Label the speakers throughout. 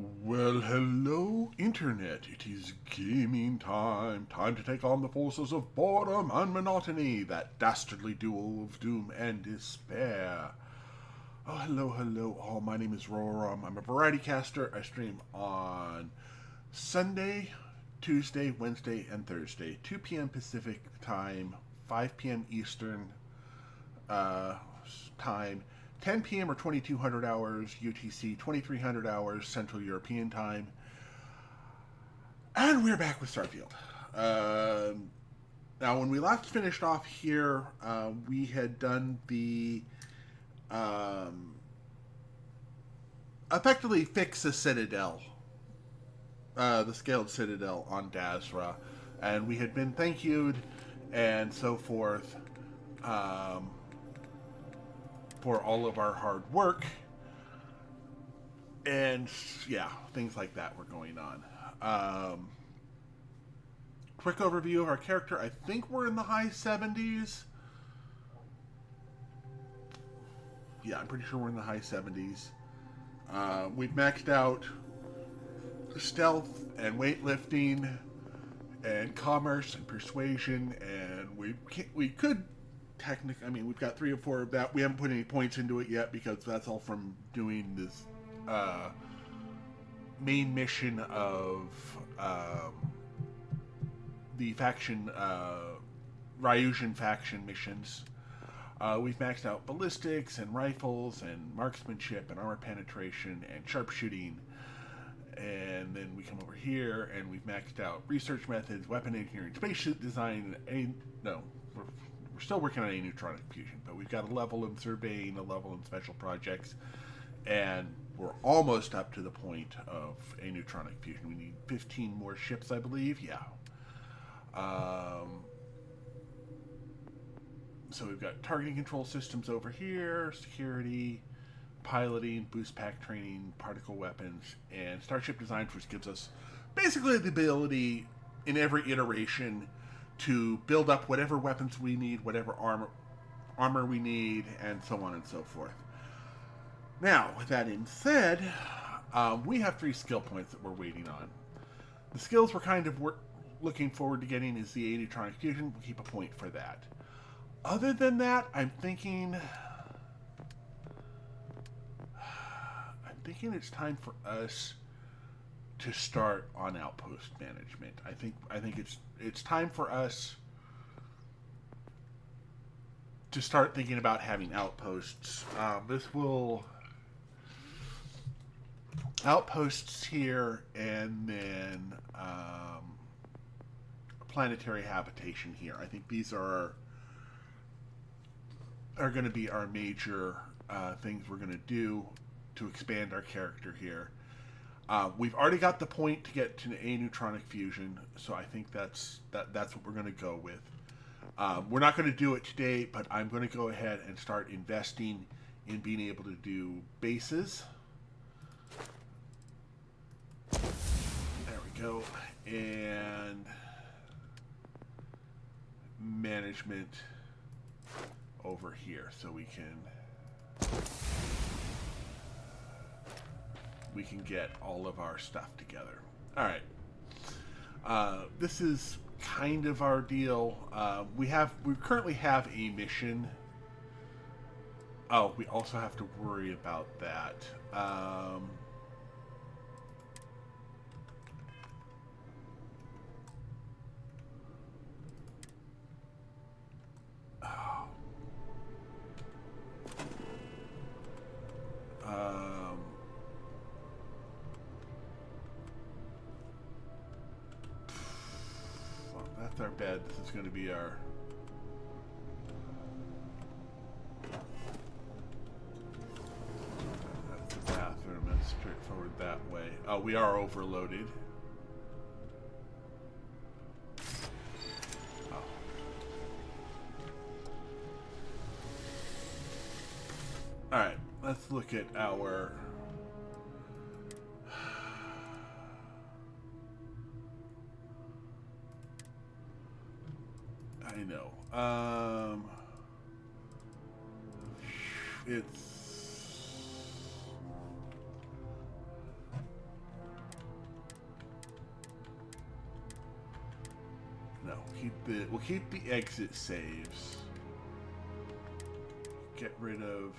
Speaker 1: Well, hello, Internet. It is gaming time. Time to take on the forces of boredom and monotony, that dastardly duel of doom and despair. Oh, hello, all. My name is Roram. I'm a variety caster. I stream on Sunday, Tuesday, Wednesday, and Thursday, 2 p.m. Pacific time, 5 p.m. Eastern time, 10 p.m. or 2200 hours UTC, 2300 hours Central European time. And we're back with Starfield. Now, when we last finished off here, we had done the effectively fix a citadel, the scaled citadel on Dazra, and we had been thank you'd and so forth for all of our hard work, and yeah, things like that were going on. Quick overview of our character. I think we're in the high 70s. Yeah, I'm pretty sure we're in the high 70s. We've maxed out stealth and weightlifting and commerce and persuasion, and we could technically, I mean, we've got 3 or 4 of that. We haven't put any points into it yet because that's all from doing this main mission of the faction, Ryusian faction missions. We've maxed out ballistics and rifles and marksmanship and armor penetration and sharpshooting. And then we come over here and we've maxed out research methods, weapon engineering, spacesuit design. We're still working on neutronic fusion, but we've got a level in surveying, a level in special projects, and we're almost up to the point of neutronic fusion. We need 15 more ships, I believe. Yeah. So we've got targeting control systems over here, security, piloting, boost pack training, particle weapons, and starship design, which gives us basically the ability in every iteration to build up whatever weapons we need, whatever armor we need, and so on and so forth. Now, with that being said, we have 3 skill points that we're waiting on. The skills we're kind of looking forward to getting is the neutronic fusion. We'll keep a point for that. Other than that, I'm thinking it's time for us to start on outpost management. I think it's time for us to start thinking about having outposts. This will outposts here, and then planetary habitation here. I think these are going to be our major things we're going to do to expand our character here. We've already got the point to get to a neutronic fusion, so I think that's what we're going to go with. We're not going to do it today, but I'm going to go ahead and start investing in being able to do bases. There we go. And management over here, so we can get all of our stuff together. All right. This is kind of our deal. We currently have a mission. Oh, we also have to worry about that. Well, that's our bed. This is going to be our... That's the bathroom. That's straightforward that way. Oh, we are overloaded. Oh. Alright, let's look at our... I know. It's... No, we'll keep the exit saves. Get rid of.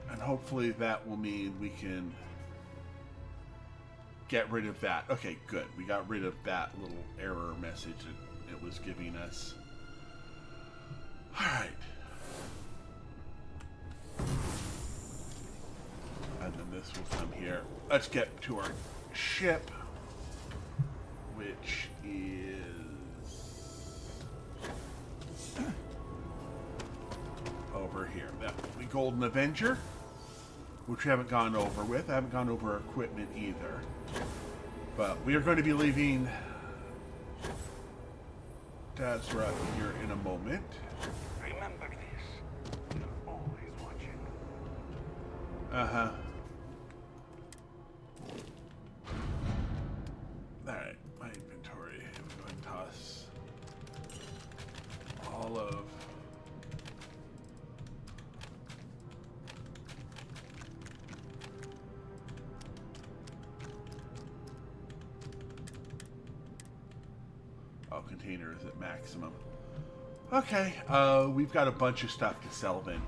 Speaker 1: And hopefully that will mean we can get rid of that. Okay, good. We got rid of that little error message that it was giving us. All right. And then this will come here. Let's get to our ship, which is over here. That will be Golden Avenger, which we haven't gone over with. I haven't gone over our equipment either. But we are going to be leaving Dazra here in a moment.
Speaker 2: Remember this. You're always watching.
Speaker 1: Uh-huh. Alright, my inventory. I'm going to toss all of... container is at maximum. Okay, we've got a bunch of stuff to sell then.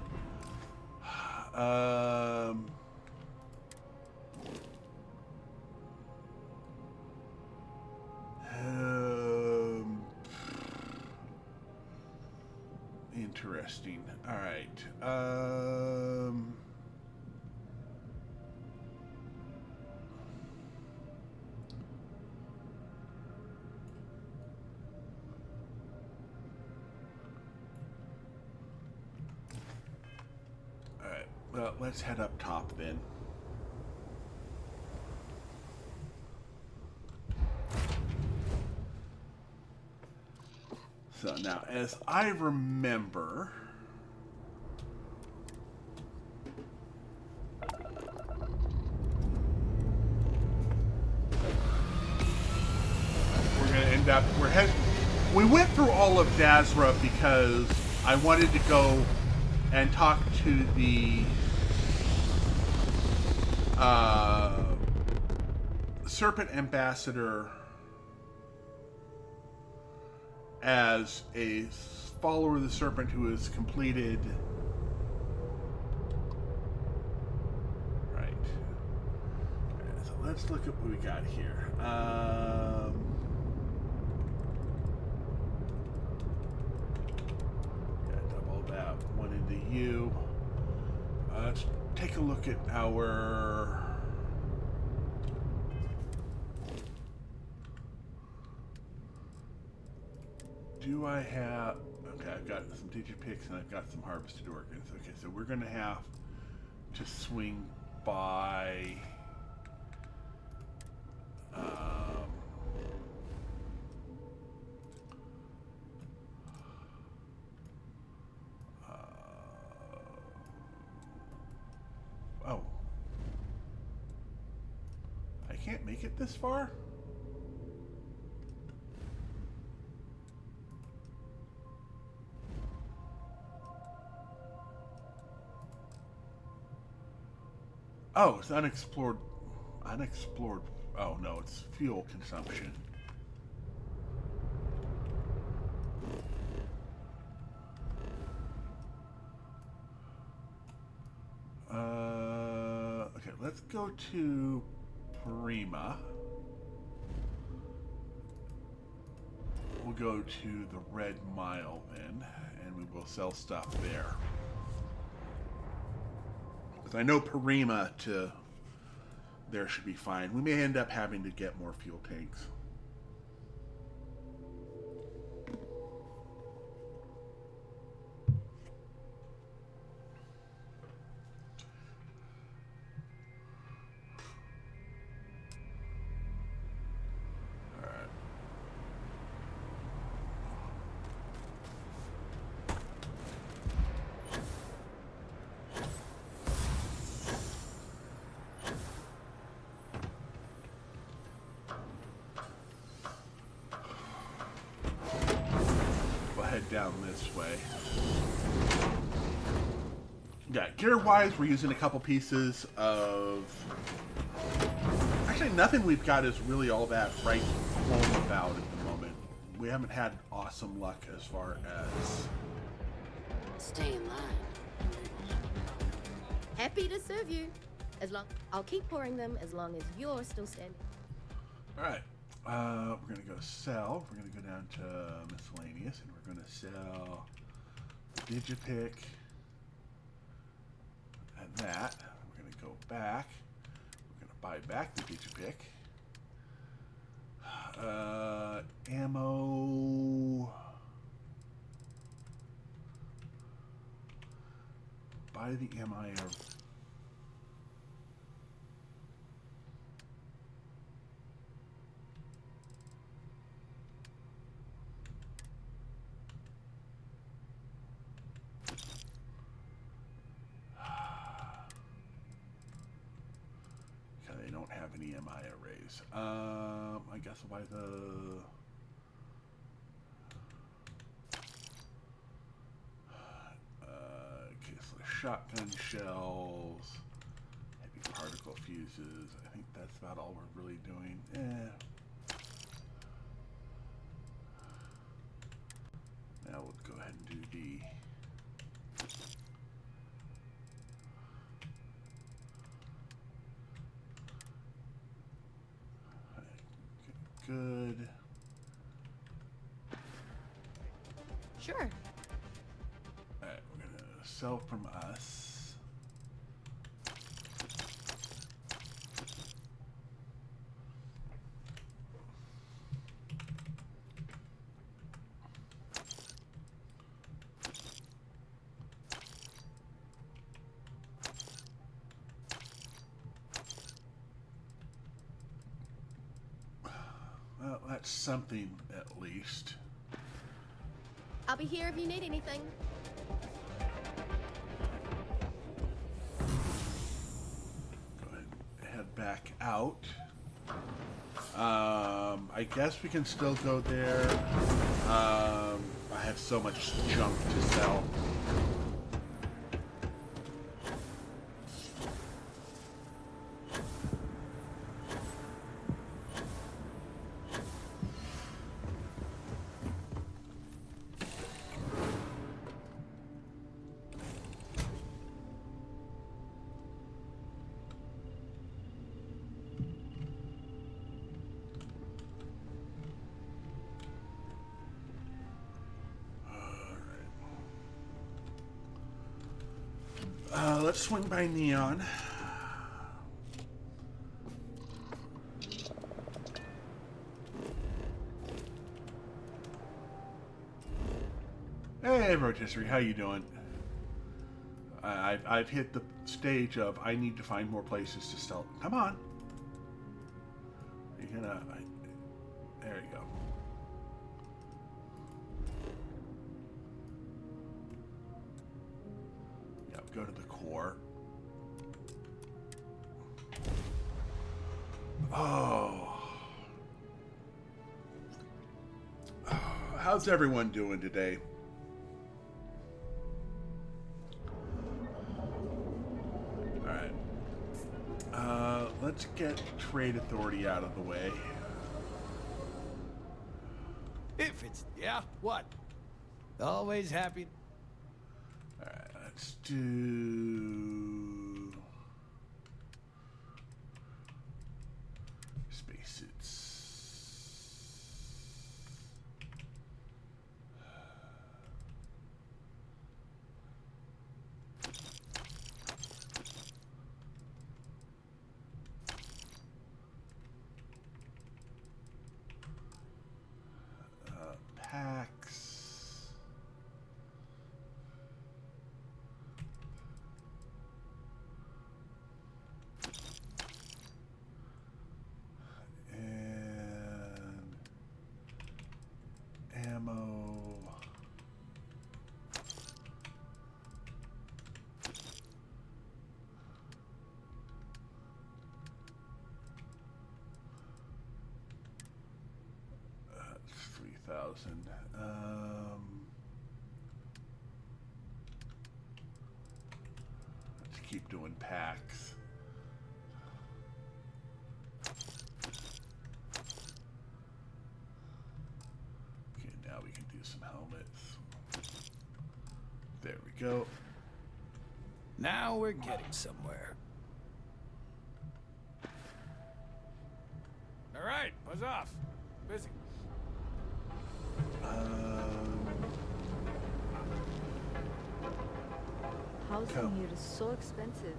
Speaker 1: Interesting. All right. Well, let's head up top then. So now, as I remember, we're going to end up, we went through all of Dazra because I wanted to go and talk to the Serpent Ambassador as a follower of the Serpent who has completed... Right. So let's look at what we got here. Double that one into you. Let's take a look at our... Do I have... Okay, I've got some digipicks and I've got some harvested organs. Okay, so we're going to have to swing by... oh. I can't make it this far? Oh, it's unexplored. Unexplored. Oh, no, it's fuel consumption. Okay, let's go to Prima. We'll go to the Red Mile then, and we will sell stuff there. I know Prima to there should be fine. We may end up having to get more fuel tanks. Down this way. Yeah, gear-wise, we're using a couple pieces of... Actually, nothing we've got is really all that right home about at the moment. We haven't had awesome luck as far as...
Speaker 3: Stay in line.
Speaker 4: Happy to serve you. I'll keep pouring them as long as you're still standing.
Speaker 1: All right. We're going to go sell. We're going to go down to miscellaneous, and we're going to sell Digipick and that. We're going to go back. We're going to buy back the Digipick. Ammo. Buy the MIR. They don't have any MI arrays. I guess I'll buy the... caseless shotgun shells, heavy particle fuses. I think that's about all we're really doing. Now we'll go ahead and do the... Good.
Speaker 4: Sure.
Speaker 1: Alright, we're gonna sell from us. Well, that's something at least.
Speaker 4: I'll be here if you need anything.
Speaker 1: Go ahead and head back out. I guess we can still go there. I have so much junk to sell. Let's swing by Neon. Hey, Rotisserie, how you doing? I've hit the stage of I need to find more places to sell. Come on. You're gonna... there you go. Go to the core. Oh. How's everyone doing today? Alright. Let's get Trade Authority out of the way.
Speaker 5: If it's... yeah, what? Always happy...
Speaker 1: Alright, let's do... spacesuits. Packs. And ammo. That's 3,000. keep doing packs. Okay, now we can do some helmets. There we go.
Speaker 5: Now we're getting somewhere. All right, buzz off. Busy.
Speaker 6: Housing here is so expensive.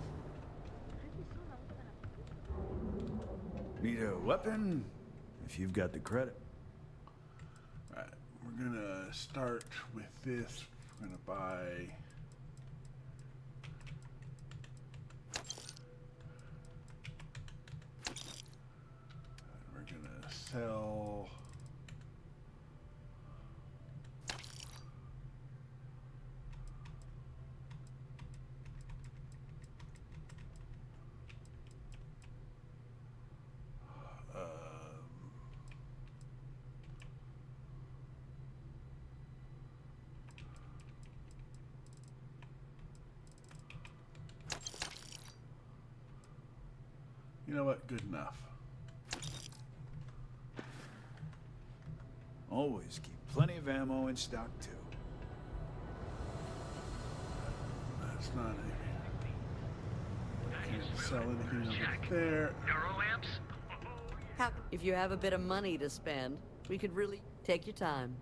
Speaker 7: Need a weapon? If you've got the credit.
Speaker 1: Alright, we're gonna start with this. We're gonna buy. We're gonna sell. You know what? Good enough.
Speaker 7: Always keep plenty of ammo in stock, too.
Speaker 1: That's not anything. Can't sell anything over there.
Speaker 8: If you have a bit of money to spend, we could really take your time.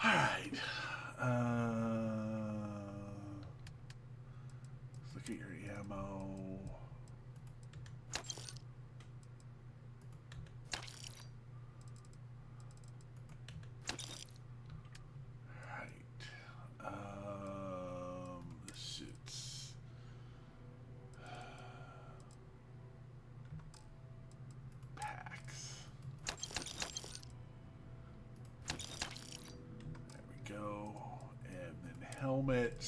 Speaker 1: Alright. Let's look at your ammo. Right. The suits. Packs. There we go. And then helmets.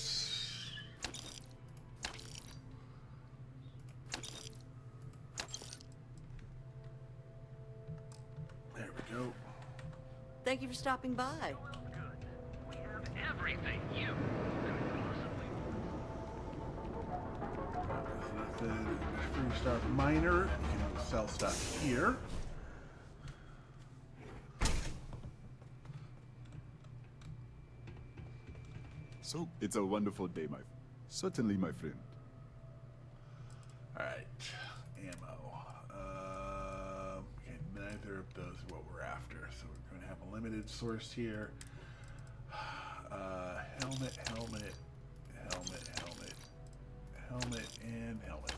Speaker 1: There we go.
Speaker 8: Thank you for stopping by.
Speaker 2: We have everything you
Speaker 1: There's nothing in the Freestar Miner. You can sell stuff here.
Speaker 9: So, it's a wonderful day, certainly, my friend.
Speaker 1: Alright, ammo. Okay, neither of those are what we're after, so we're going to have a limited source here. Helmet, helmet, helmet, helmet, helmet, and helmet.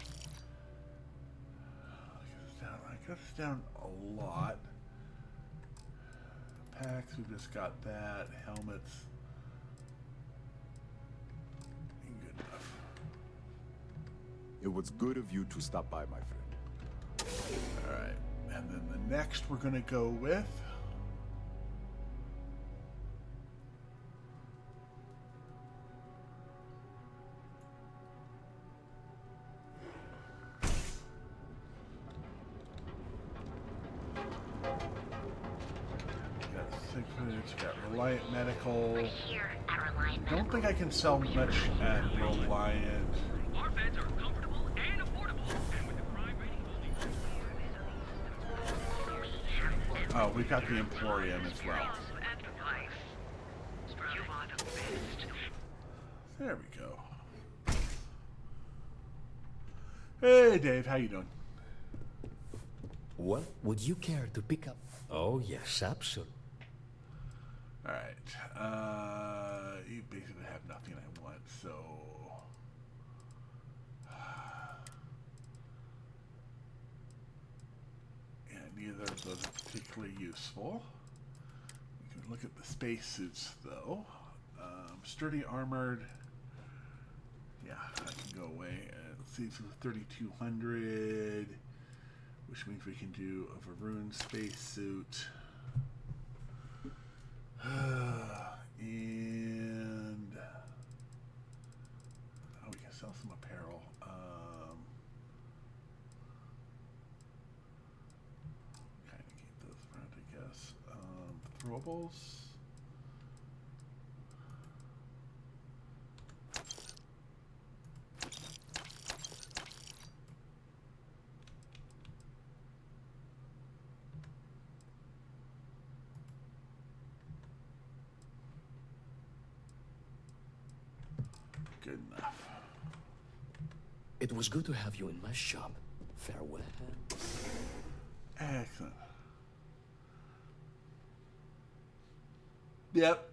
Speaker 1: I guess it's down a lot. Packs, we've just got that. Helmets. Good enough.
Speaker 9: It was good of you to stop by, my friend.
Speaker 1: Alright, and then the next we're going to go with. Got Sigfrid's, got Reliant Medical. Don't think I can sell much at Reliant.
Speaker 2: Our beds are comfortable and affordable. And with the crime rating holding
Speaker 1: Oh, we've got the Emporium as well. There we go. Hey, Dave, how you doing?
Speaker 10: Well, would you care to pick up? Oh, yes, absolutely.
Speaker 1: All right. You basically have nothing I want, so. Yeah, neither of those are particularly useful. We can look at the spacesuits, though. Sturdy armored. Yeah, that can go away. Let's see, so 3,200, which means we can do a Varun spacesuit. And oh, we can sell some apparel. Kind of keep those around, I guess. Throwables. Good enough.
Speaker 10: It was good to have you in my shop. Farewell.
Speaker 1: Excellent. Yep.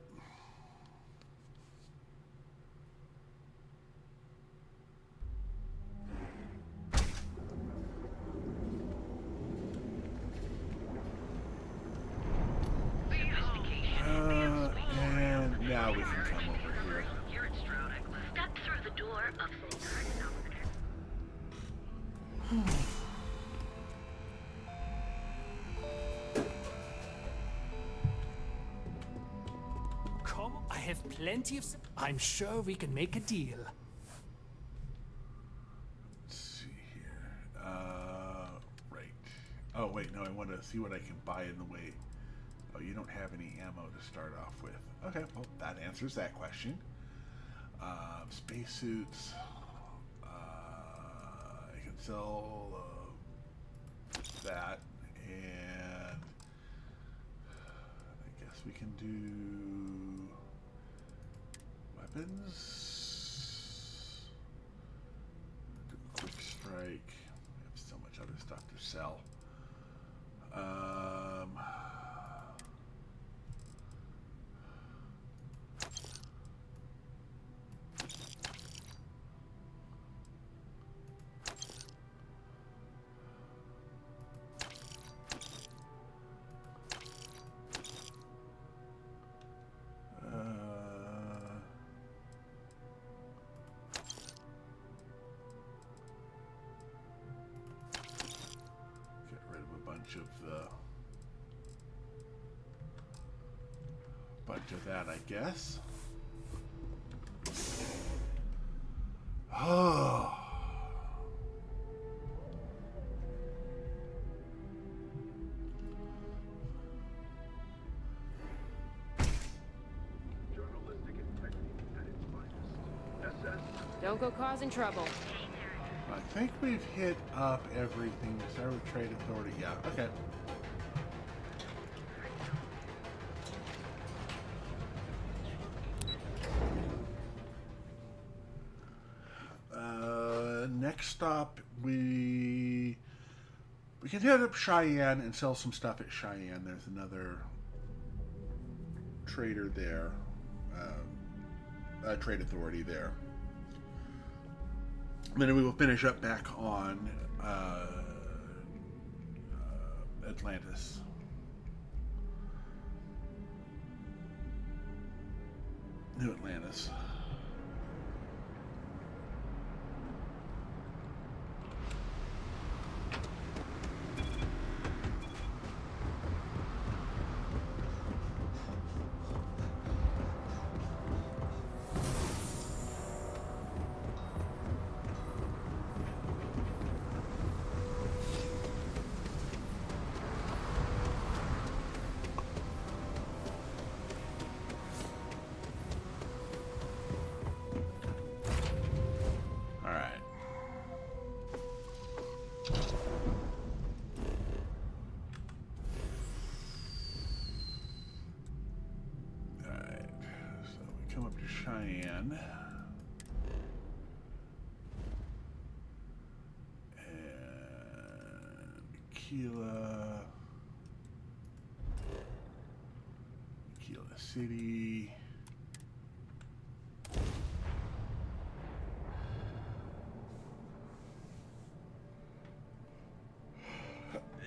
Speaker 1: And now we can come over here.
Speaker 2: You're at Stroud. Step through the door of
Speaker 11: Come, I have plenty of... I'm sure we can make a deal.
Speaker 1: Let's see here. Right. Oh, wait, no, I want to see what I can buy in the way. Oh, you don't have any ammo to start off with. Okay, well, that answers that question. Spacesuits. I can sell that, and I guess we can do weapons. Do a quick strike. We have so much other stuff to sell. Bunch of that, I guess. Oh.
Speaker 4: Don't go causing trouble.
Speaker 1: I think we've hit up everything. Start with Trade Authority. Yeah, okay. Next stop, we can head up Cheyenne and sell some stuff at Cheyenne. There's another trader there, Trade Authority there. And then we will finish up back on Atlantis. New Atlantis. Cheyenne. And Aquila City.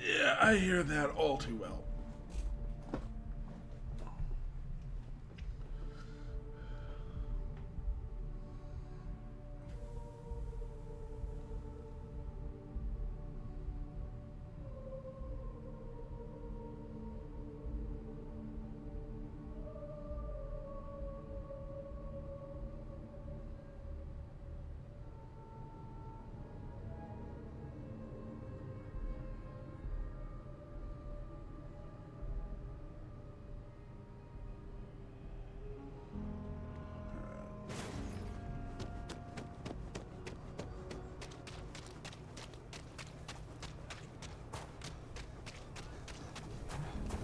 Speaker 1: Yeah, I hear that all too well.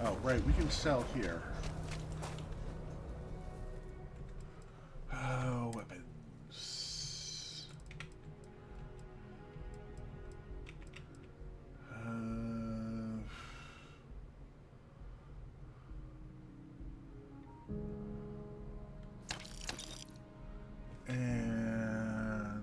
Speaker 1: Oh, right, we can sell here. Weapons. And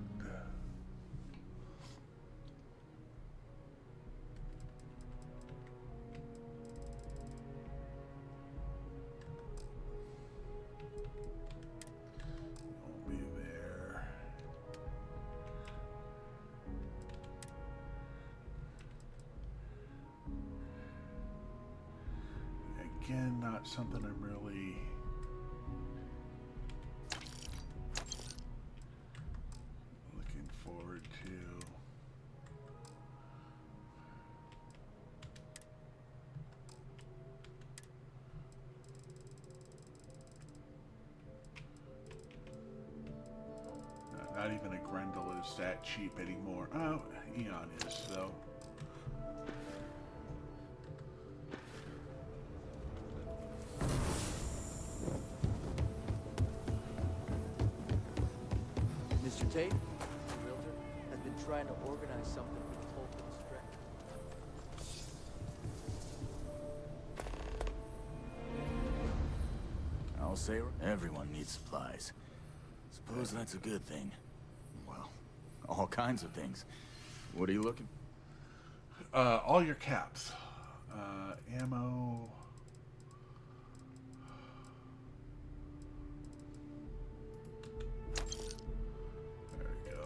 Speaker 1: won't be there. Again, not something I'm really looking forward to. Not even a Grendel is that cheap anymore. Oh, Eon is, though.
Speaker 12: Mr. Tate, the realtor, has been trying to organize something for the Tolkien stretch.
Speaker 7: I'll say everyone needs supplies. Suppose that's a good thing. Well, all kinds of things. What are you looking?
Speaker 1: All your caps. Ammo. There we go.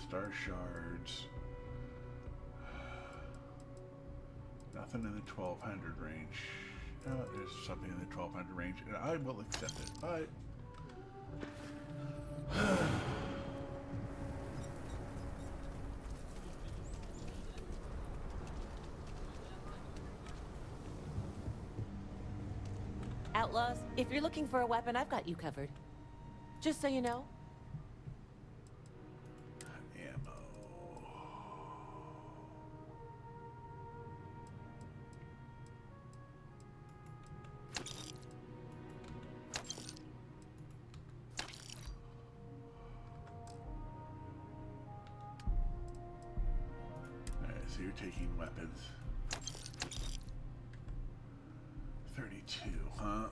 Speaker 1: Star shards. Nothing in the 1200 range. There's something in the 1200 range, and I will accept it. Bye.
Speaker 13: Outlaws, if you're looking for a weapon, I've got you covered. Just so you know.
Speaker 1: So you're taking weapons. 32, huh?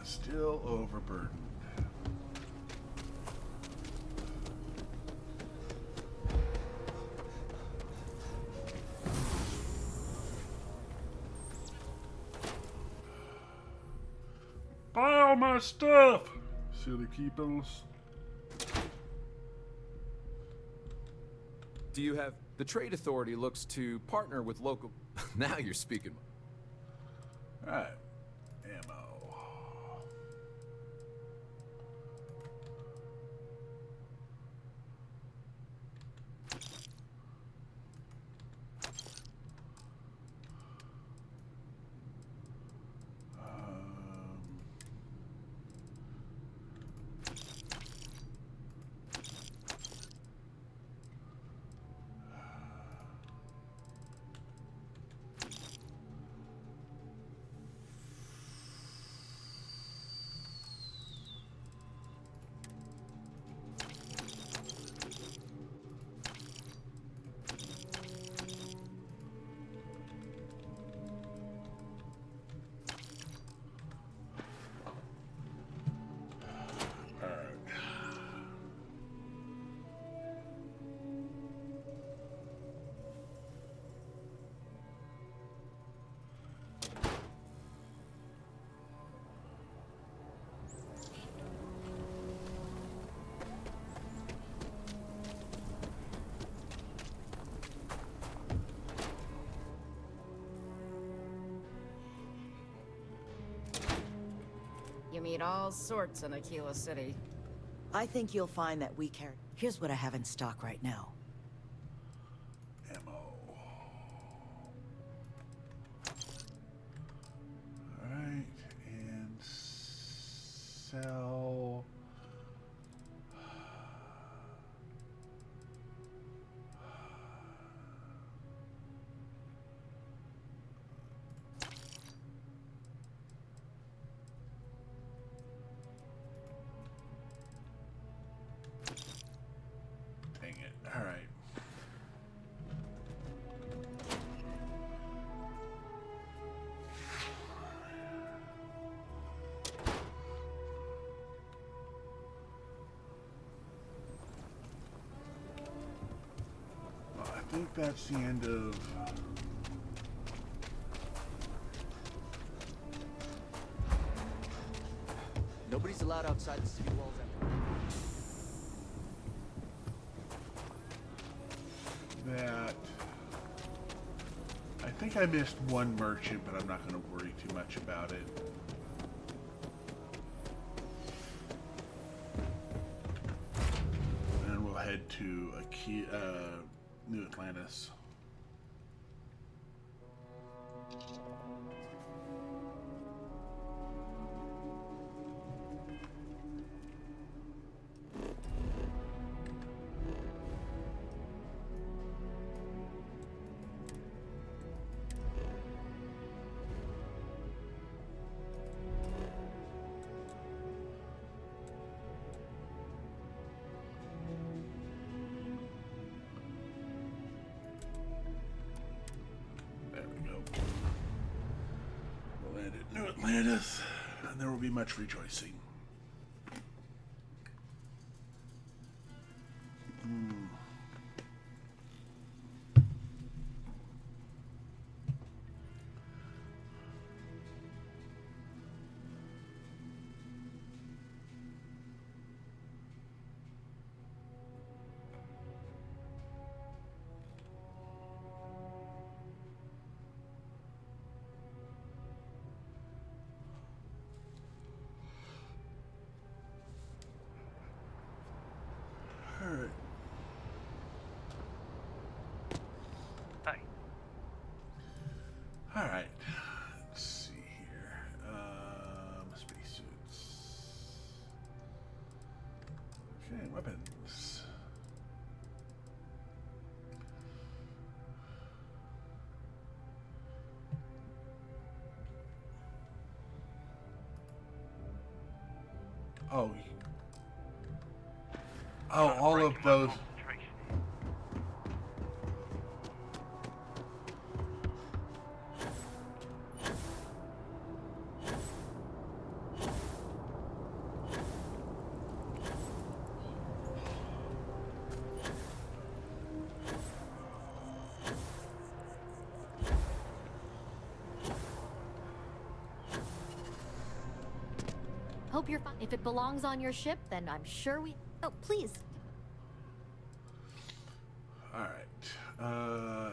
Speaker 1: Still overburdened. Buy all my stuff, silly peoples.
Speaker 14: Do you have... The Trade Authority looks to partner with local... Now you're speaking.
Speaker 1: Alright. Ammo.
Speaker 15: You meet all sorts in Aquila City.
Speaker 8: I think you'll find that we carry
Speaker 15: Here's what I have in stock right now.
Speaker 1: Ammo. Alright, and sell. Dang it. Alright. Well, I think that's the end of...
Speaker 12: Nobody's allowed outside the city walls after
Speaker 1: that. I think I missed one merchant, but I'm not going to worry too much about it. And we'll head to New Atlantis. New Atlantis, and there will be much rejoicing. Alright.
Speaker 2: Hi.
Speaker 1: Alright. Let's see here. Spacesuits. Okay, weapons. Oh. Oh, all of those.
Speaker 16: Hope you're fine. If it belongs on your ship, then I'm sure we... Oh, please.
Speaker 1: Alright. Ammo.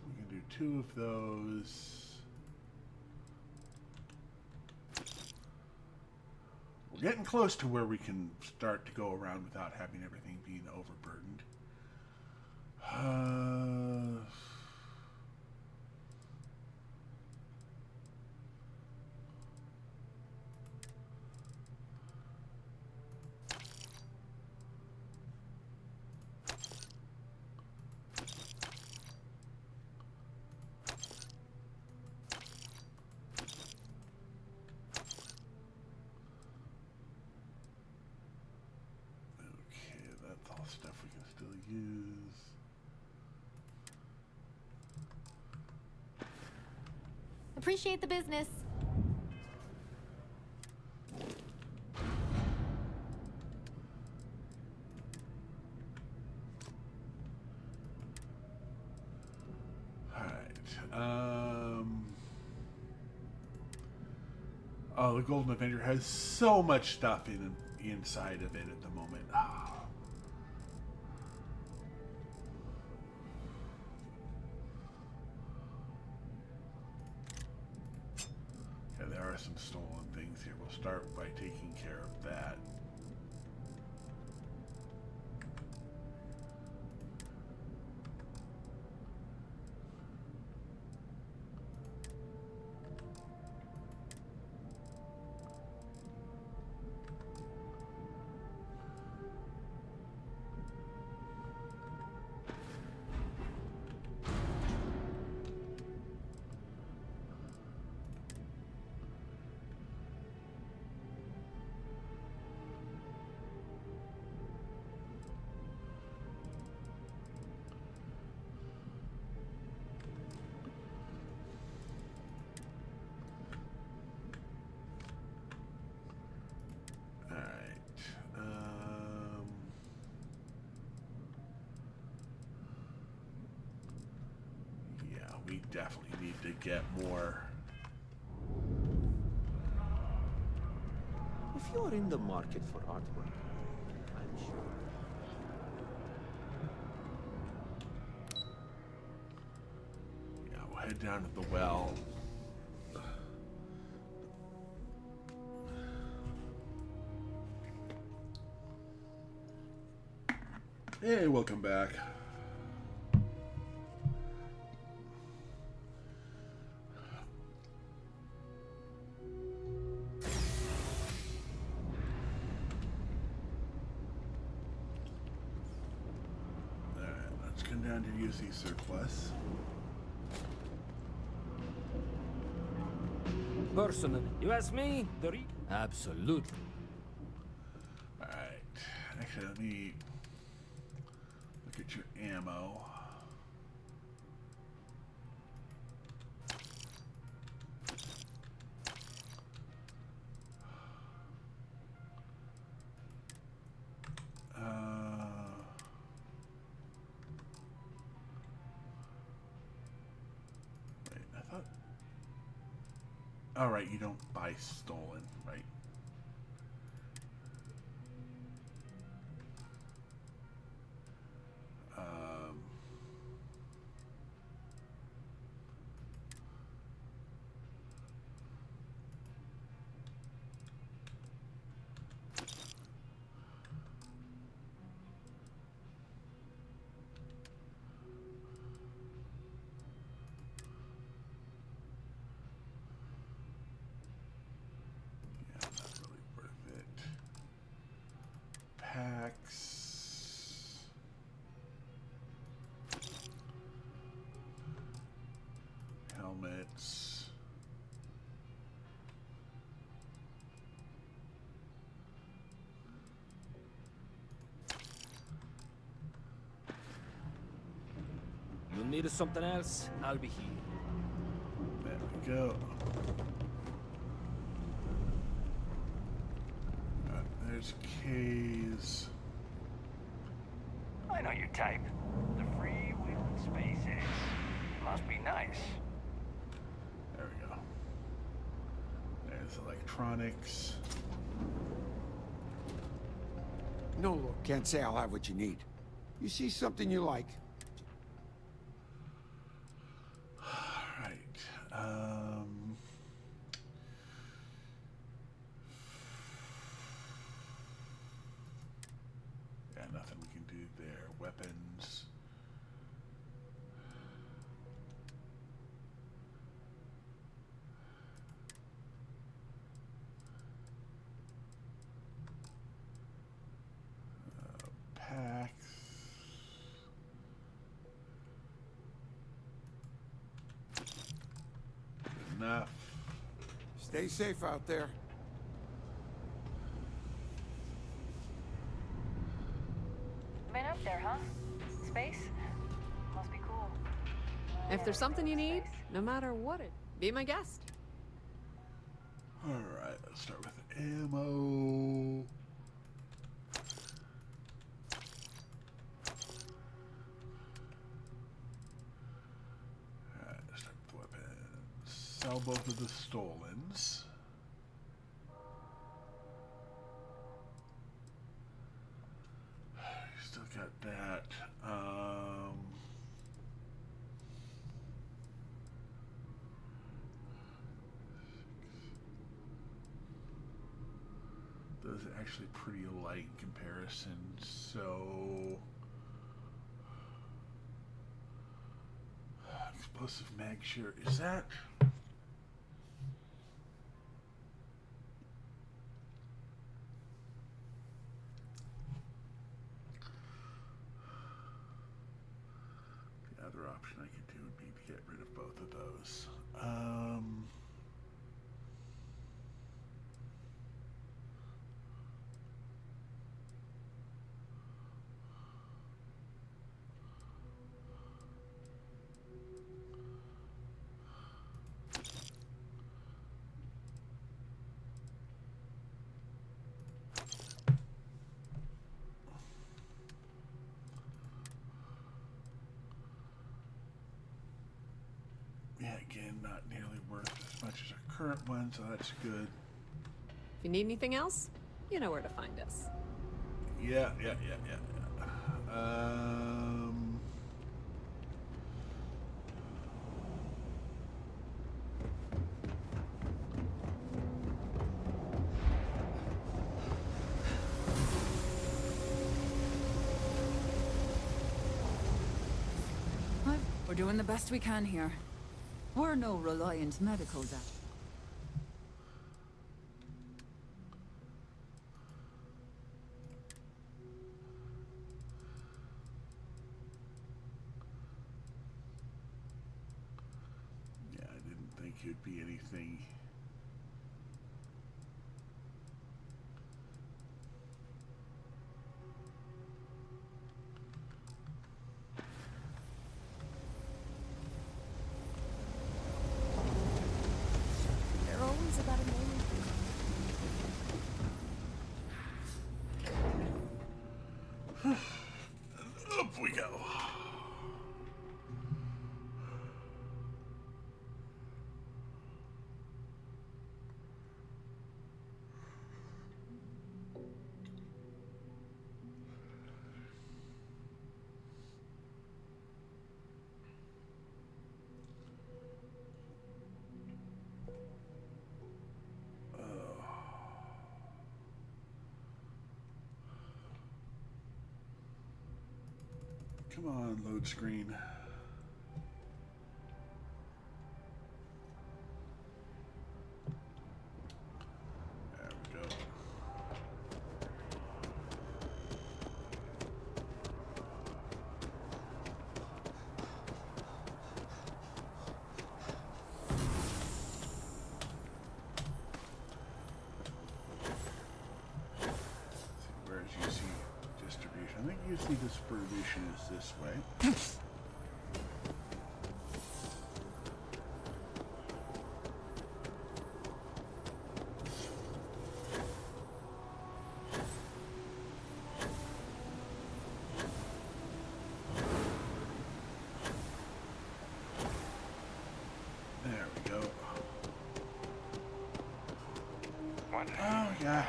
Speaker 1: We can do 2 of those. We're getting close to where we can start to go around without having everything being overburdened. Stuff we can still use.
Speaker 16: Appreciate the business. Oh, the Golden Avenger has so much stuff inside of it at the moment. Oh.
Speaker 1: are some stolen things here. We'll start by taking care of that. We definitely need to get more.
Speaker 12: If you're in the market for artwork, I'm sure.
Speaker 1: Yeah, we'll head down to the well. Hey, welcome back. Down to UC surplus.
Speaker 11: Personally, you ask me, absolutely.
Speaker 1: All right. Actually, let me look at your ammo. All right, you don't buy stolen, right? Packs. Helmets.
Speaker 11: You need something else? I'll be here.
Speaker 1: There we go. There's K's.
Speaker 2: I know your type. The freewheeling SpaceX. Must be nice.
Speaker 1: There we go. There's electronics.
Speaker 17: No, look, can't say I'll have what you need. You see something you like?
Speaker 1: Right. Yeah, nothing we can do there. Weapons. Packs. Enough.
Speaker 17: Stay safe out there.
Speaker 18: Been up there, huh? Space? Must be cool.
Speaker 19: If there's something you need, no matter what it, be my guest.
Speaker 1: Alright, let's start with ammo. Alright, let's start with weapons. Sell both of the stolens. Still got that. is actually pretty light in comparison, so... Explosive mag share, is that... The other option I could do would be to get rid of both of those. Yeah, again, not nearly worth as much as our current one, so that's good.
Speaker 19: If you need anything else, you know where to find us.
Speaker 1: Yeah.
Speaker 20: We're doing the best we can here. We're no Reliant medical doctor.
Speaker 1: Yeah, I didn't think you'd be anything.
Speaker 13: They're always about a million.
Speaker 1: Up we go. Come on, load screen. There we go. Where's UC distribution? I think UC distribution is this way. There we go. Oh, yeah.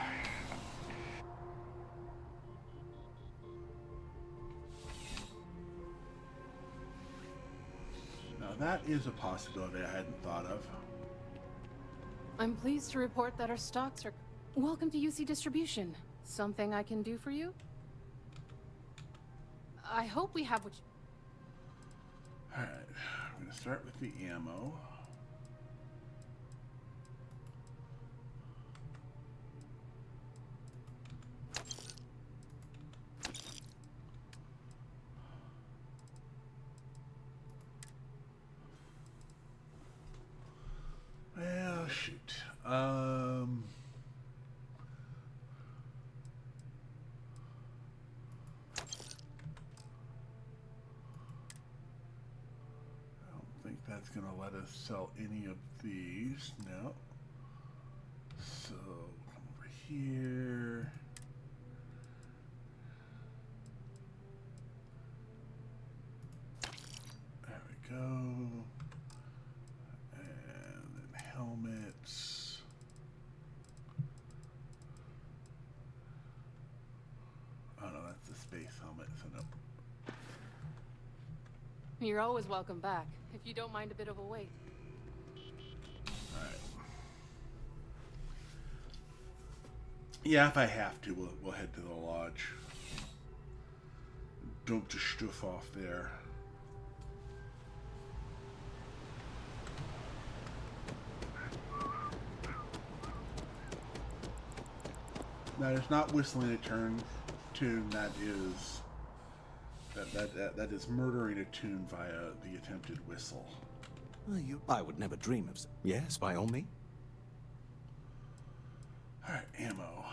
Speaker 1: Now that is a possibility I hadn't thought of.
Speaker 21: I'm pleased to report that our stocks are... Welcome to UC Distribution. Something I can do for you? I hope we have what you...
Speaker 1: Alright, I'm going to start with the ammo. Well, shoot. I don't think that's going to let us sell any of these. No. So, come over here. There we go. And then helmets. Oh no, that's the space helmet, so nope.
Speaker 21: You're always welcome back, if you don't mind a bit of a wait.
Speaker 1: Alright. Yeah, if I have to, we'll head to the lodge. Dump the stuff off there. That is not whistling a tune. That is that is murdering a tune via the attempted whistle.
Speaker 10: I would never dream of... Yes, by all means.
Speaker 1: Alright, ammo.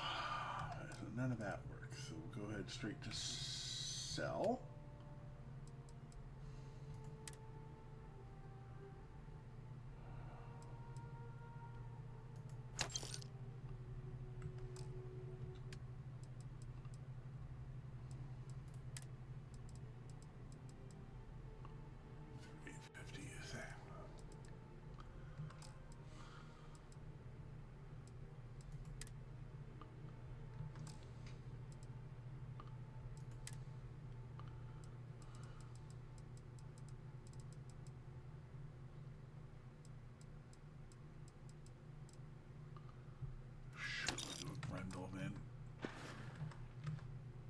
Speaker 1: So none of that works. So we'll go ahead straight to sell.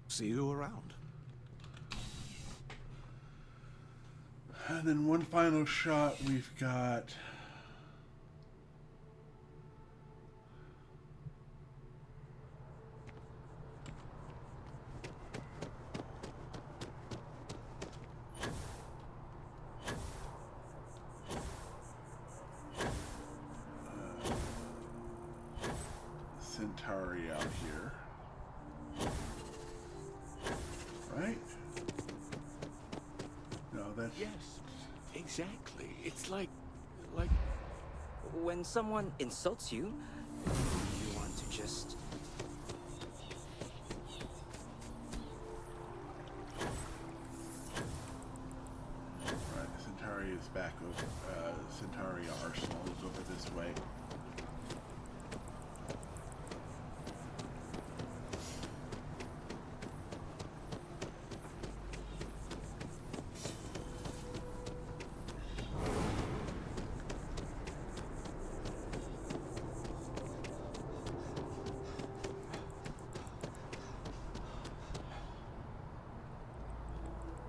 Speaker 10: See you around.
Speaker 1: And then one final shot we've got. Centauri out here. Right? No, that's...
Speaker 3: Yes, exactly. It's like... When someone insults you, you want to just...
Speaker 1: Right, Centauri is back over... Centauri Arsenal is over this way.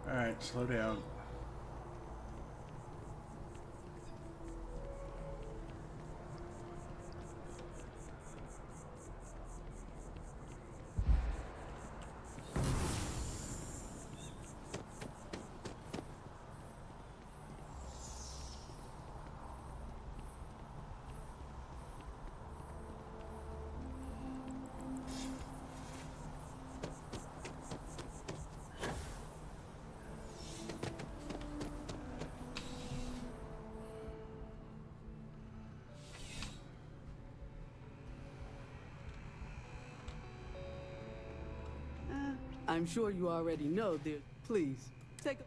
Speaker 1: Alright, slow down.
Speaker 22: I'm sure you already know, dear. Please, take a...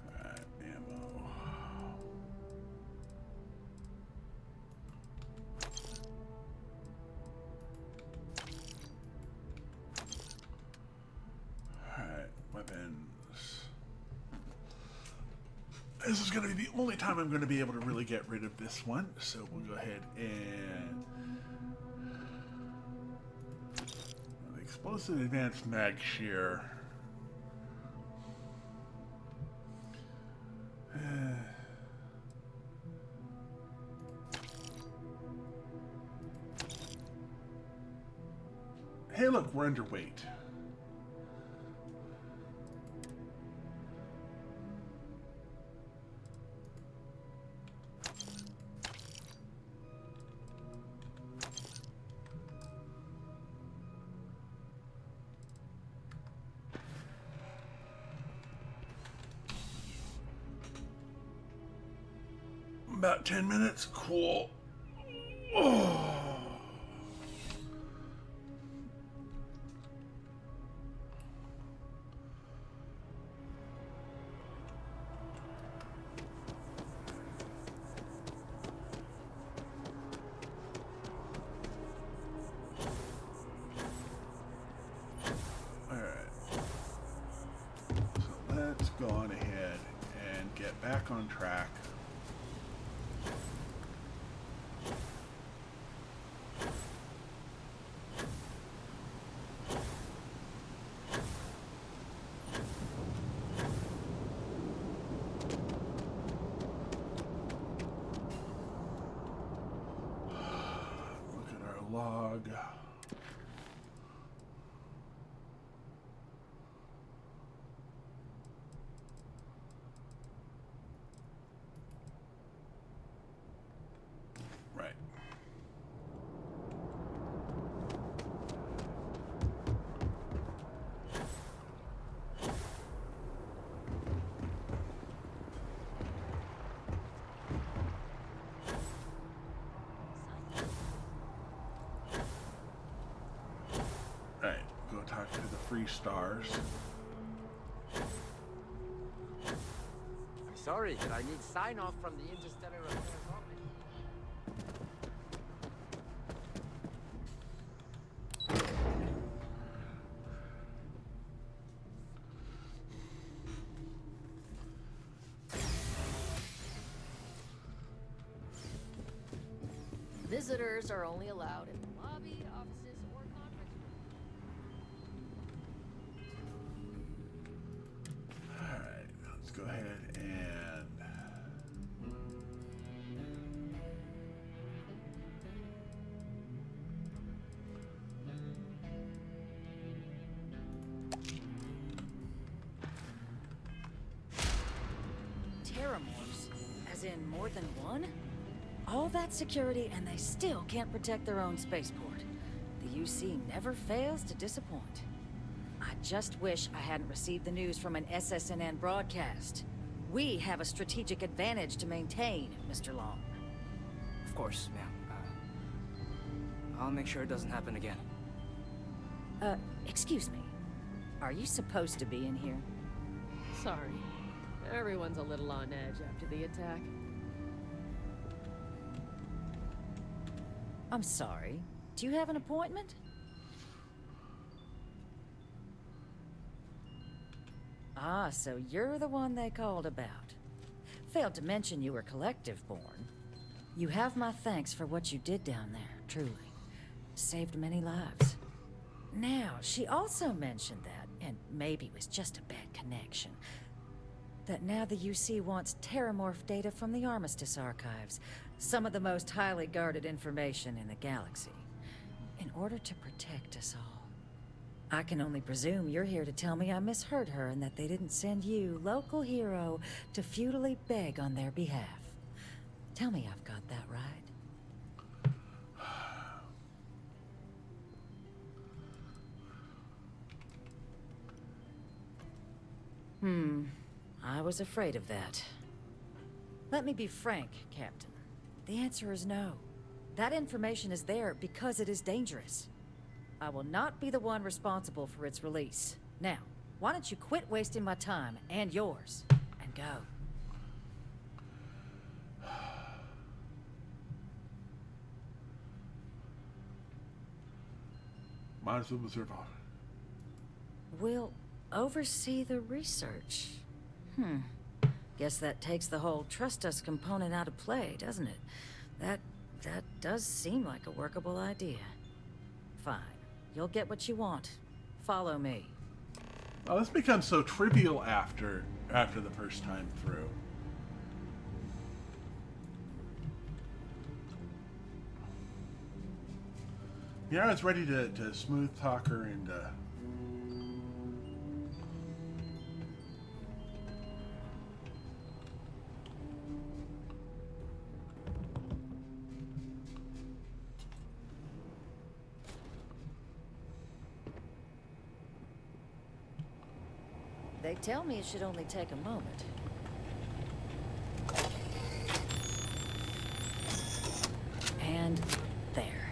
Speaker 1: Alright, ammo. Alright, weapons. This is going to be the only time I'm going to be able to really get rid of this one, so we'll go ahead and... Explosive advanced mag shear. Hey, look, we're underweight. About 10 minutes. Cool. Oh. All right. So let's go on ahead and get back on track. log. Right. Right, go talk to the Freestars.
Speaker 5: I'm sorry, but I need sign-off from the Interstellar Affairs Office.
Speaker 16: Visitors are only allowed in the lobby, offices, or conference rooms.
Speaker 1: Alright, let's go ahead and
Speaker 15: Terramorphs? As in more than one? All that security and they still can't protect their own spaceport. The UC never fails to disappoint. I just wish I hadn't received the news from an SSNN broadcast. We have a strategic advantage to maintain, Mr. Long.
Speaker 3: Of course, ma'am. I'll make sure it doesn't happen again.
Speaker 15: Excuse me. Are you supposed to be in here?
Speaker 19: Sorry. Everyone's a little on edge after the attack.
Speaker 15: I'm sorry. Do you have an appointment? Ah, so you're the one they called about. Failed to mention you were collective-born. You have my thanks for what you did down there, truly. Saved many lives. Now, she also mentioned that, and maybe it was just a bad connection, that now the UC wants Terramorph data from the Armistice archives, some of the most highly guarded information in the galaxy, in order to protect us all. I can only presume you're here to tell me I misheard her and that they didn't send you, local hero, to futilely beg on their behalf. Tell me I've got that right. I was afraid of that. Let me be frank, Captain. The answer is no. That information is there because it is dangerous. I will not be the one responsible for its release. Now, why don't you quit wasting my time and yours, and go.
Speaker 1: might as well observe all.
Speaker 15: We'll oversee the research. Guess that takes the whole trust us component out of play, doesn't it? That does seem like a workable idea. Fine. You'll get what you want. Follow me.
Speaker 1: Oh, this becomes so trivial after the first time through. Yeah, I was ready to smooth talk her and
Speaker 15: They tell me it should only take a moment. And there.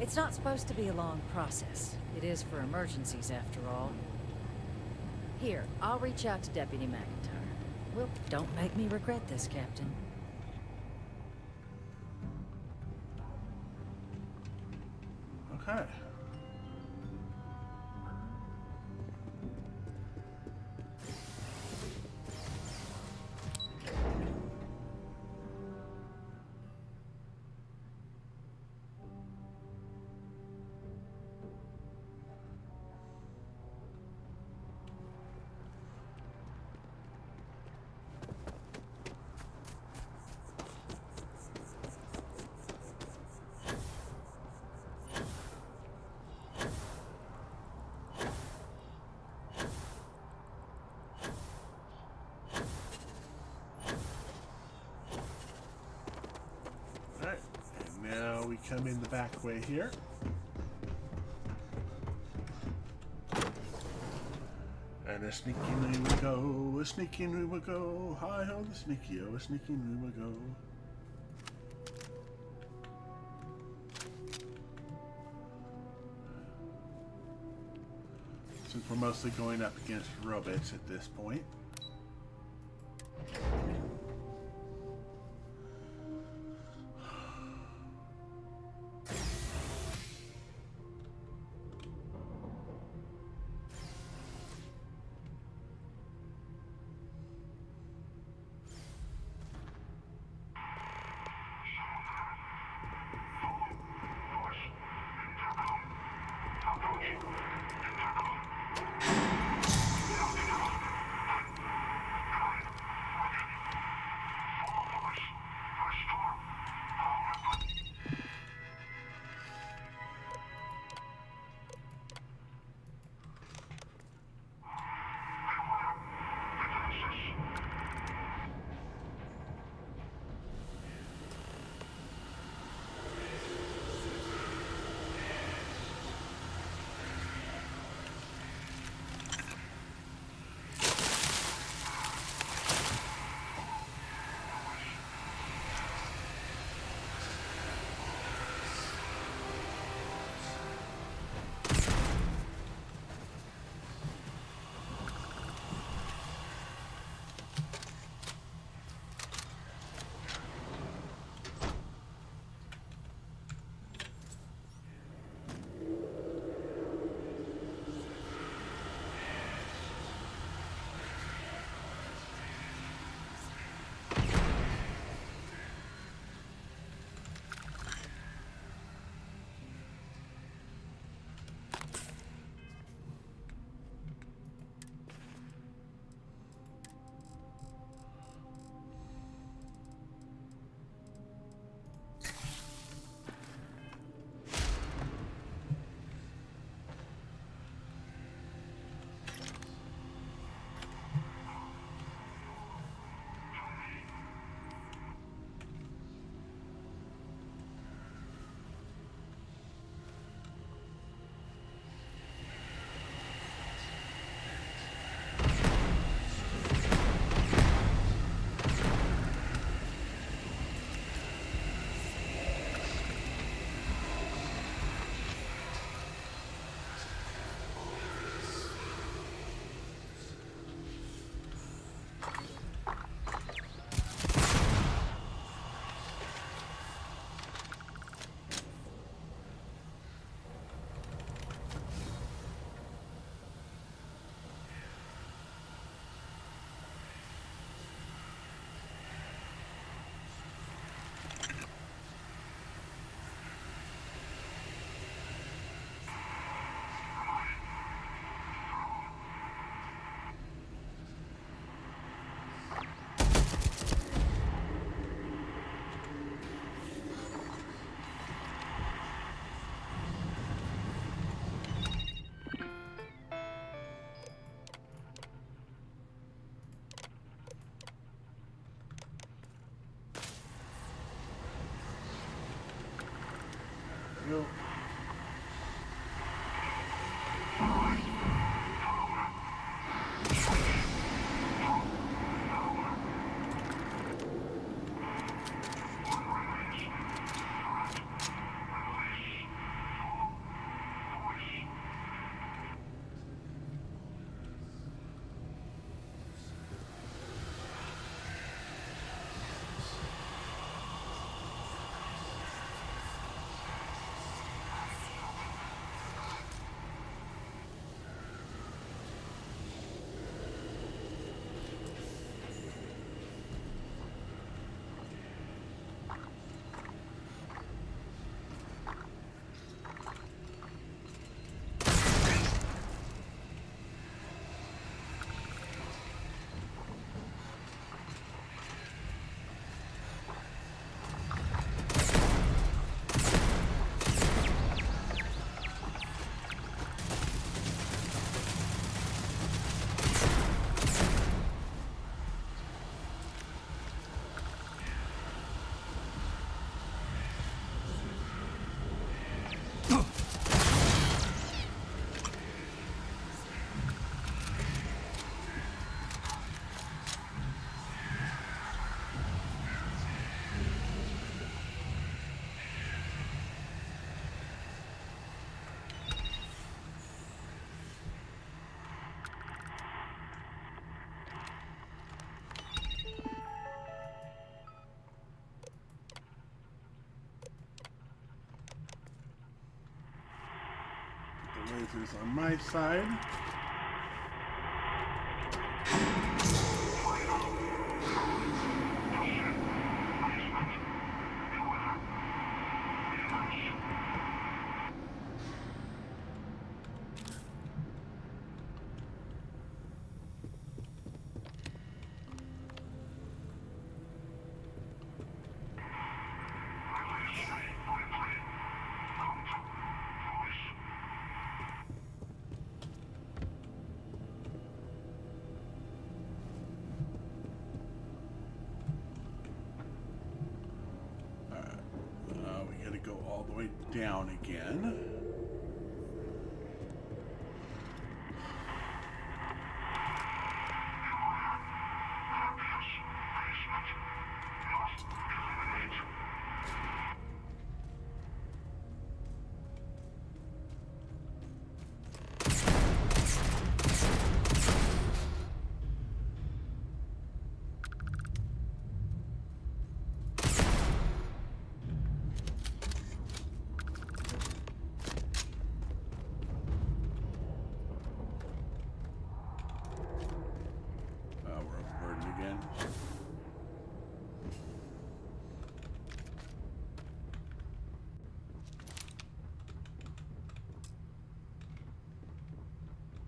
Speaker 15: It's not supposed to be a long process. It is for emergencies, after all. Here, I'll reach out to Deputy McIntyre. Well, don't make me regret this, Captain.
Speaker 1: okay. come in the back way here. And a sneaking we will go, a sneaking we will go, hi ho the sneaky, oh, a sneaking we will go. Since we're mostly going up against robots at this point. lasers on my side. We gotta go all the way down again.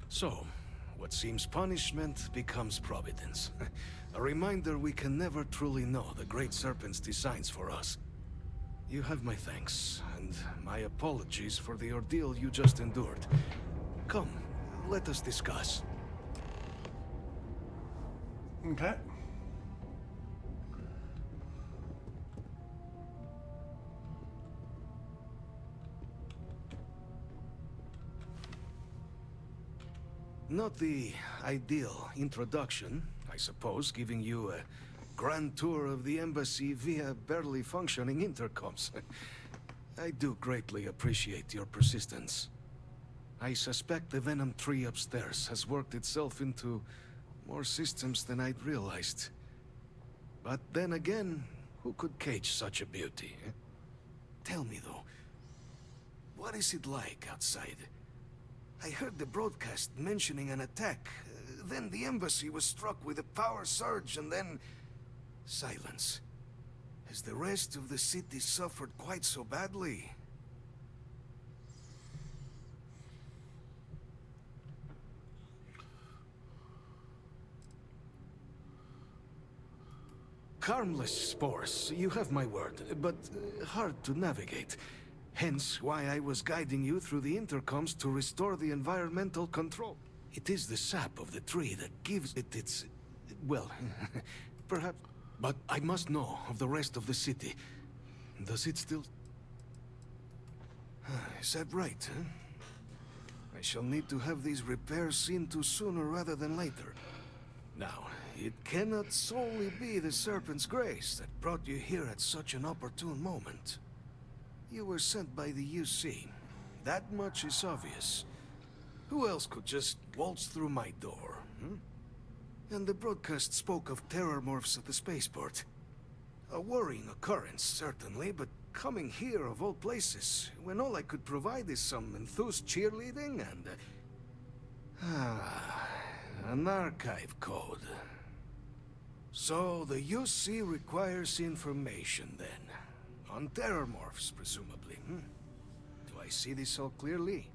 Speaker 6: So, what seems punishment becomes providence. A reminder we can never truly know the Great Serpent's designs for us. You have my thanks, and my apologies for the ordeal you just endured. Come, let us discuss.
Speaker 1: Okay.
Speaker 6: Not the ideal introduction, I suppose, giving you a grand tour of the embassy via barely functioning intercoms. I do greatly appreciate your persistence. I suspect the Venom tree upstairs has worked itself into more systems than I'd realized. But then again, who could cage such a beauty? Tell me though, what is it like outside? I heard the broadcast mentioning an attack. Then the embassy was struck with a power surge and then... silence. Has the rest of the city suffered quite so badly? Harmless spores, you have my word, but hard to navigate. Hence why I was guiding you through the intercoms to restore the environmental control. It is the sap of the tree that gives it its... well, perhaps... But I must know of the rest of the city. Does it still... Is that right, huh? I shall need to have these repairs seen to sooner rather than later. Now, it cannot solely be the Serpent's grace that brought you here at such an opportune moment. You were sent by the UC. That much is obvious. Who else could just waltz through my door, hmm? And the broadcast spoke of terror morphs at the spaceport. A worrying occurrence, certainly, but coming here of all places, when all I could provide is some enthused cheerleading and... an archive code. So the UC requires information, then. On terror morphs, presumably, hmm? Do I see this all clearly?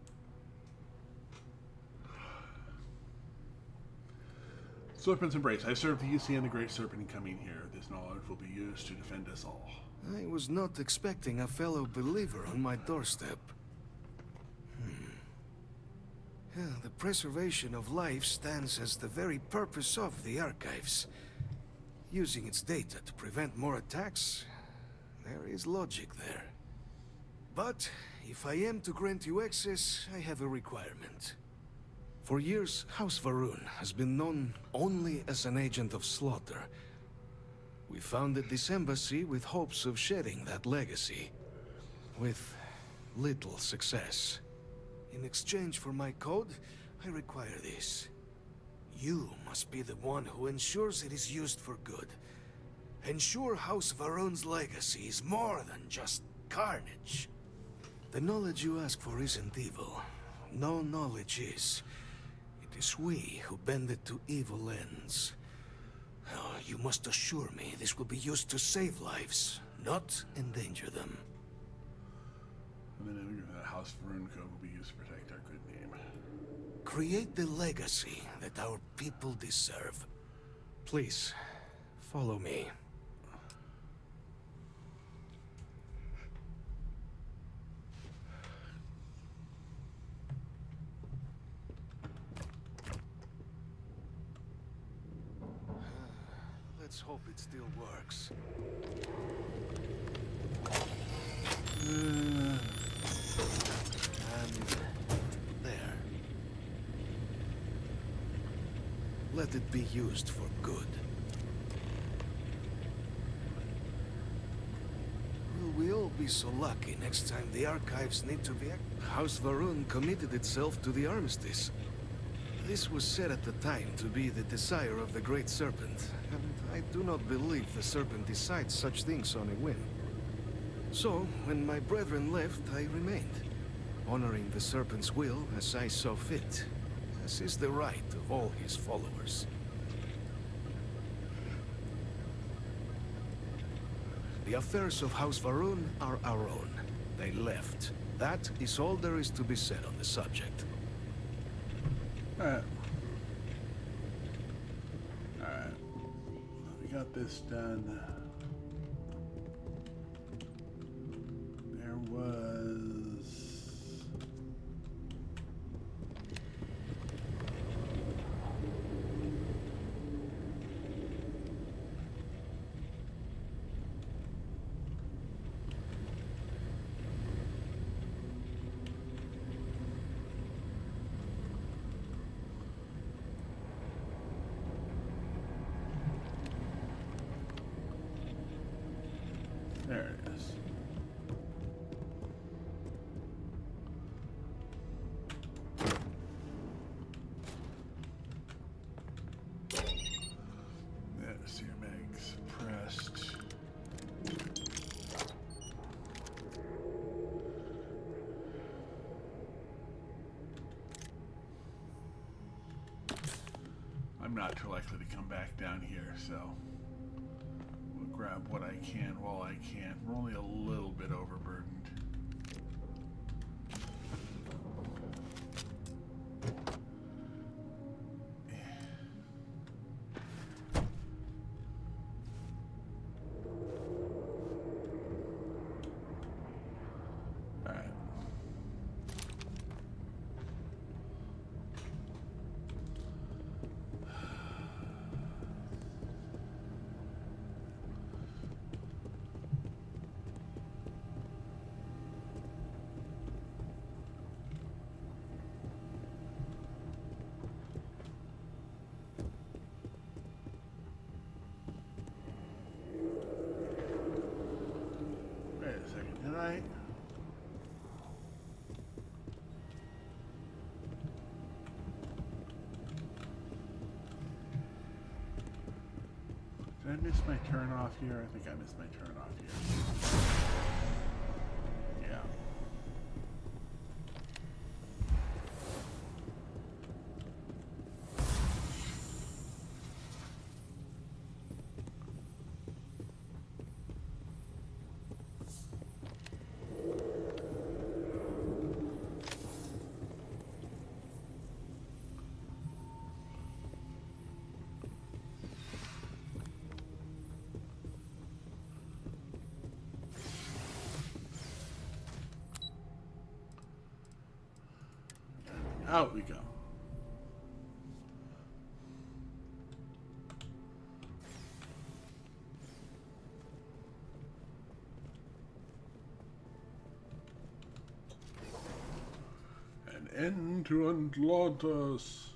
Speaker 1: Serpent's Embrace. I serve the UC and the Great Serpent in coming here. This knowledge will be used to defend us all.
Speaker 6: I was not expecting a fellow believer on my doorstep. Yeah, the preservation of life stands as the very purpose of the archives. Using its data to prevent more attacks, there is logic there. But if I am to grant you access, I have a requirement. For years, House Varun has been known only as an agent of slaughter. We founded this embassy with hopes of shedding that legacy. With little success. In exchange for my code, I require this. You must be the one who ensures it is used for good. Ensure House Varun's legacy is more than just carnage. The knowledge you ask for isn't evil. no knowledge is. It is we who bend it to evil ends. Oh, you must assure me this will be used to save lives, not endanger them.
Speaker 1: And then House Varun Code will be used to protect our good name.
Speaker 6: Create the legacy that our people deserve. Please, follow me. Let's hope it still works. And there. Let it be used for good. Will we all be so lucky next time the archives need to be... House Varun committed itself to the armistice. This was said at the time to be the desire of the Great Serpent, and I do not believe the Serpent decides such things on a whim. So, when my brethren left, I remained, honoring the Serpent's will as I saw fit, as is the right of all his followers. The affairs of House Varun are our own. They left. That is all there is to be said on the subject.
Speaker 1: Alright. Alright. We got this done. There was... There it is. Yes, your mag's pressed. I'm not too likely to come back down here, so we'll grab what I can while I can. We're only a little bit overburdened. Alright. Wait a second, did I? Did I miss my turn off here? I think I missed my turn off here. Yeah. Out we go. An end to Atlantis.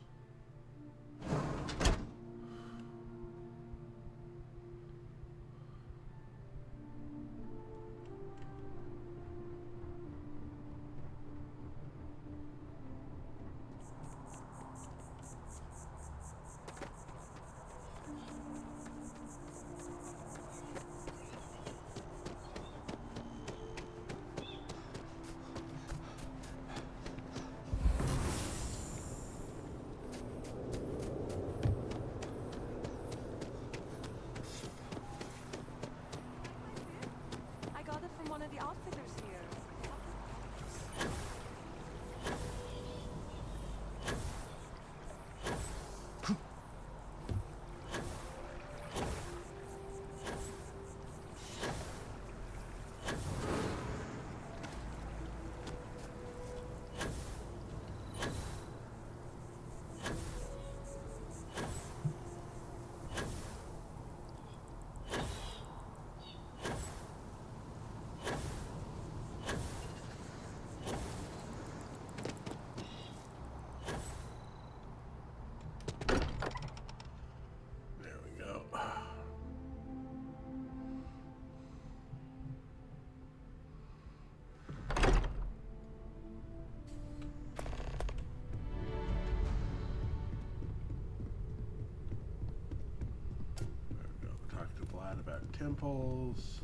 Speaker 1: Not about temples.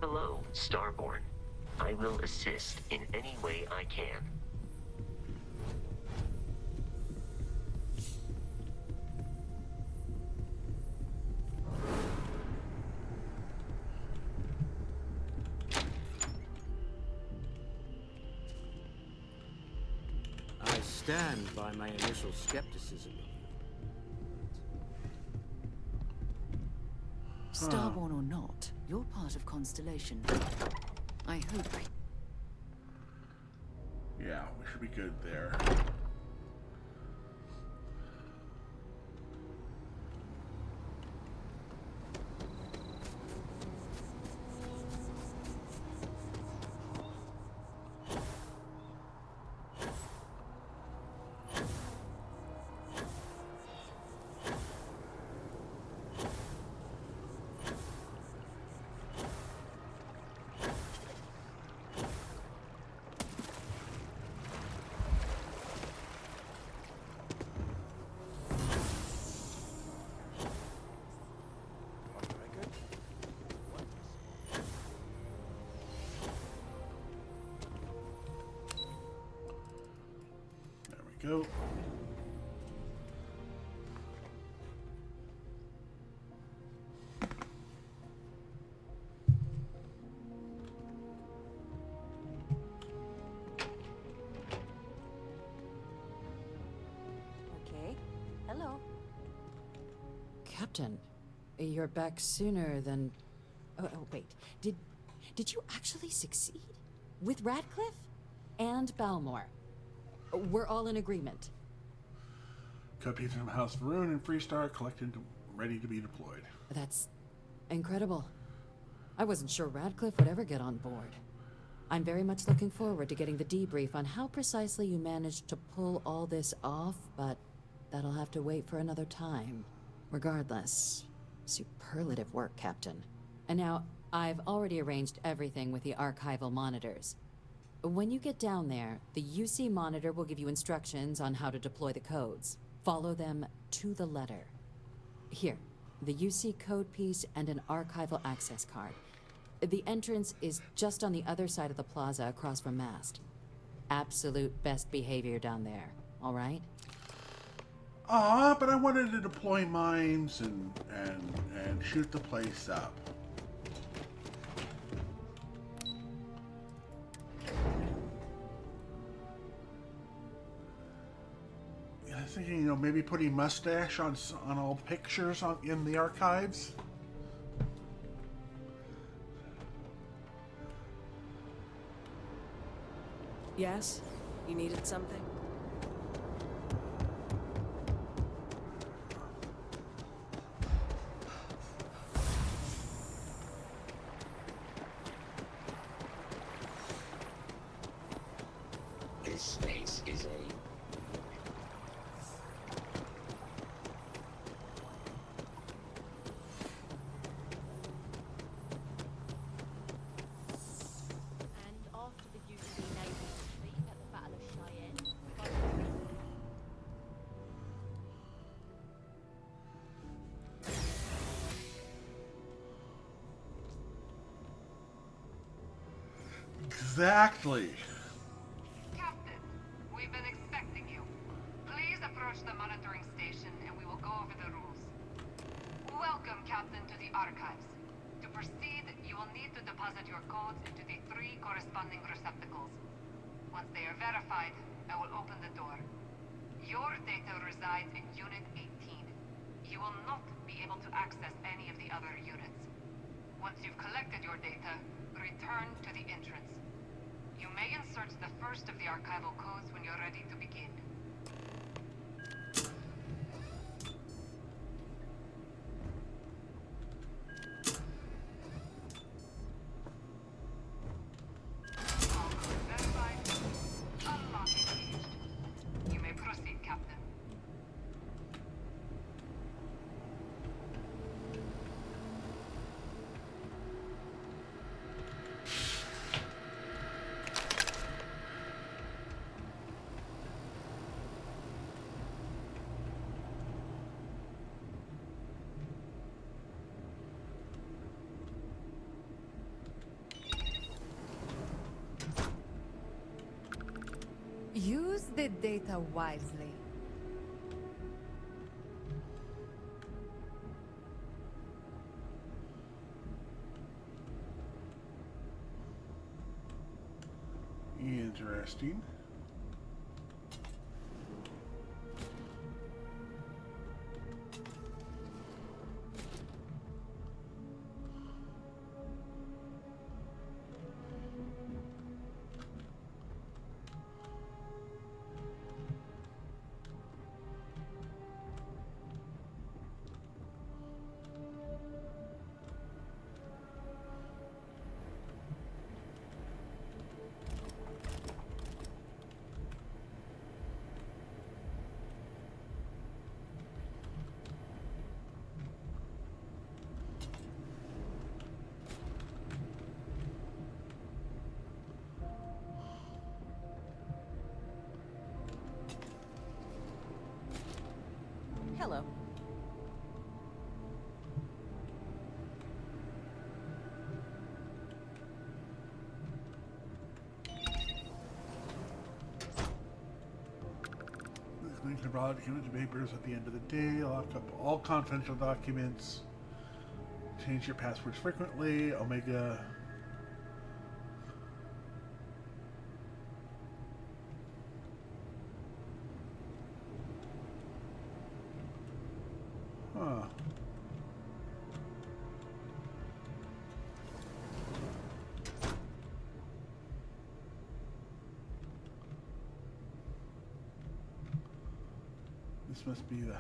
Speaker 4: Hello, Starborn. I will assist in any way I can.
Speaker 12: I stand by my initial skepticism.
Speaker 20: Starborn or not, you're part of Constellation. I hope.
Speaker 1: Yeah, we should be good there. Go.
Speaker 13: Okay. Hello.
Speaker 19: Captain, you're back sooner than... Oh, wait. Did you actually succeed? With Radcliffe? And Balmore? We're all in agreement.
Speaker 1: Cupcakes from House Varun and Freestar collected, ready to be deployed.
Speaker 19: That's incredible. I wasn't sure Radcliffe would ever get on board. I'm very much looking forward to getting the debrief on how precisely you managed to pull all this off, but that'll have to wait for another time. Regardless, superlative work, Captain. And now, I've already arranged everything with the archival monitors. When you get down there, the UC monitor will give you instructions on how to deploy the codes. Follow them to the letter. Here, the UC code piece and an archival access card. The entrance is just on the other side of the plaza across from Mast. Absolute best behavior down there, all right?
Speaker 1: But I wanted to deploy mines and shoot the place up. I was thinking, maybe putting mustache on all the pictures in the archives.
Speaker 9: Yes? You needed something?
Speaker 4: This space is a...
Speaker 1: Exactly.
Speaker 7: Captain, we've been expecting you. Please approach the monitoring station and we will go over the rules. Welcome, Captain, to the archives. To proceed, you will need to deposit your codes into the 3 corresponding receptacles. Once they are verified, I will open the door. Your data resides in Unit 18. You will not be able to access any of the other units. Once you've collected your data, return to the entrance. You may insert the first of the archival codes when you're ready to begin. All codes verified. Unlock engaged. You may proceed, Captain.
Speaker 14: Use the data wisely.
Speaker 1: Interesting.
Speaker 13: Hello.
Speaker 1: Links to broad documents and papers at the end of the day. Lock up all confidential documents. Change your passwords frequently. Omega. Huh. This must be the...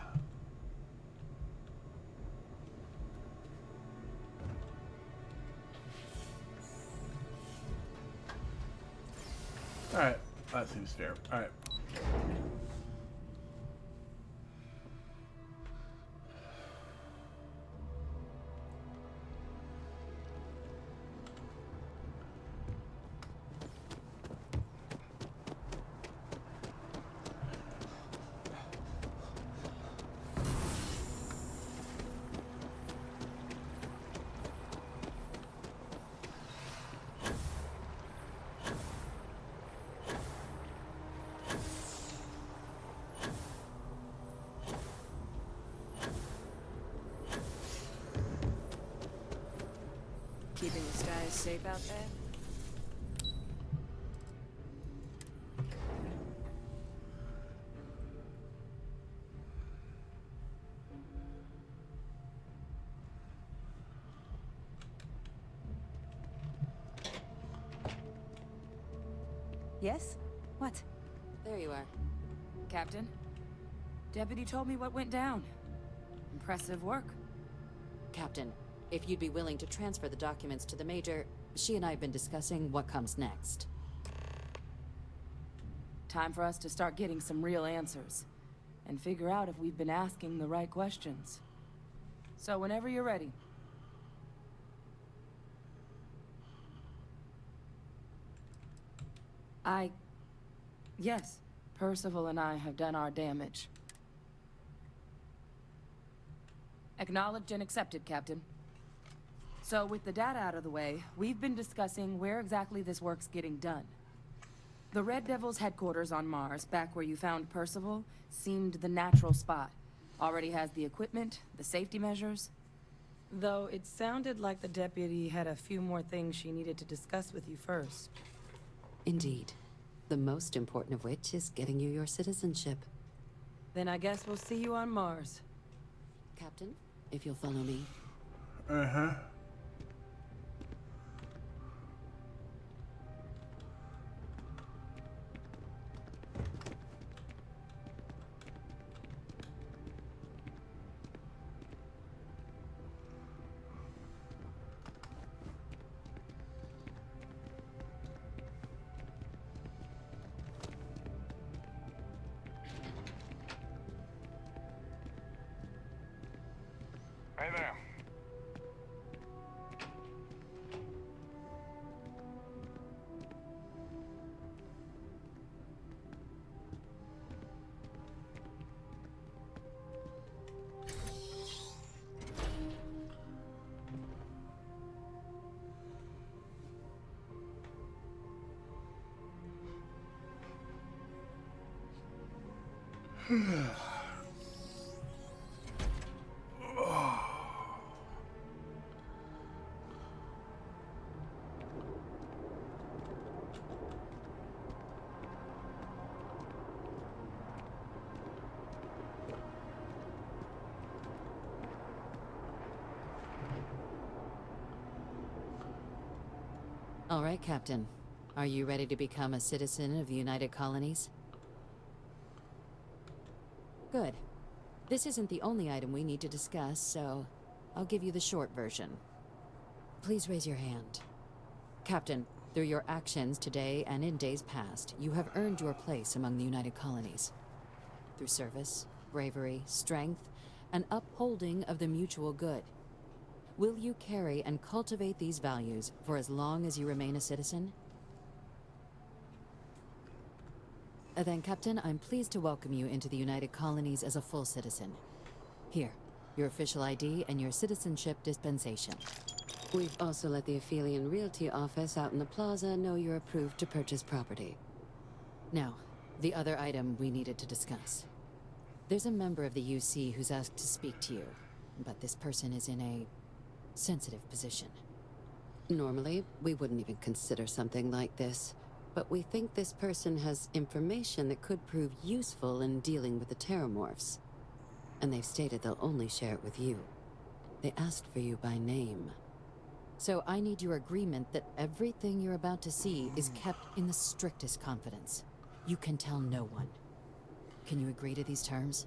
Speaker 1: Alright, that seems fair. Alright.
Speaker 9: Keeping the skies safe out there?
Speaker 13: Yes? What?
Speaker 19: There you are.
Speaker 9: Captain? Deputy told me what went down. Impressive work.
Speaker 19: Captain, if you'd be willing to transfer the documents to the Major, she and I have been discussing what comes next.
Speaker 9: Time for us to start getting some real answers. And figure out if we've been asking the right questions. So whenever you're ready. Yes, Percival and I have done our damage. Acknowledged and accepted, Captain. So with the data out of the way, we've been discussing where exactly this work's getting done. The Red Devil's headquarters on Mars, back where you found Percival, seemed the natural spot. Already has the equipment, the safety measures.
Speaker 8: Though it sounded like the deputy had a few more things she needed to discuss with you first.
Speaker 19: Indeed. The most important of which is getting you your citizenship.
Speaker 8: Then I guess we'll see you on Mars.
Speaker 19: Captain, if you'll follow me.
Speaker 1: Uh-huh.
Speaker 11: Hey there.
Speaker 19: All right, Captain. Are you ready to become a citizen of the United Colonies? Good. This isn't the only item we need to discuss, so I'll give you the short version. Please raise your hand. Captain, through your actions today and in days past, you have earned your place among the United Colonies. Through service, bravery, strength, and upholding of the mutual good. Will you carry and cultivate these values for as long as you remain a citizen? Then, Captain, I'm pleased to welcome you into the United Colonies as a full citizen. Here, your official ID and your citizenship dispensation. We've also let the Aphelion Realty office out in the plaza know you're approved to purchase property. Now, the other item we needed to discuss. There's a member of the UC who's asked to speak to you, but this person is in a sensitive position. Normally, we wouldn't even consider something like this, but we think this person has information that could prove useful in dealing with the Terramorphs. And they've stated they'll only share it with you. They asked for you by name. So I need your agreement that everything you're about to see is kept in the strictest confidence. You can tell no one. Can you agree to these terms?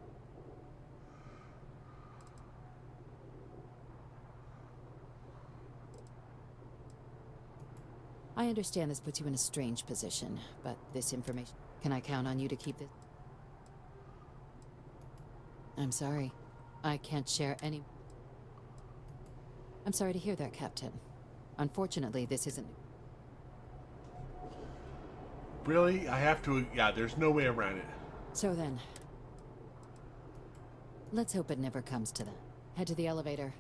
Speaker 19: I understand this puts you in a strange position, but this information... Can I count on you to keep this? I'm sorry. I can't share any... I'm sorry to hear that, Captain. Unfortunately, this isn't...
Speaker 1: Really? I have to... Yeah, there's no way around it.
Speaker 19: So then... Let's hope it never comes to that. Head to the elevator.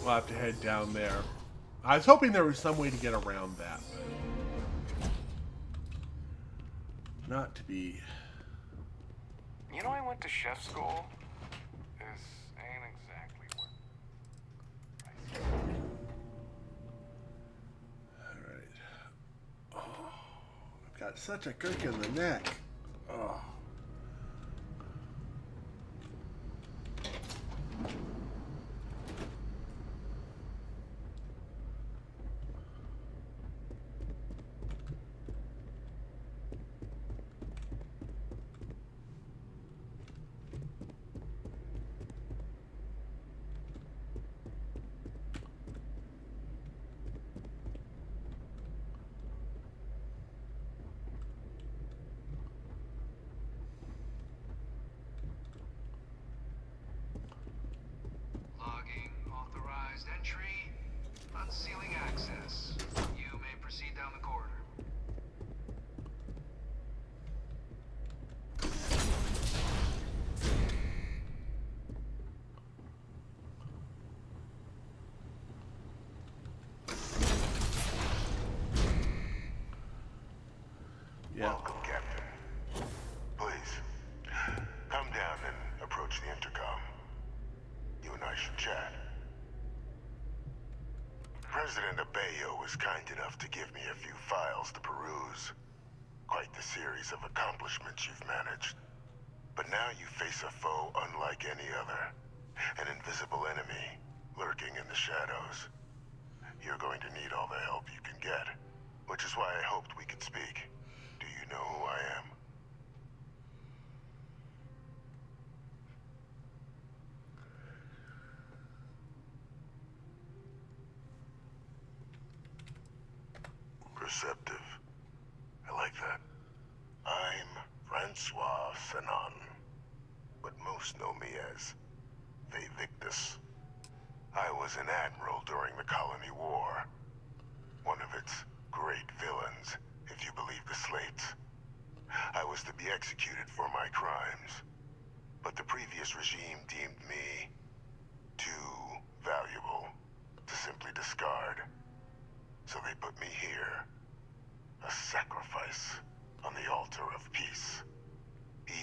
Speaker 1: We'll have to head down there. I was hoping there was some way to get around that, but... Not to be...
Speaker 11: You know, I went to chef school. This ain't exactly what
Speaker 1: Alright. Oh, I've got such a crick in the neck. Oh.
Speaker 23: Authorized entry. Unsealing access. You may proceed down the corridor.
Speaker 1: Yeah.
Speaker 2: Welcome, Captain. Please, come down and approach the intercom. You and I should chat. President Abeyo was kind enough to give me a few files to peruse. Quite the series of accomplishments you've managed. But now you face a foe unlike any other. An invisible enemy, lurking in the shadows. You're going to need all the help you can get, which is why I hoped we could speak. Do you know who I am? Perceptive. I like that. I'm Francois Sanon, but most know me as Victus. I was an admiral during the Colony War. One of its great villains, if you believe the slates. I was to be executed for my crimes, but the previous regime deemed me too valuable to simply discard. So they put me here, a sacrifice on the altar of peace.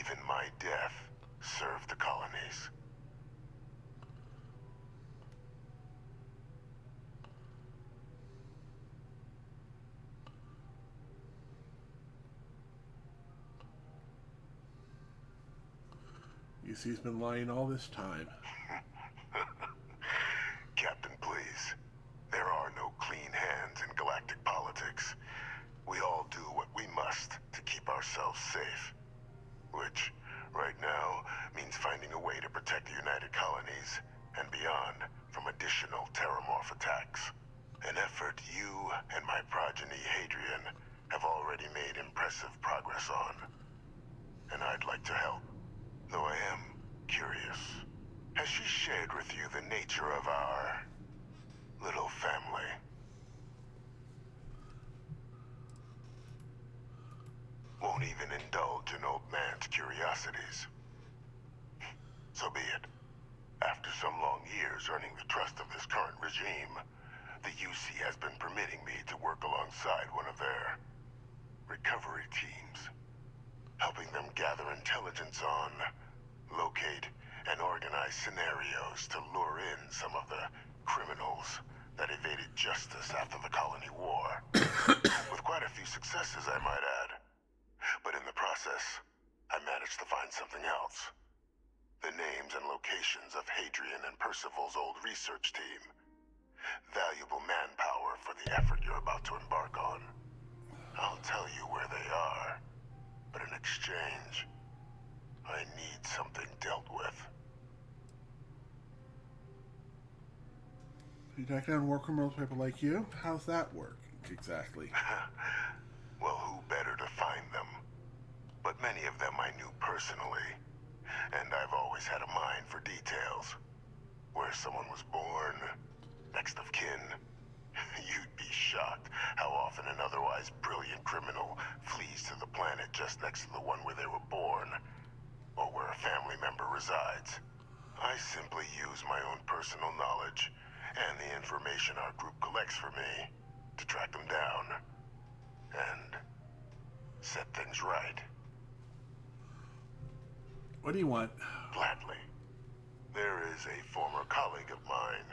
Speaker 2: Even my death served the colonies.
Speaker 1: You see, he's been lying all this time.
Speaker 2: Captain, please. There are no clean hands in galactic politics. We all do what we must to keep ourselves safe. Which, right now, means finding a way to protect the United Colonies and beyond from additional terramorph attacks. An effort you and my progeny, Hadrian, have already made impressive progress on. And I'd like to help, though I am curious. Has she shared with you the nature of our little family? Won't even indulge an old man's curiosities. So be it. After some long years earning the trust of this current regime, the UC has been permitting me to work alongside one of their recovery teams, helping them gather intelligence on, locate, and organize scenarios to lure in some of the criminals that evaded justice after the Colony War. With quite a few successes, I might add. But in the process, I managed to find something else. The names and locations of Hadrian and Percival's old research team. Valuable manpower for the effort you're about to embark on. I'll tell you where they are, but in exchange, I need something dealt with.
Speaker 1: You track down war criminals, people like you? How's that work, exactly?
Speaker 2: Well, who better to find them? But many of them I knew personally, and I've always had a mind for details. Where someone was born, next of kin. You'd be shocked how often an otherwise brilliant criminal flees to the planet just next to the one where they were born, or where a family member resides. I simply use my own personal knowledge and the information our group collects for me to track them down and set things right.
Speaker 1: What do you want?
Speaker 2: Gladly. There is a former colleague of mine,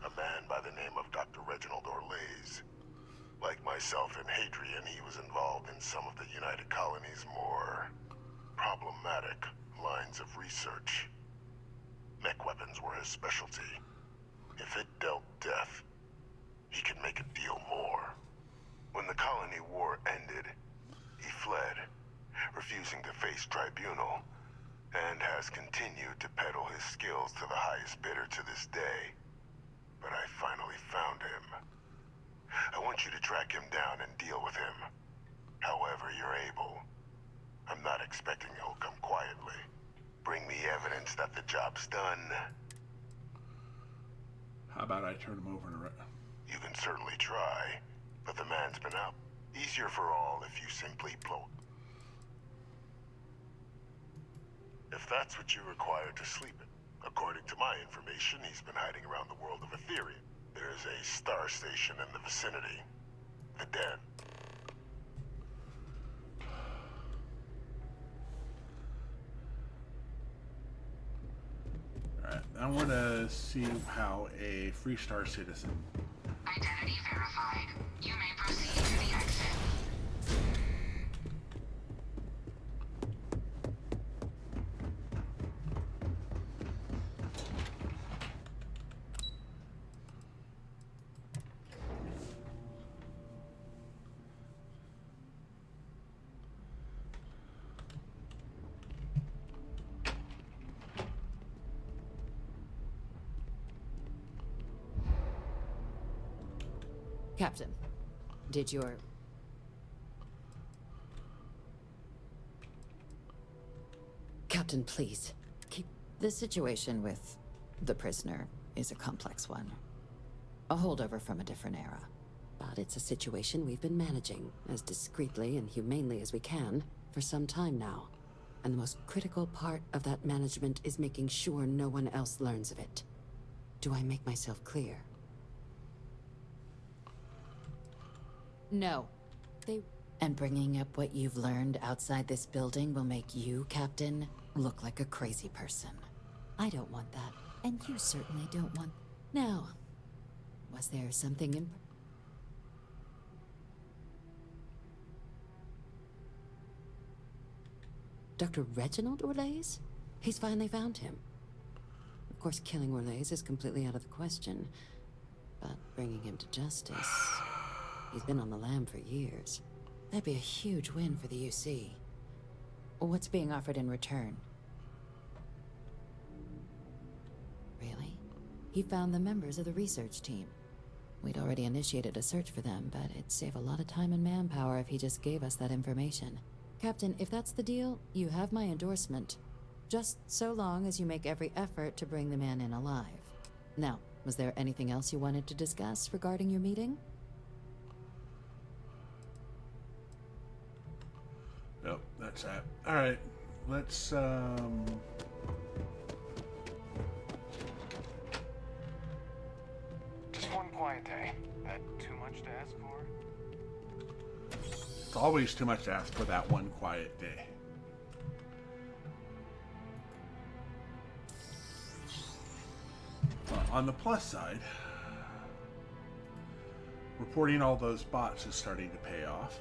Speaker 2: a man by the name of Dr. Reginald Orlaise. Like myself and Hadrian, he was involved in some of the United Colonies' more problematic lines of research. Mech weapons were his specialty. If it dealt death, he could make a deal more. When the Colony War ended, he fled, refusing to face tribunal, and has continued to peddle his skills to the highest bidder to this day. But I finally found him. I want you to track him down and deal with him. However you're able. I'm not expecting he'll come quietly. Bring me evidence that the job's done.
Speaker 1: How about I turn him over to...
Speaker 2: You can certainly try, but the man's been out. Easier for all if you simply blow. If that's what you require to sleep in. According to my information, he's been hiding around the world of Ethereum. There's a star station in the vicinity. The Den.
Speaker 1: I want to see how a Freestar citizen.
Speaker 7: Identity verified. You may proceed to the exit.
Speaker 19: Captain, did your... Captain, please, keep...
Speaker 15: The situation with the prisoner is a complex one. A holdover from a different era.
Speaker 19: But it's a situation we've been managing as discreetly and humanely as we can for some time now. And the most critical part of that management is making sure no one else learns of it. Do I make myself clear?
Speaker 15: No. And bringing up what you've learned outside this building will make you, Captain, look like a crazy person. I don't want that, and you certainly don't want... Now, was there something in...
Speaker 19: Dr. Reginald Orlaise? He's finally found him. Of course, killing Orlaise is completely out of the question, but bringing him to justice... He's been on the lam for years.
Speaker 15: That'd be a huge win for the UC. What's being offered in return? Really? He found the members of the research team. We'd already initiated a search for them, but it'd save a lot of time and manpower if he just gave us that information.
Speaker 19: Captain, if that's the deal, you have my endorsement. Just so long as you make every effort to bring the man in alive. Now, was there anything else you wanted to discuss regarding your meeting?
Speaker 1: Nope, that's that. Alright, let's,
Speaker 11: Just one quiet day. That too much to ask for?
Speaker 1: It's always too much to ask for that one quiet day. On the plus side, reporting all those bots is starting to pay off.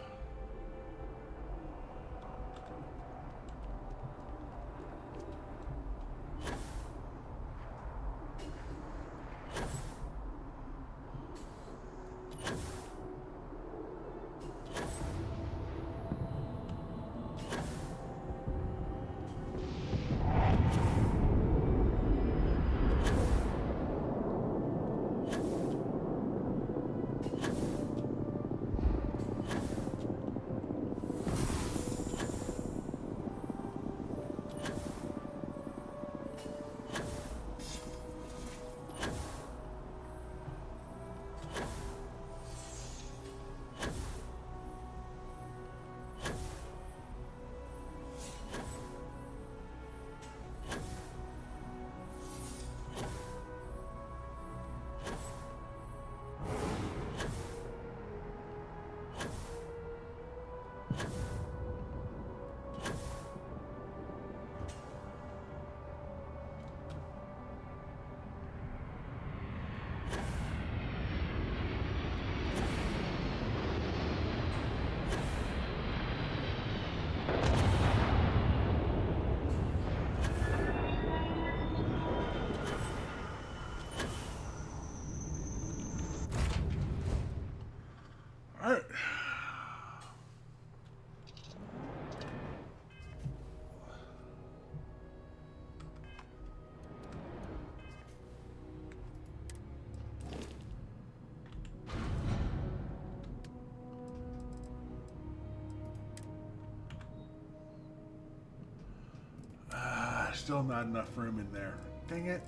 Speaker 1: Still not enough room in there. Dang it.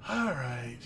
Speaker 1: All right.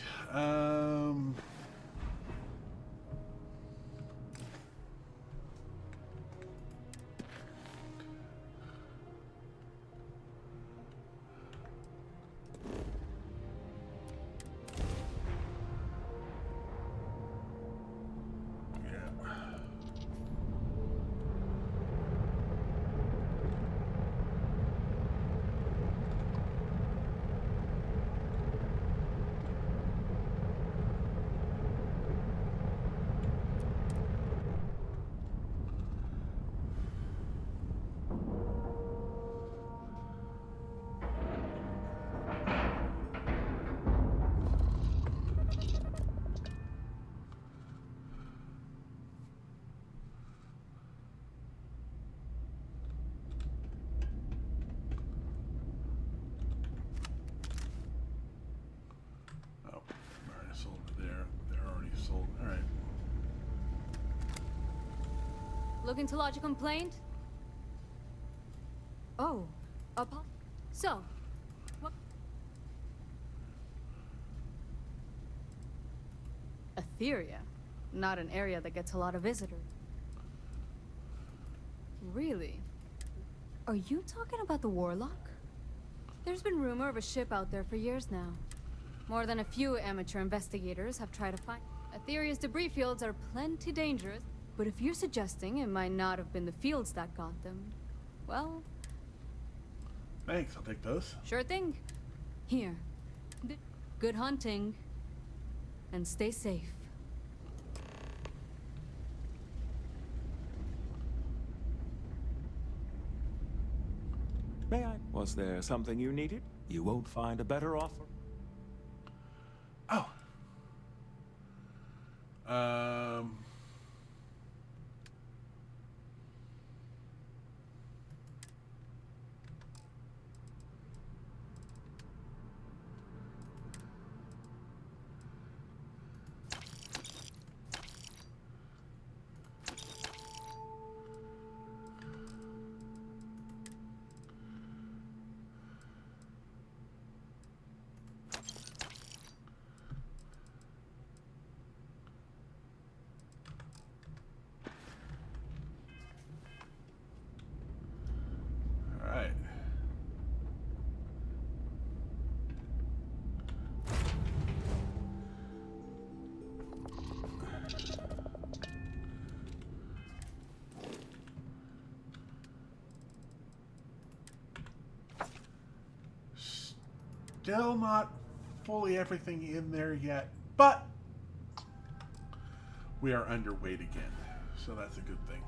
Speaker 17: Looking to lodge a complaint? Oh, so, what? Etheria. Not an area that gets a lot of visitors. Really? Are you talking about the Warlock? There's been rumor of a ship out there for years now. More than a few amateur investigators have tried to find. Etheria's debris fields are plenty dangerous, but if you're suggesting it might not have been the fields that got them, well...
Speaker 1: Thanks, I'll take those.
Speaker 17: Sure thing. Here. Good hunting. And stay safe.
Speaker 18: May I? Was there something you needed? You won't find a better offer.
Speaker 1: Oh. Alright. Still not fully everything in there yet, but we are underweight again, so that's a good thing.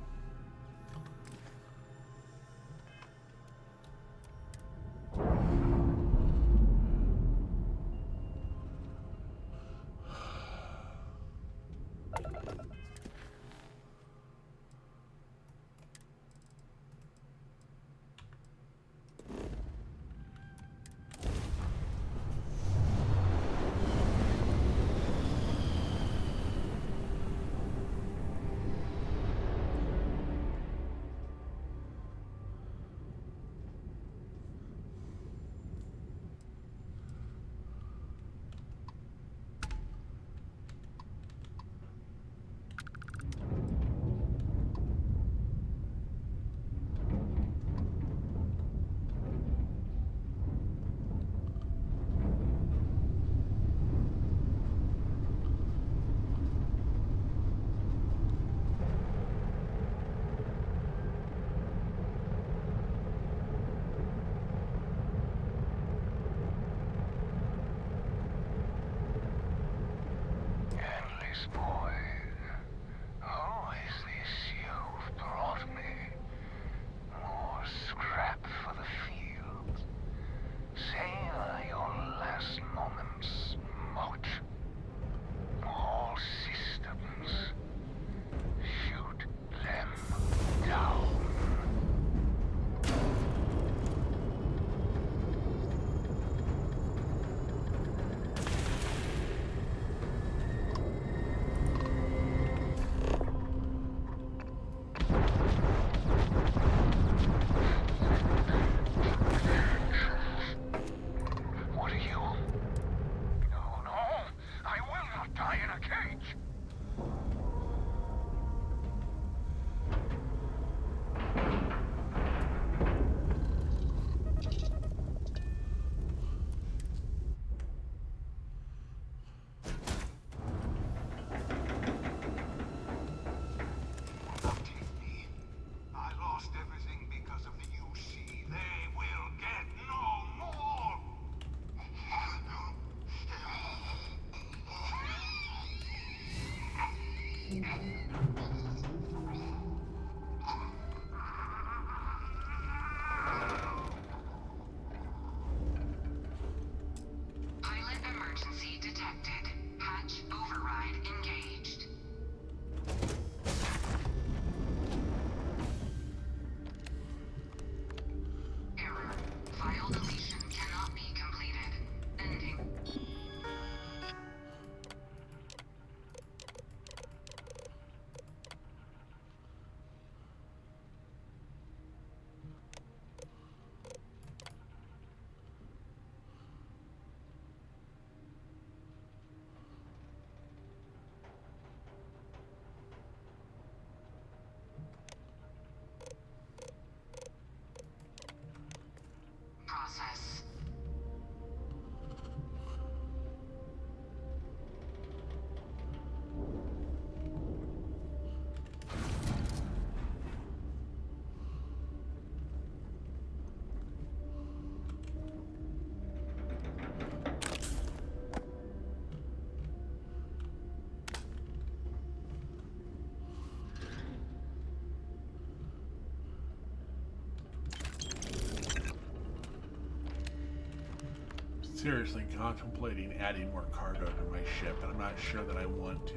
Speaker 1: seriously contemplating adding more cargo to my ship, and I'm not sure that I want to.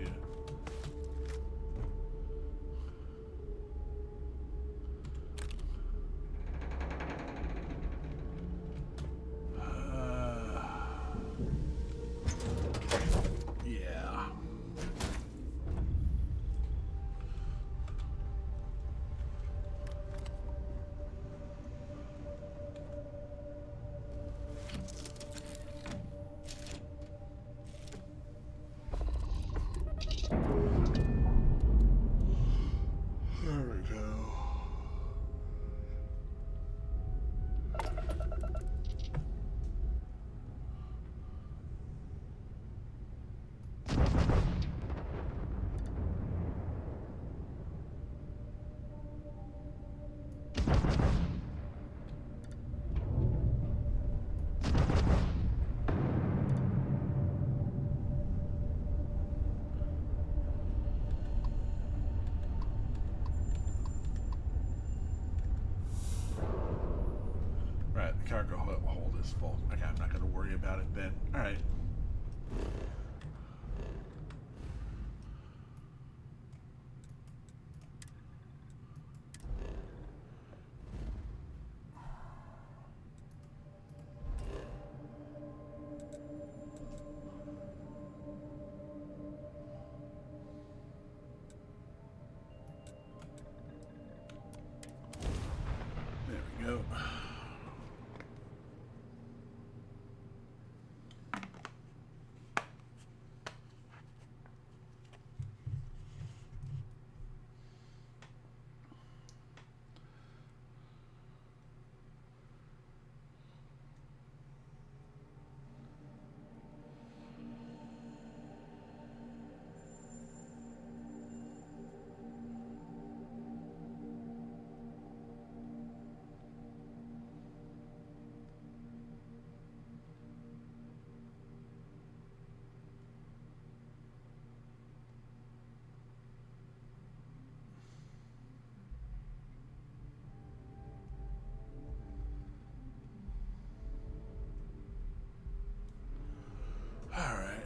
Speaker 1: Yeah. There we go. Right, the cargo hold is full. Okay, I'm not going to worry about it then. All right. There we go. All right.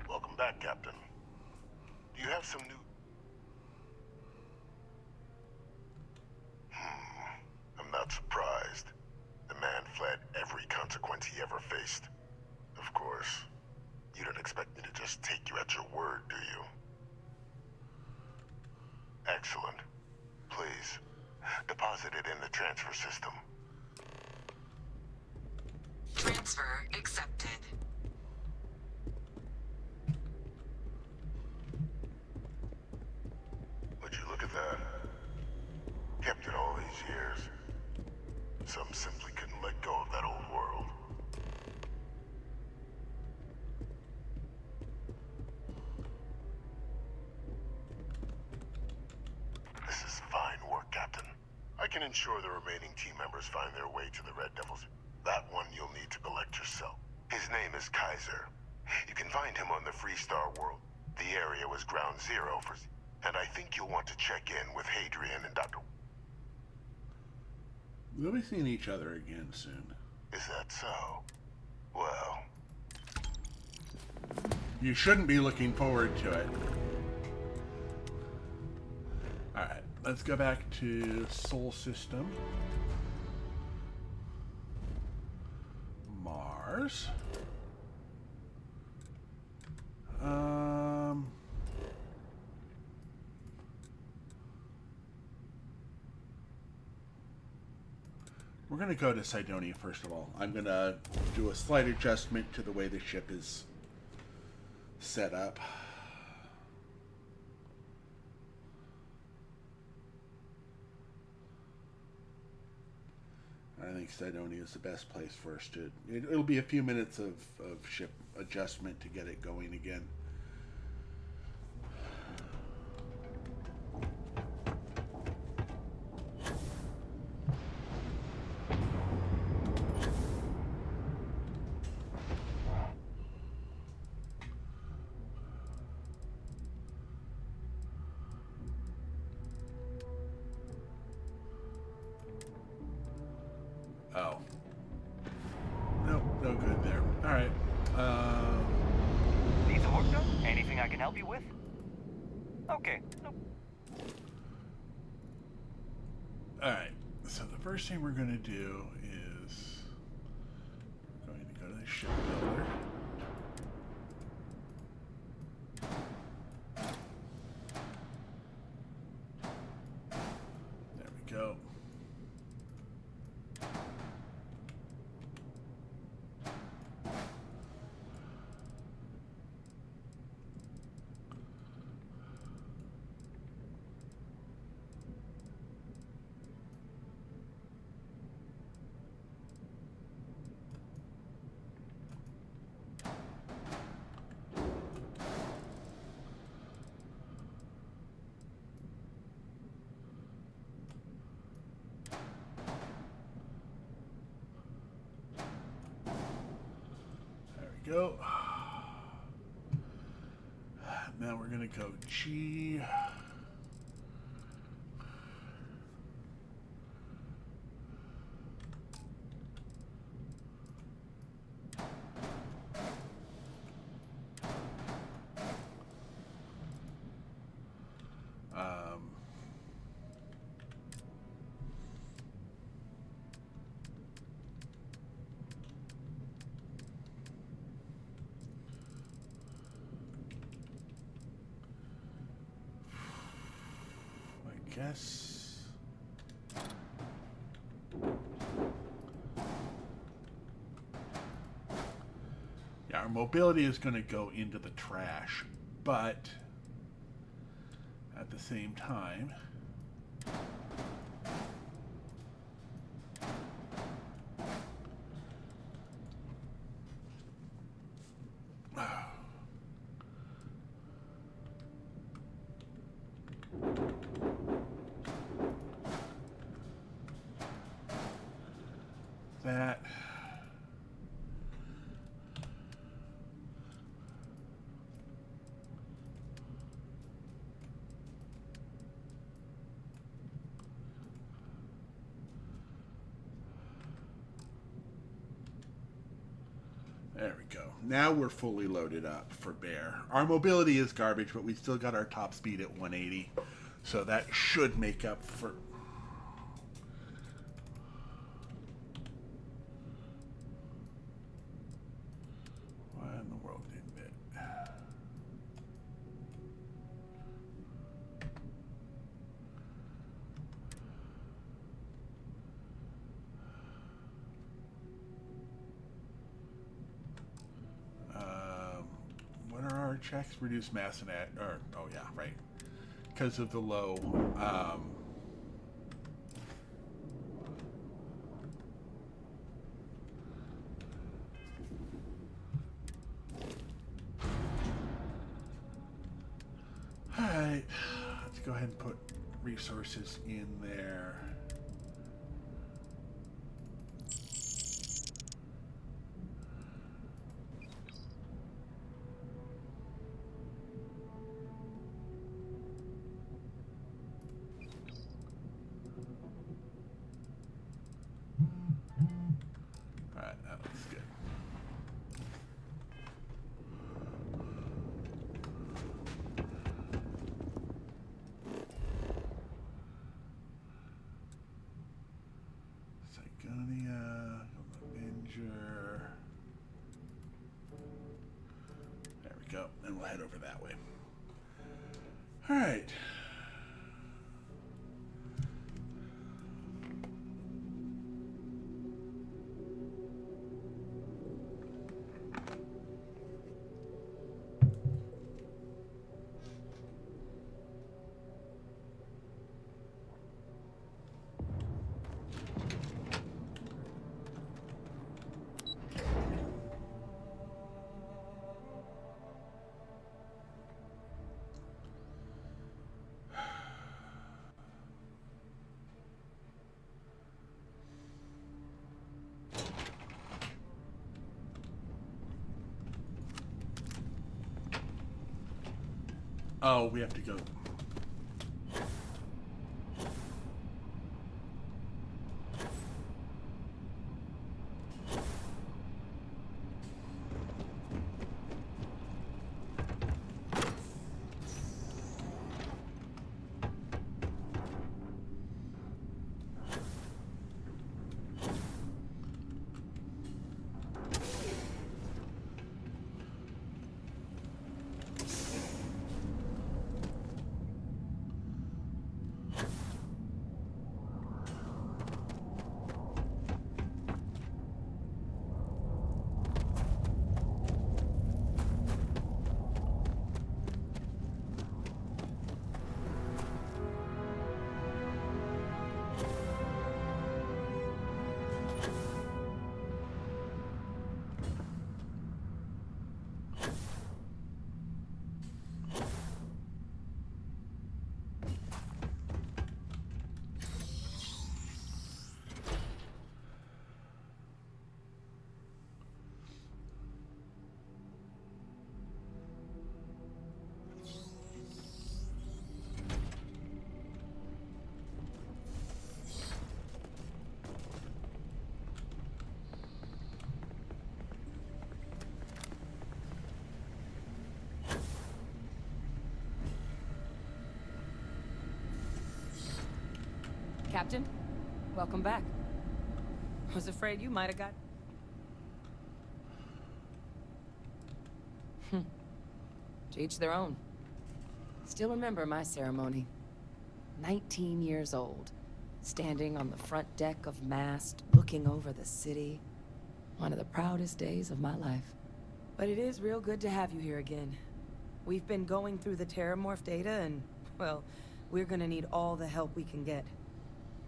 Speaker 2: Welcome back, Captain. Do you have some new... I'm not surprised. The man fled every consequence he ever faced. Of course, you don't expect me to just take you at your word, do you? Excellent. Please, deposit it in the transfer system.
Speaker 10: Transfer accepted.
Speaker 2: Would you look at that? Kept it all these years. Some simply couldn't let go of that old world. This is fine work, Captain. I can ensure the remaining team members find their way to the Red Devils. That one you'll need to collect yourself. His name is Kaiser. You can find him on the Freestar world. The area was ground zero for... And I think you'll want to check in with Hadrian and Dr.
Speaker 1: We'll be seeing each other again soon.
Speaker 2: Is that so? Well...
Speaker 1: You shouldn't be looking forward to it. Alright, let's go back to Sol System. Mars. We're We're going to go to Cydonia first of all. I'm going to do a slight adjustment to the way the ship is set up. I think Cydonia is the best place for us to... It'll be a few minutes of ship adjustment to get it going again. Oh. Nope, no good there. Alright.
Speaker 5: Need some work done? Anything I can help you with? Okay. Nope.
Speaker 1: Alright. So the first thing we're going to do is... we're going to go to the shipbuilder. There we go. Go. Now we're going to go G. Guess. Yeah, our mobility is going to go into the trash, but at the same time, that there we go. Now we're fully loaded up for Bear. Our mobility is garbage, but we still got our top speed at 180, so that should make up for... Why in the world didn't it? What are our checks? Reduce mass and oh yeah, right. Because of the low Alright, let's go ahead and put resources in there. Alright, that looks good. Cygonia, Avenger. There we go, and we'll head over that way. Alright. Oh, we have to go.
Speaker 9: Captain, welcome back.
Speaker 8: Was afraid you might have got...
Speaker 9: To each their own. Still remember my ceremony. 19 years old, standing on the front deck of Mast, looking over the city. One of the proudest days of my life.
Speaker 8: But it is real good to have you here again. We've been going through the Terramorph data and, well, we're gonna need all the help we can get.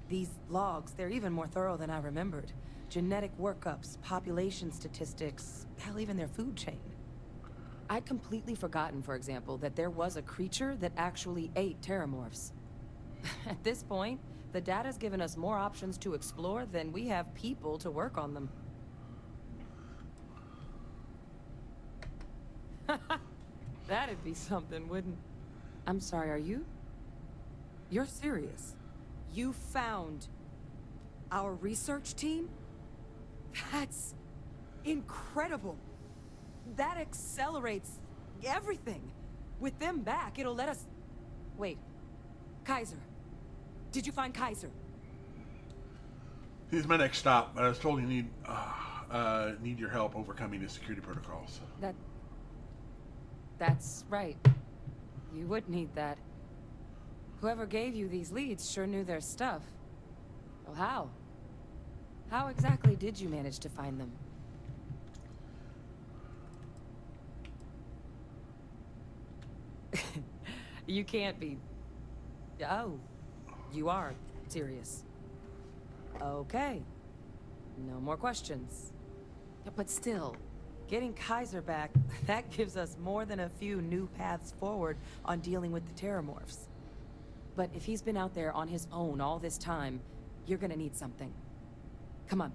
Speaker 8: These logs, they're even more thorough than I remembered. Genetic workups, population statistics, hell, even their food chain.
Speaker 9: I'd completely forgotten, for example, that there was a creature that actually ate Terramorphs. At this point, the data's given us more options to explore than we have people to work on them.
Speaker 8: That'd be something, wouldn't...
Speaker 9: I'm sorry, are you?
Speaker 8: You're serious? You found our research team? That's incredible. That accelerates everything. With them back, it'll let us...
Speaker 9: Wait. Kaiser. Did you find Kaiser?
Speaker 1: He's my next stop, but I was told you need your help overcoming the security protocols.
Speaker 9: That's right. You would need that. Whoever gave you these leads sure knew their stuff. Well, how? How exactly did you manage to find them? You can't be... Oh, you are serious. Okay. No more questions.
Speaker 8: But still, getting Kaiser back, that gives us more than a few new paths forward on dealing with the Terramorphs.
Speaker 9: But if he's been out there on his own all this time, you're gonna need something. Come on.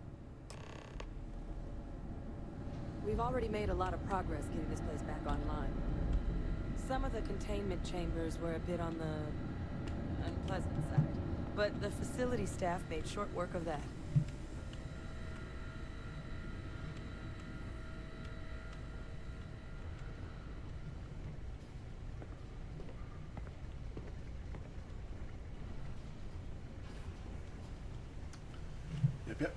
Speaker 8: We've already made a lot of progress getting this place back online. Some of the containment chambers were a bit on the unpleasant side, but the facility staff made short work of that.
Speaker 1: Yep.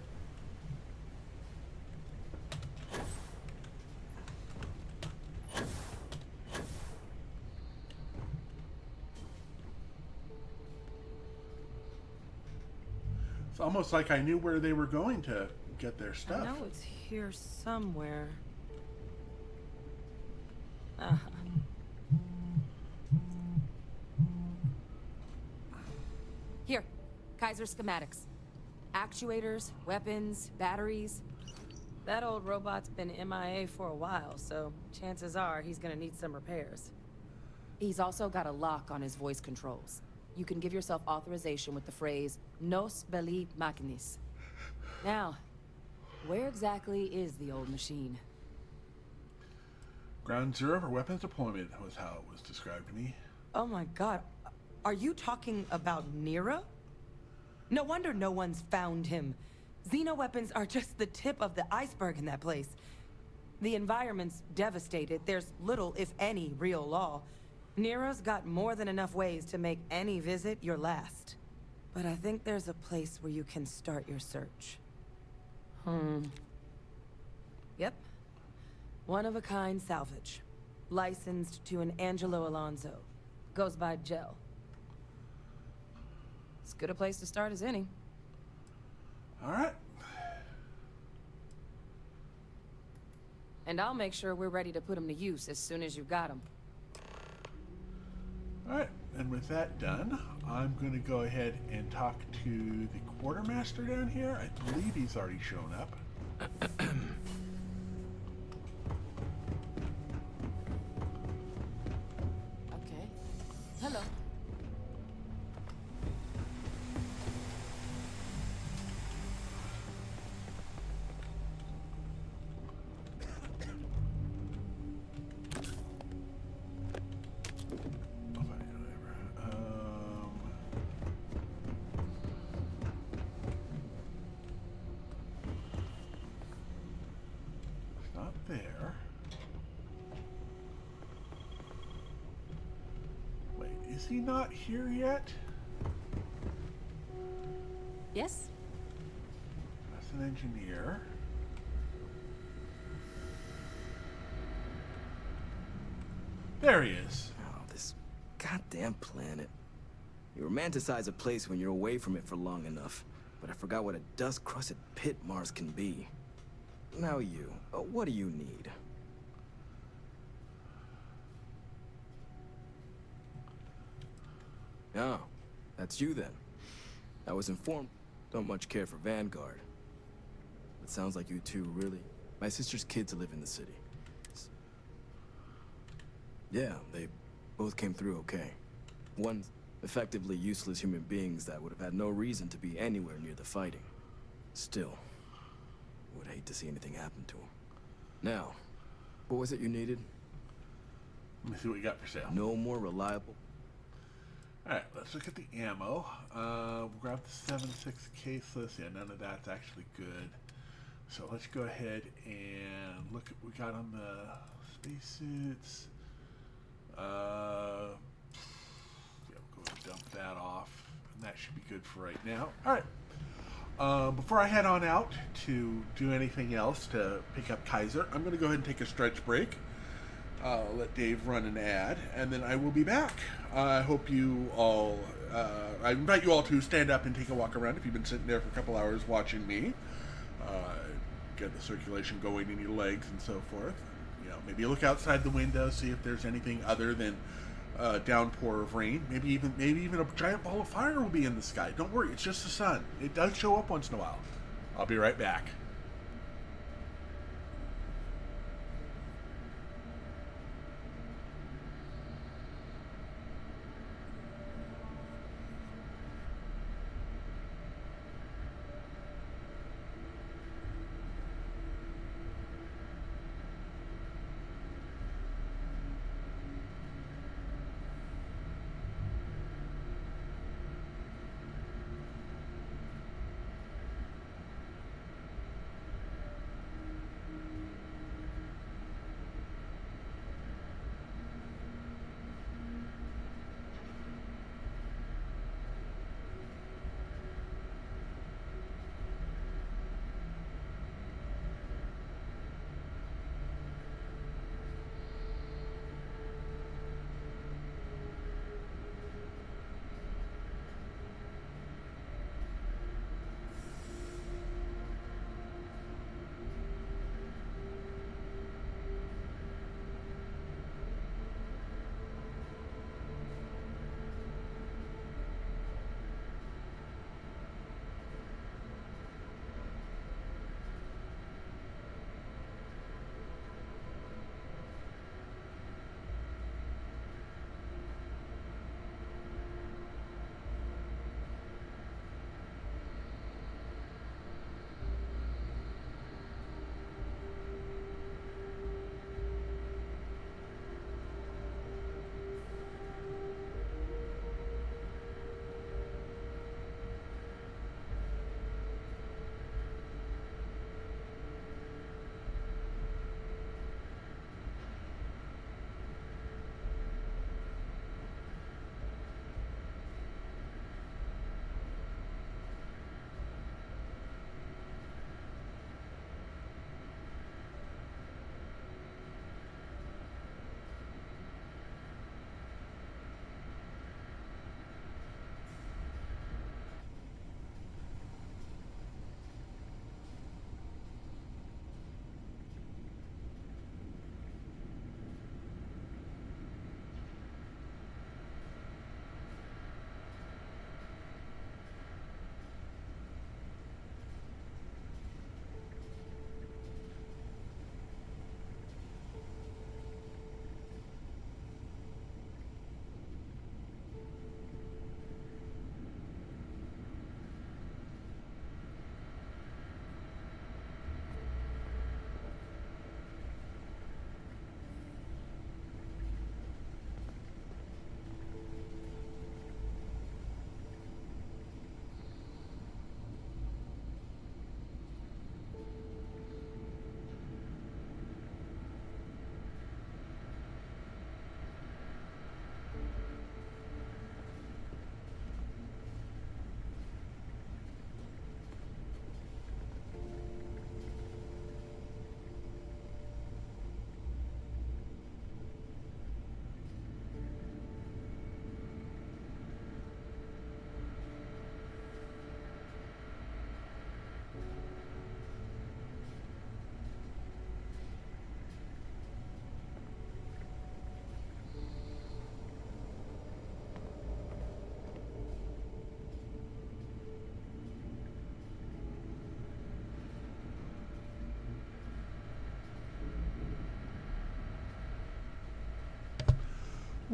Speaker 1: It's almost like I knew where they were going to get their stuff.
Speaker 8: I know it's here somewhere.
Speaker 9: Here, Kaiser schematics. Actuators, weapons, batteries.
Speaker 8: That old robot's been MIA for a while, so chances are he's gonna need some repairs.
Speaker 9: He's also got a lock on his voice controls. You can give yourself authorization with the phrase, Nos belli machinis. Now, where exactly is the old machine?
Speaker 1: Ground zero for weapons deployment was how it was described to me.
Speaker 8: Oh my god. Are you talking about Nero? No wonder no one's found him. Xenoweapons are just the tip of the iceberg in that place. The environment's devastated. There's little, if any, real law. Nero's got more than enough ways to make any visit your last. But I think there's a place where you can start your search. Yep. One-of-a-kind salvage. Licensed to an Angelo Alonso. Goes by Gel. As good a place to start as any.
Speaker 1: Alright.
Speaker 9: And I'll make sure we're ready to put them to use as soon as you've got them.
Speaker 1: Alright, and with that done, I'm going to go ahead and talk to the quartermaster down here. I believe he's already shown up.
Speaker 9: Okay. Hello.
Speaker 1: There. Wait, is he not here yet?
Speaker 19: Yes?
Speaker 1: That's an engineer. There he is.
Speaker 16: Oh, this goddamn planet. You romanticize a place when you're away from it for long enough, but I forgot what a dust-crusted pit Mars can be. Now you, what do you need? Oh, that's you then. I was informed. Don't much care for Vanguard. It sounds like you two really... My sister's kids live in the city. Yeah, they both came through okay. One's effectively useless human beings that would have had no reason to be anywhere near the fighting. Still, would hate to see anything happen to him. Now, what was it you needed?
Speaker 1: Let me see what you got for sale.
Speaker 16: No more reliable.
Speaker 1: Alright, let's look at the ammo. We'll grab the 7.6 caseless. Yeah, none of that's actually good. So let's go ahead and look at what we got on the spacesuits. Yeah, we'll go and dump that off. And that should be good for right now. Alright. Before I head on out to do anything else to pick up Kaiser, I'm going to go ahead and take a stretch break. Let Dave run an ad, and then I will be back. I hope you all, I invite you all to stand up and take a walk around if you've been sitting there for a couple hours watching me. Get the circulation going in your legs and so forth. You know, maybe look outside the window, see if there's anything other than downpour of rain. Maybe even a giant ball of fire will be in the sky. Don't worry, it's just the sun. It does show up once in a while. I'll be right back.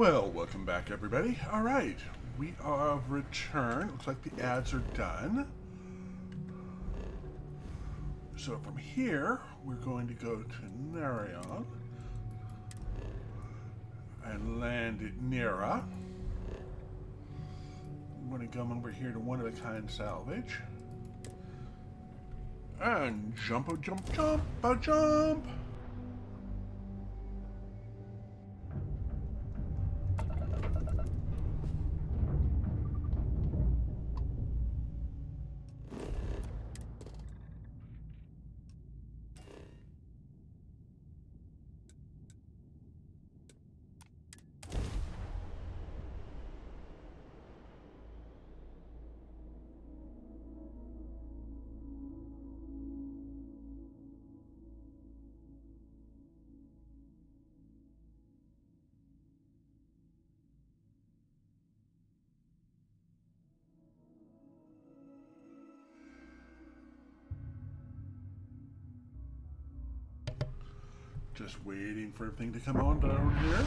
Speaker 1: Well, welcome back, everybody. All right, we are returned. Looks like the ads are done. So from here, we're going to go to Narion and land at Nira. I'm going to come over here to One of a Kind Salvage and jump, a jump. Just waiting for everything to come on down here.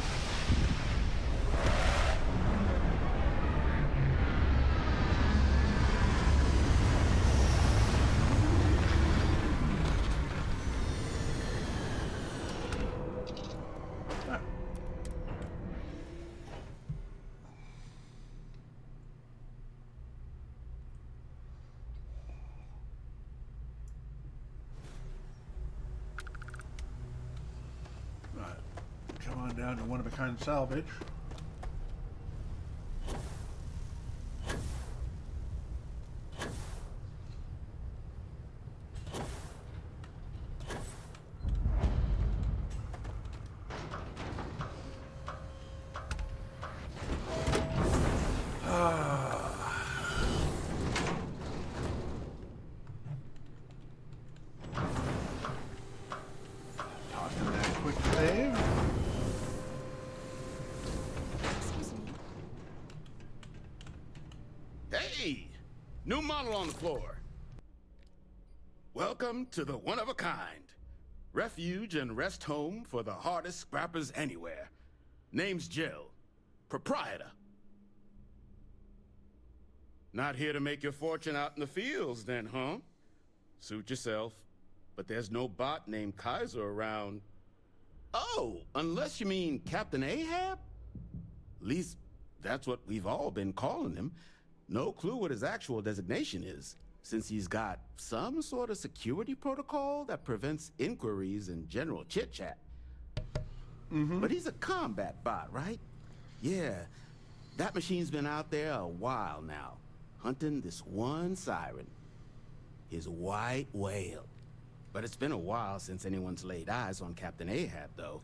Speaker 1: Come on down to One of a Kind Salvage. Tossing that quick save.
Speaker 3: Hey! New model on the floor. Welcome to the One of a Kind. Refuge and rest home for the hardest scrappers anywhere. Name's Jill. Proprietor. Not here to make your fortune out in the fields then, huh? Suit yourself. But there's no bot named Kaiser around. Oh, unless you mean Captain Ahab? At least that's what we've all been calling him. No clue what his actual designation is, since he's got some sort of security protocol that prevents inquiries and general chit-chat. But he's a combat bot, right? Yeah, that machine's been out there a while now, hunting this one siren, his white whale. But it's been a while since anyone's laid eyes on Captain Ahab, though.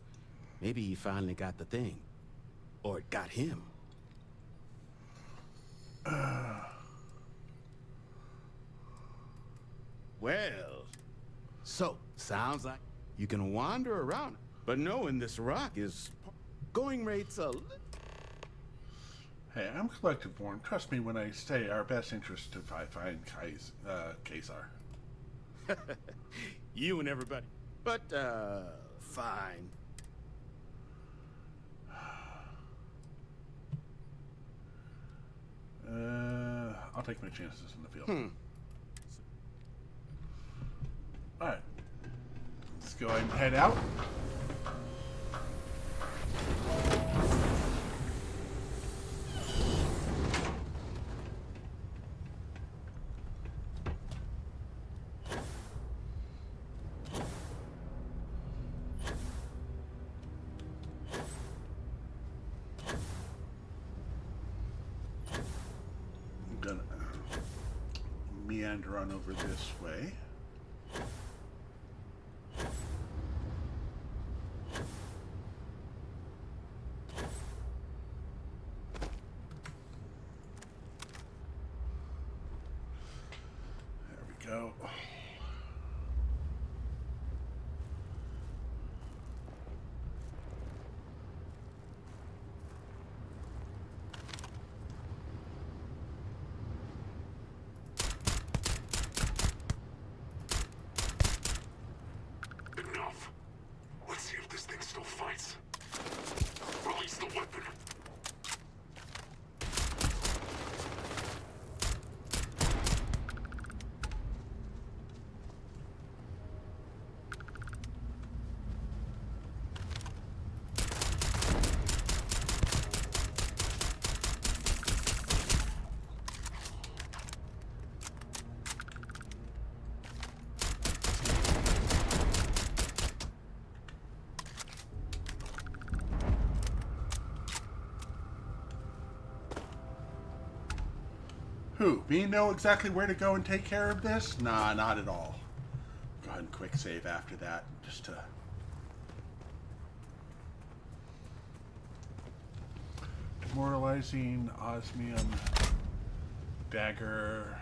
Speaker 3: Maybe he finally got the thing. Or it got him. Well, so, sounds like you can wander around, but knowing this rock is going rates a little...
Speaker 1: Hey, I'm collective born. Trust me when I say our best interest to find Kaysar.
Speaker 3: You and everybody. But, fine.
Speaker 1: I'll take my chances in the field. Alright. Let's go ahead and head out. Meander on over this way. There we go.
Speaker 2: Enough. Let's see if this thing still fights. Release the weapon.
Speaker 1: Who? Me know exactly where to go and take care of this? Nah, not at all. Go ahead and quick save after that, just to... Demoralizing, osmium, dagger...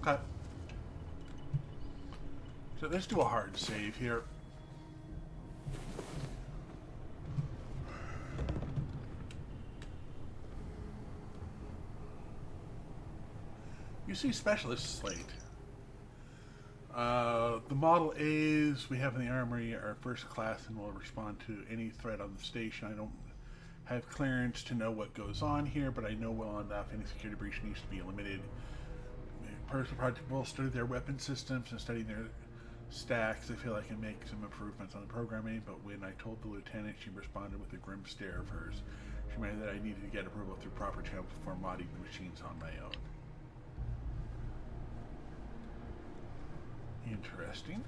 Speaker 1: Okay. So let's do a hard save here. UC Specialist Slate. The Model A's we have in the Armory are first class and will respond to any threat on the station. I don't have clearance to know what goes on here, but I know well enough any security breach needs to be eliminated. Personal project will study their weapon systems and study their stacks. I feel I can make some improvements on the programming, but when I told the lieutenant, she responded with a grim stare of hers. She reminded that I needed to get approval through proper channels before modding the machines on my own. Interesting.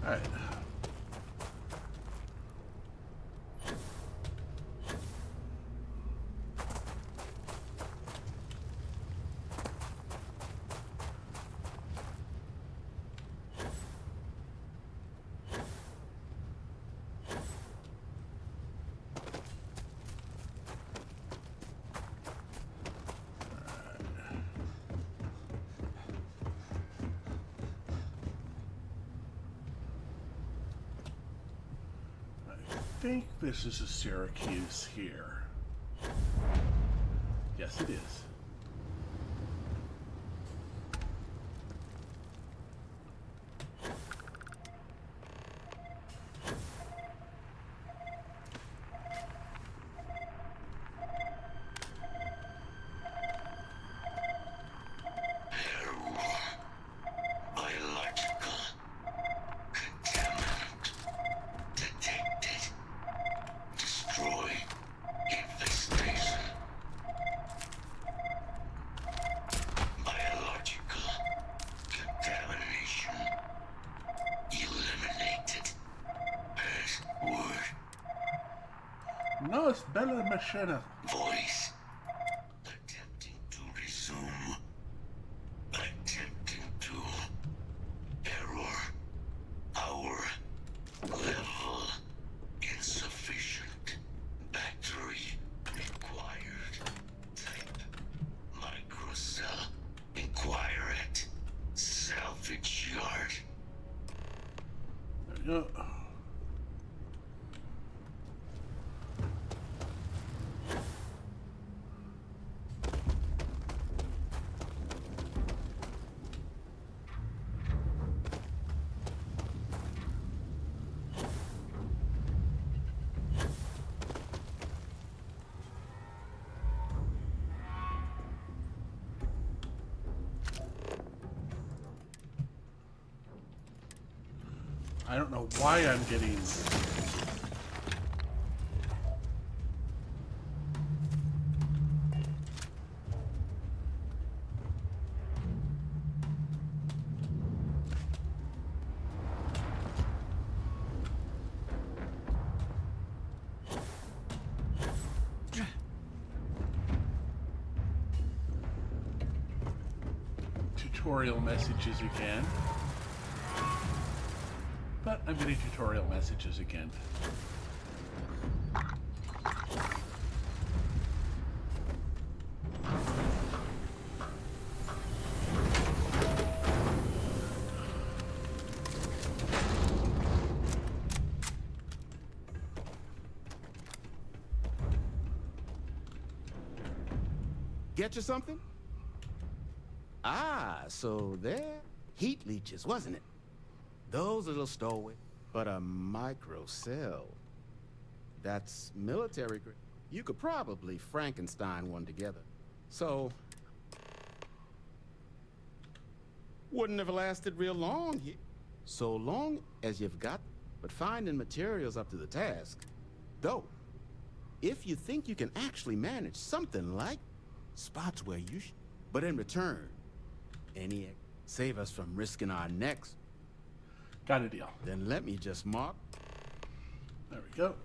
Speaker 1: Alright. I think this is a Syracuse here. Yes, it is. No, it's Bella Machina.
Speaker 2: Voice. Attempting to resume. Attempting to. Error. Our level insufficient. Battery required. Type. Microcell. Inquire at salvage yard.
Speaker 1: There you go. I don't know why I'm getting... tutorial messages again. But I'm getting tutorial messages again.
Speaker 3: Get you something? Ah, so they're heat leeches, wasn't it? Those little stowaway. But a microcell. That's military grade. You could probably Frankenstein one together. So, wouldn't have lasted real long here. So long as you've got, but finding materials up to the task. Though, if you think you can actually manage something like spots where you should, but in return, save us from risking our necks.
Speaker 1: Got a deal.
Speaker 3: Then let me just mark.
Speaker 1: There we go.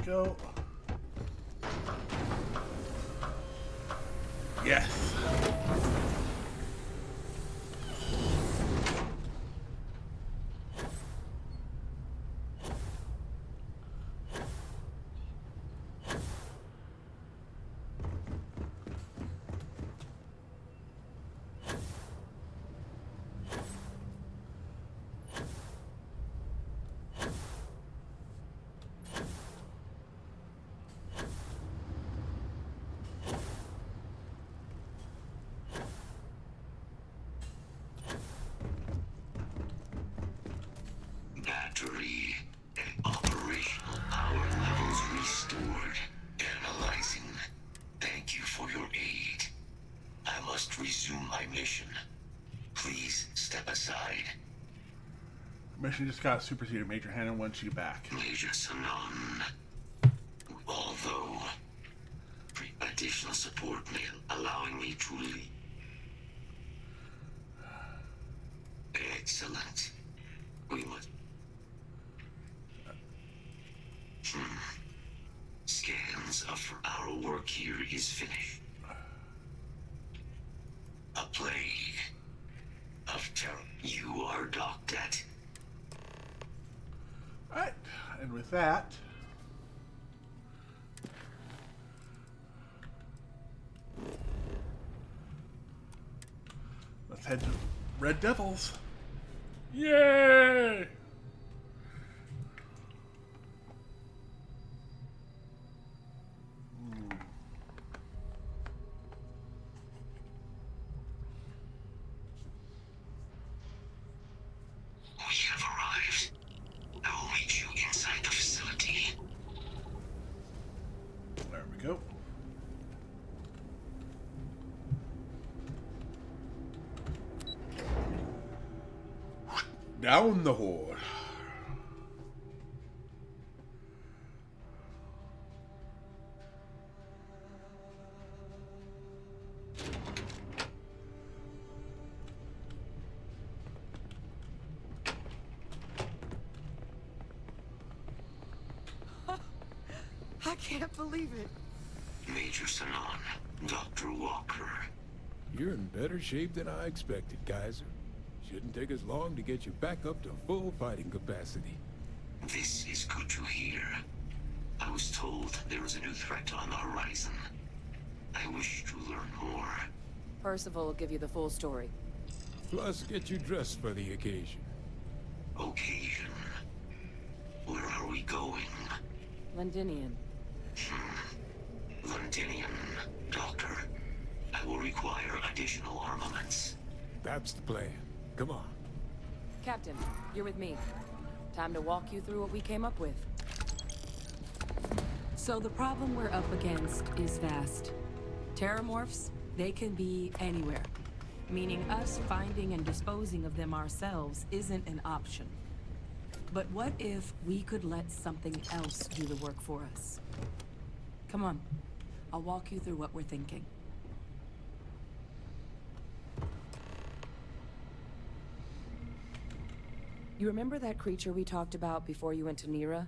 Speaker 1: Go. Yes.
Speaker 6: aside.
Speaker 1: Mission just got superseded. Major Hannon wants you back.
Speaker 6: Major Sanon. Although, additional support may allowing me to leave. Excellent. We must. Scans of our work here is finished. A plague of terror. You are docked at.
Speaker 1: Alright, and with that, let's head to Red Devils. Yay!
Speaker 6: We have arrived. I will meet you inside the facility.
Speaker 1: There we go. Down the horde.
Speaker 8: I can't believe it.
Speaker 6: Major Sanon, Dr. Walker.
Speaker 21: You're in better shape than I expected, Kaiser. Shouldn't take us long to get you back up to full fighting capacity.
Speaker 6: This is good to hear. I was told there was a new threat on the horizon. I wish to learn more.
Speaker 9: Percival will give you the full story.
Speaker 21: Plus, get you dressed for the occasion.
Speaker 6: Occasion? Where are we going?
Speaker 9: Londinian.
Speaker 6: Londinian, Doctor. I will require additional armaments.
Speaker 21: That's the plan. Come on.
Speaker 9: Captain, you're with me. Time to walk you through what we came up with. So the problem we're up against is vast. Terramorphs, they can be anywhere. Meaning us finding and disposing of them ourselves isn't an option. But what if we could let something else do the work for us? Come on. I'll walk you through what we're thinking. You remember that creature we talked about before you went to Nira?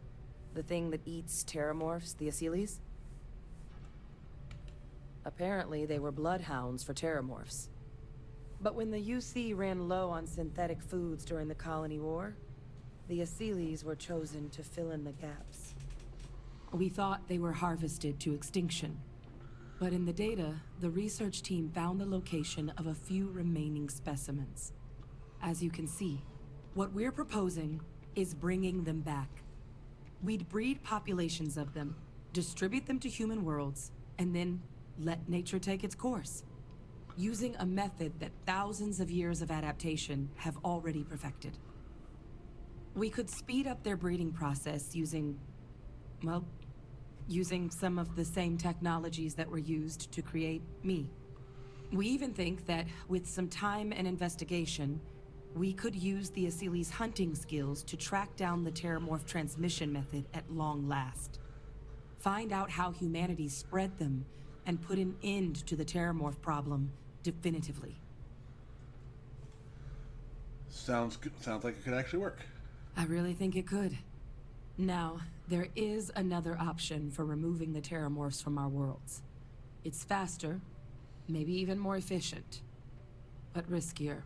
Speaker 9: The thing that eats terramorphs, the Asyles? Apparently, they were bloodhounds for terramorphs. But when the UC ran low on synthetic foods during the Colony War, the Asyles were chosen to fill in the gaps. We thought they were harvested to extinction. But in the data, the research team found the location of a few remaining specimens. As you can see, what we're proposing is bringing them back. We'd breed populations of them, distribute them to human worlds, and then let nature take its course. Using a method that thousands of years of adaptation have already perfected. We could speed up their breeding process using, well, using some of the same technologies that were used to create me. We even think that with some time and investigation, we could use the Asyles' hunting skills to track down the Terramorph transmission method at long last. Find out how humanity spread them and put an end to the Terramorph problem definitively.
Speaker 1: Sounds good. Sounds like it could actually work.
Speaker 9: I really think it could. Now, there is another option for removing the Terramorphs from our worlds. It's faster, maybe even more efficient, but riskier.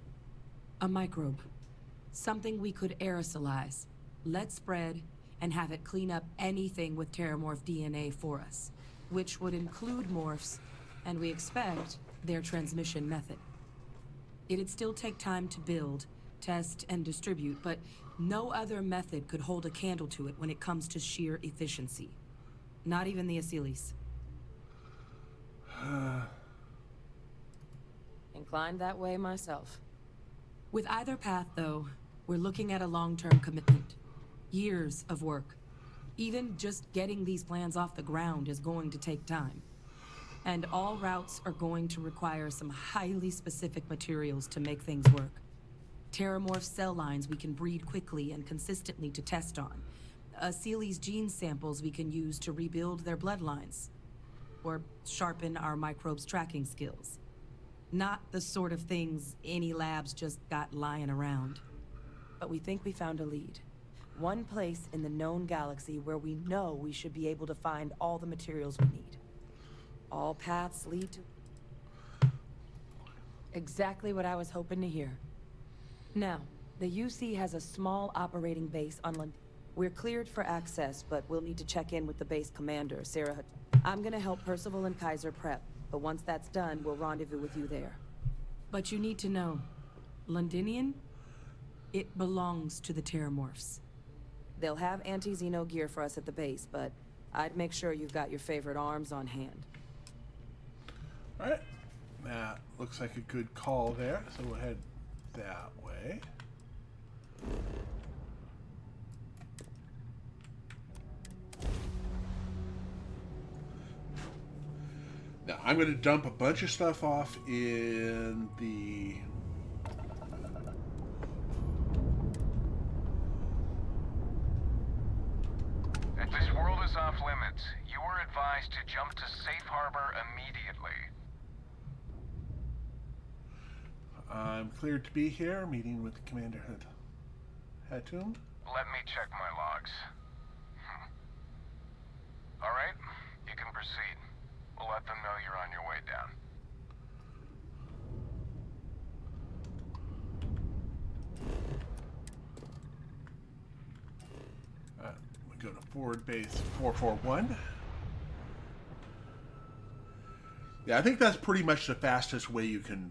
Speaker 9: A microbe. Something we could aerosolize, let spread, and have it clean up anything with Terramorph DNA for us, which would include morphs, and we expect their transmission method. It'd still take time to build, test, and distribute, but no other method could hold a candle to it when it comes to sheer efficiency. Not even the Asyles. Inclined that way myself. With either path, though, we're looking at a long-term commitment. Years of work. Even just getting these plans off the ground is going to take time. And all routes are going to require some highly specific materials to make things work.
Speaker 8: Terramorph cell lines we can breed quickly and consistently to test on. Seely's gene samples we can use to rebuild their bloodlines. Or sharpen our microbes tracking skills. Not the sort of things any labs just got lying around. But we think we found a lead. One place in the known galaxy where we know we should be able to find all the materials we need. All paths lead to... Exactly what I was hoping to hear. Now, the UC has a small operating base on London. We're cleared for access, but we'll need to check in with the base commander, Sarah. I'm gonna help Percival and Kaiser prep, but once that's done, we'll rendezvous with you there. But you need to know, Londinian, it belongs to the Terramorphs. They'll have anti-Xeno gear for us at the base, but I'd make sure you've got your favorite arms on hand.
Speaker 1: Alright, that looks like a good call there, so we'll head that way. Now, I'm going to dump a bunch of stuff off in the...
Speaker 23: If this world is off limits, you are advised to jump to safe harbor immediately.
Speaker 1: I'm cleared to be here, meeting with Commander Hatum.
Speaker 23: Let me check my logs. All right, you can proceed. We'll let them know you're on your way down.
Speaker 1: We go to forward base 441. Yeah, I think that's pretty much the fastest way you can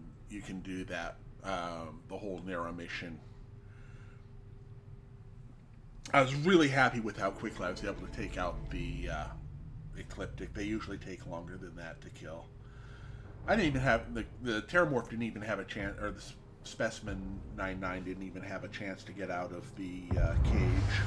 Speaker 1: do that. The whole narrow mission. I was really happy with how quickly I was able to take out the Ecliptic. They usually take longer than that to kill. I didn't even have the Terramorph didn't even have a chance, or the Specimen 99 didn't even have a chance to get out of the cage.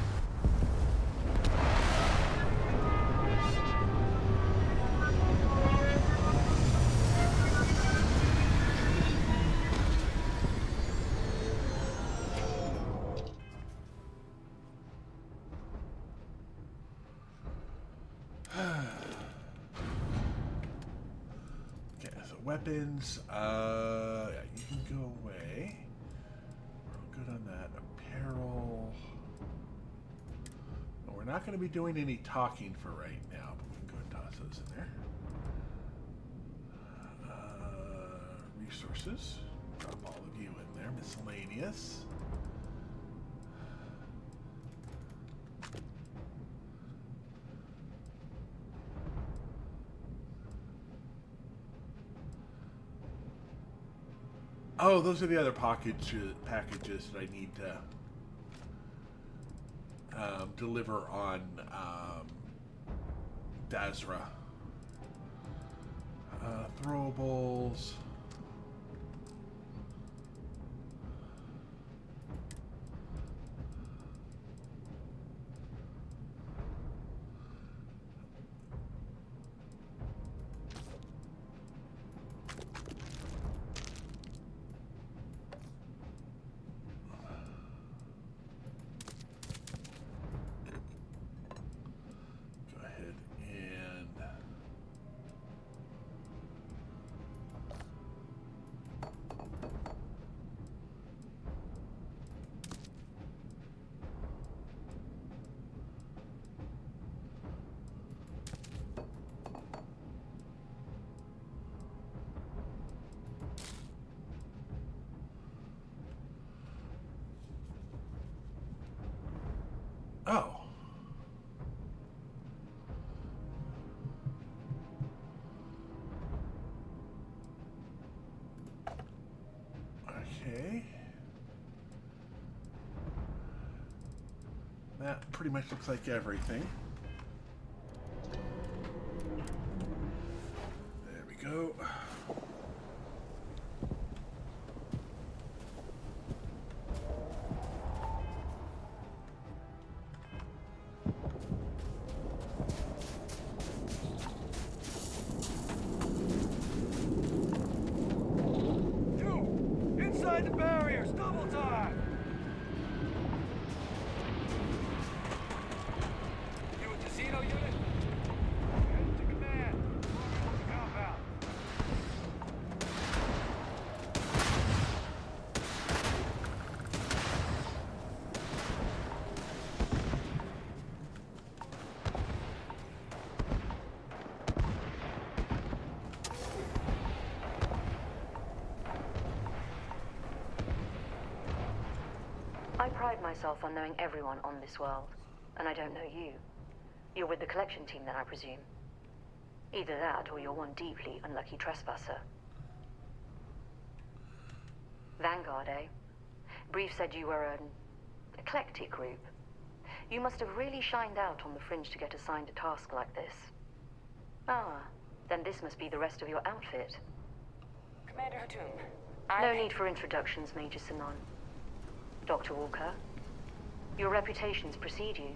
Speaker 1: Weapons, yeah, you can go away. We're all good on that. Apparel. Well, we're not going to be doing any talking for right now, but we can go and toss those in there. Resources. Drop all of you in there. Miscellaneous. Oh, those are the other packages that I need to deliver on Dazra. Throwables. Oh. Okay. That pretty much looks like everything. There we go.
Speaker 23: Inside the barriers, double time!
Speaker 12: I pride myself on knowing everyone on this world, and I don't know you. You're with the collection team then, I presume. Either that, or you're one deeply unlucky trespasser. Vanguard, eh? Brief said you were an eclectic group. You must have really shined out on the fringe to get assigned a task like this. Ah, then this must be the rest of your outfit.
Speaker 9: Commander Hatum,
Speaker 12: No need for introductions, Major Sinon. Dr. Walker, your reputations precede you,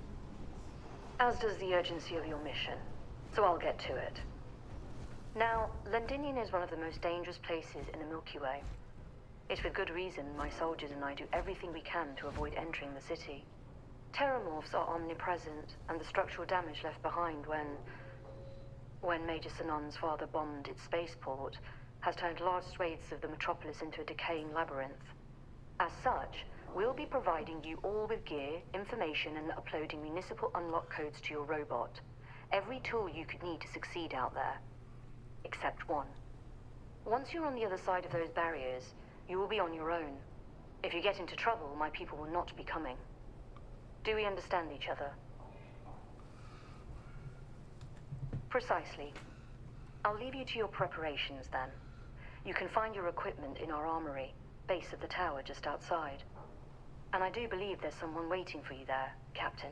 Speaker 12: as does the urgency of your mission, so I'll get to it. Now, Londinium is one of the most dangerous places in the Milky Way. It's with good reason my soldiers and I do everything we can to avoid entering the city. Terramorphs are omnipresent, and the structural damage left behind when Major Sinon's father bombed its spaceport has turned large swathes of the metropolis into a decaying labyrinth. As such, we'll be providing you all with gear, information, and uploading municipal unlock codes to your robot. Every tool you could need to succeed out there. Except one. Once you're on the other side of those barriers, you will be on your own. If you get into trouble, my people will not be coming. Do we understand each other? Precisely. I'll leave you to your preparations then. You can find your equipment in our armory, base of the tower just outside. And I do believe there's someone waiting for you there, Captain.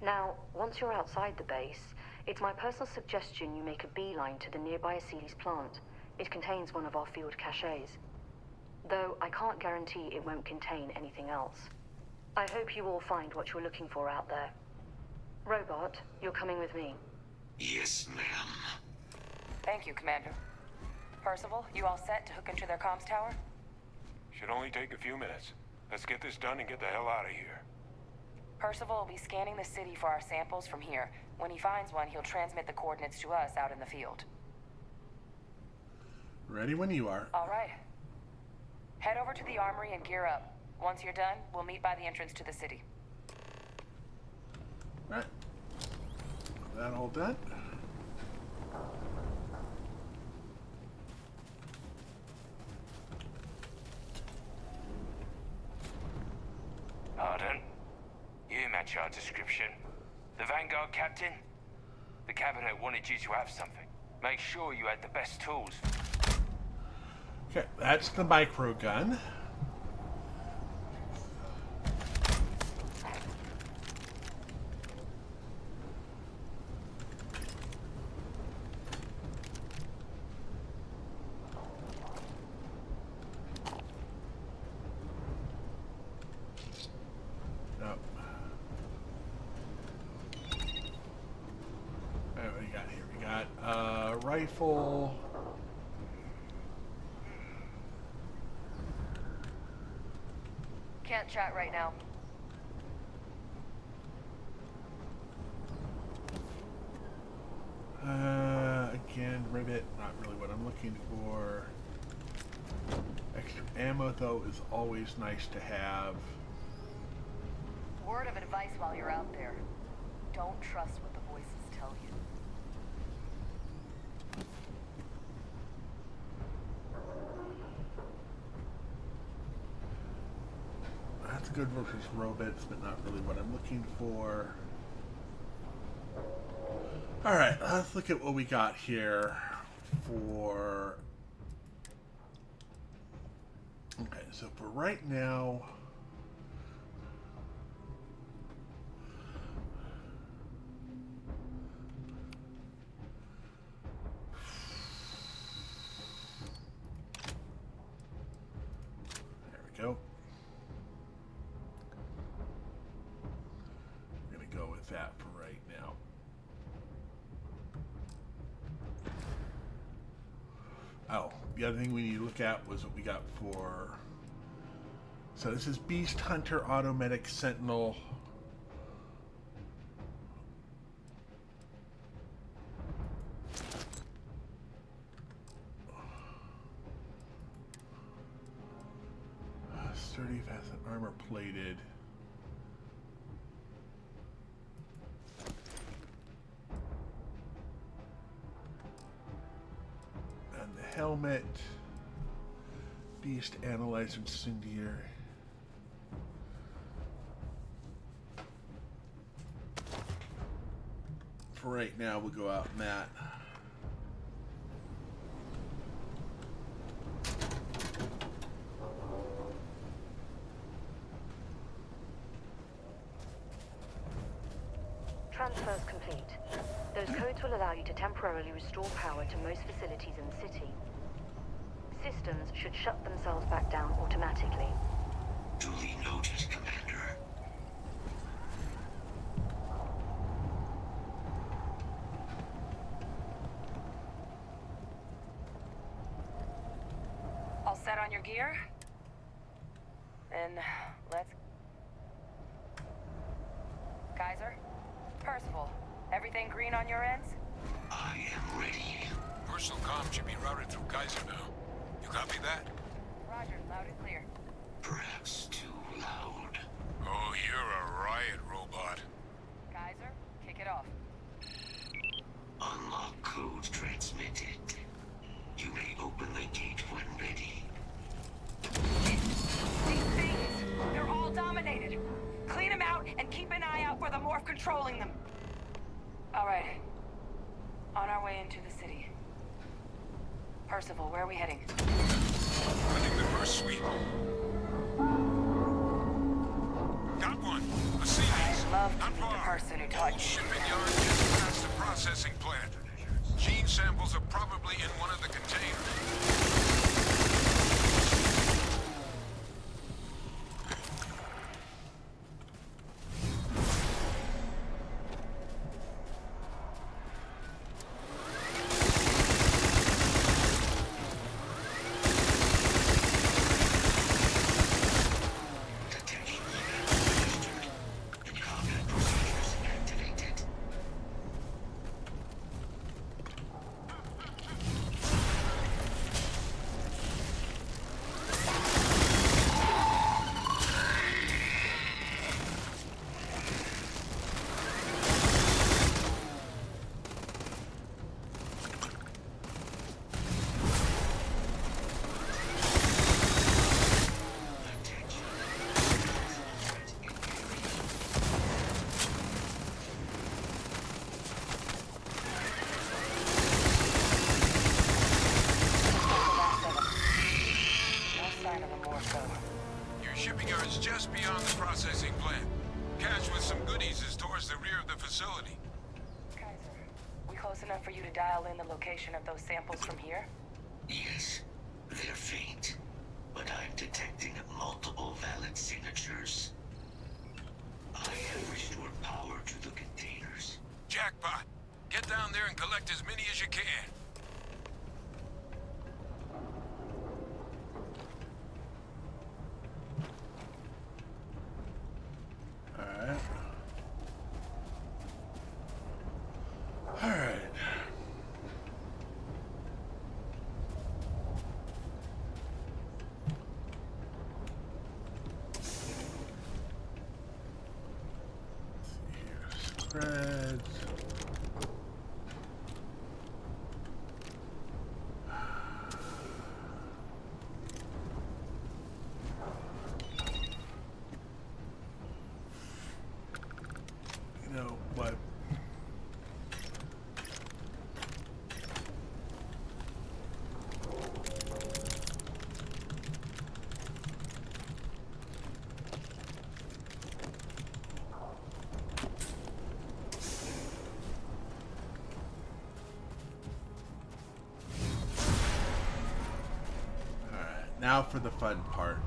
Speaker 12: Now, once you're outside the base, it's my personal suggestion you make a beeline to the nearby Aceles plant. It contains one of our field caches. Though I can't guarantee it won't contain anything else. I hope you all find what you're looking for out there. Robot, you're coming with me.
Speaker 6: Yes, ma'am.
Speaker 9: Thank you, Commander. Percival, you all set to hook into their comms tower?
Speaker 11: Should only take a few minutes. Let's get this done and get the hell out of here.
Speaker 9: Percival will be scanning the city for our samples from here. When he finds one, he'll transmit the coordinates to us out in the field.
Speaker 1: Ready when you are.
Speaker 9: All right. Head over to the armory and gear up. Once you're done, we'll meet by the entrance to the city.
Speaker 1: All right. That all done.
Speaker 20: Pardon? You match our description. The Vanguard captain? The cabinet wanted you to have something. Make sure you had the best tools.
Speaker 1: Okay, that's the micro gun. Rifle.
Speaker 7: Can't chat right now.
Speaker 1: Again, rivet, not really what I'm looking for. Extra ammo, though, is always nice to have.
Speaker 7: Word of advice while you're out there. Don't trust what the voices tell you.
Speaker 1: That's good versus robots, but not really what I'm looking for. Alright, let's look at what we got here for... Okay, so for right now... There we go. We're going to go with that for right now. Oh, the other thing we need to look at was what we got for... So this is Beast Hunter, Automedic, Sentinel. Sturdy, fast, and armor plated. And the helmet. Beast, Analyzer, Incendiary. for right now, we'll go out in that.
Speaker 12: Transfers complete. Those codes will allow you to temporarily restore power to most facilities in the city. Systems should shut themselves back down automatically.
Speaker 6: Duly noted, Commander.
Speaker 9: All set on your gear? Then let's... Kaiser? Percival, everything green on your ends?
Speaker 6: I am ready.
Speaker 21: Personal comm should be routed through Kaiser now. You copy that?
Speaker 9: Roger, loud and clear.
Speaker 6: Perhaps too loud.
Speaker 21: Oh, you're a riot robot.
Speaker 9: Kaiser, kick it off.
Speaker 6: Unlock code transmitted. You may open the gate when ready.
Speaker 9: These things, they're all dominated. Clean them out and keep an eye out for the morph controlling them. All right. On our way into the city. Percival, where are we heading?
Speaker 21: Running the first sweep. Got one. A Series.
Speaker 9: I'd love to
Speaker 21: Not
Speaker 9: meet the
Speaker 21: far.
Speaker 9: person who taught you.
Speaker 21: Shipping yard just past the processing plant. Gene samples are probably in one of the containers. Your shipping yard is just beyond the processing plant. Cache with some goodies is towards the rear of the facility.
Speaker 9: Kaiser, we close enough for you to dial in the location of those samples from here?
Speaker 6: Yes, they're faint, but I'm detecting multiple valid signatures. I have restored power to the containers.
Speaker 21: Jackpot! Get down there and collect as many as you can.
Speaker 1: Alright. Alright. Spreads. You know what? Now for the fun part.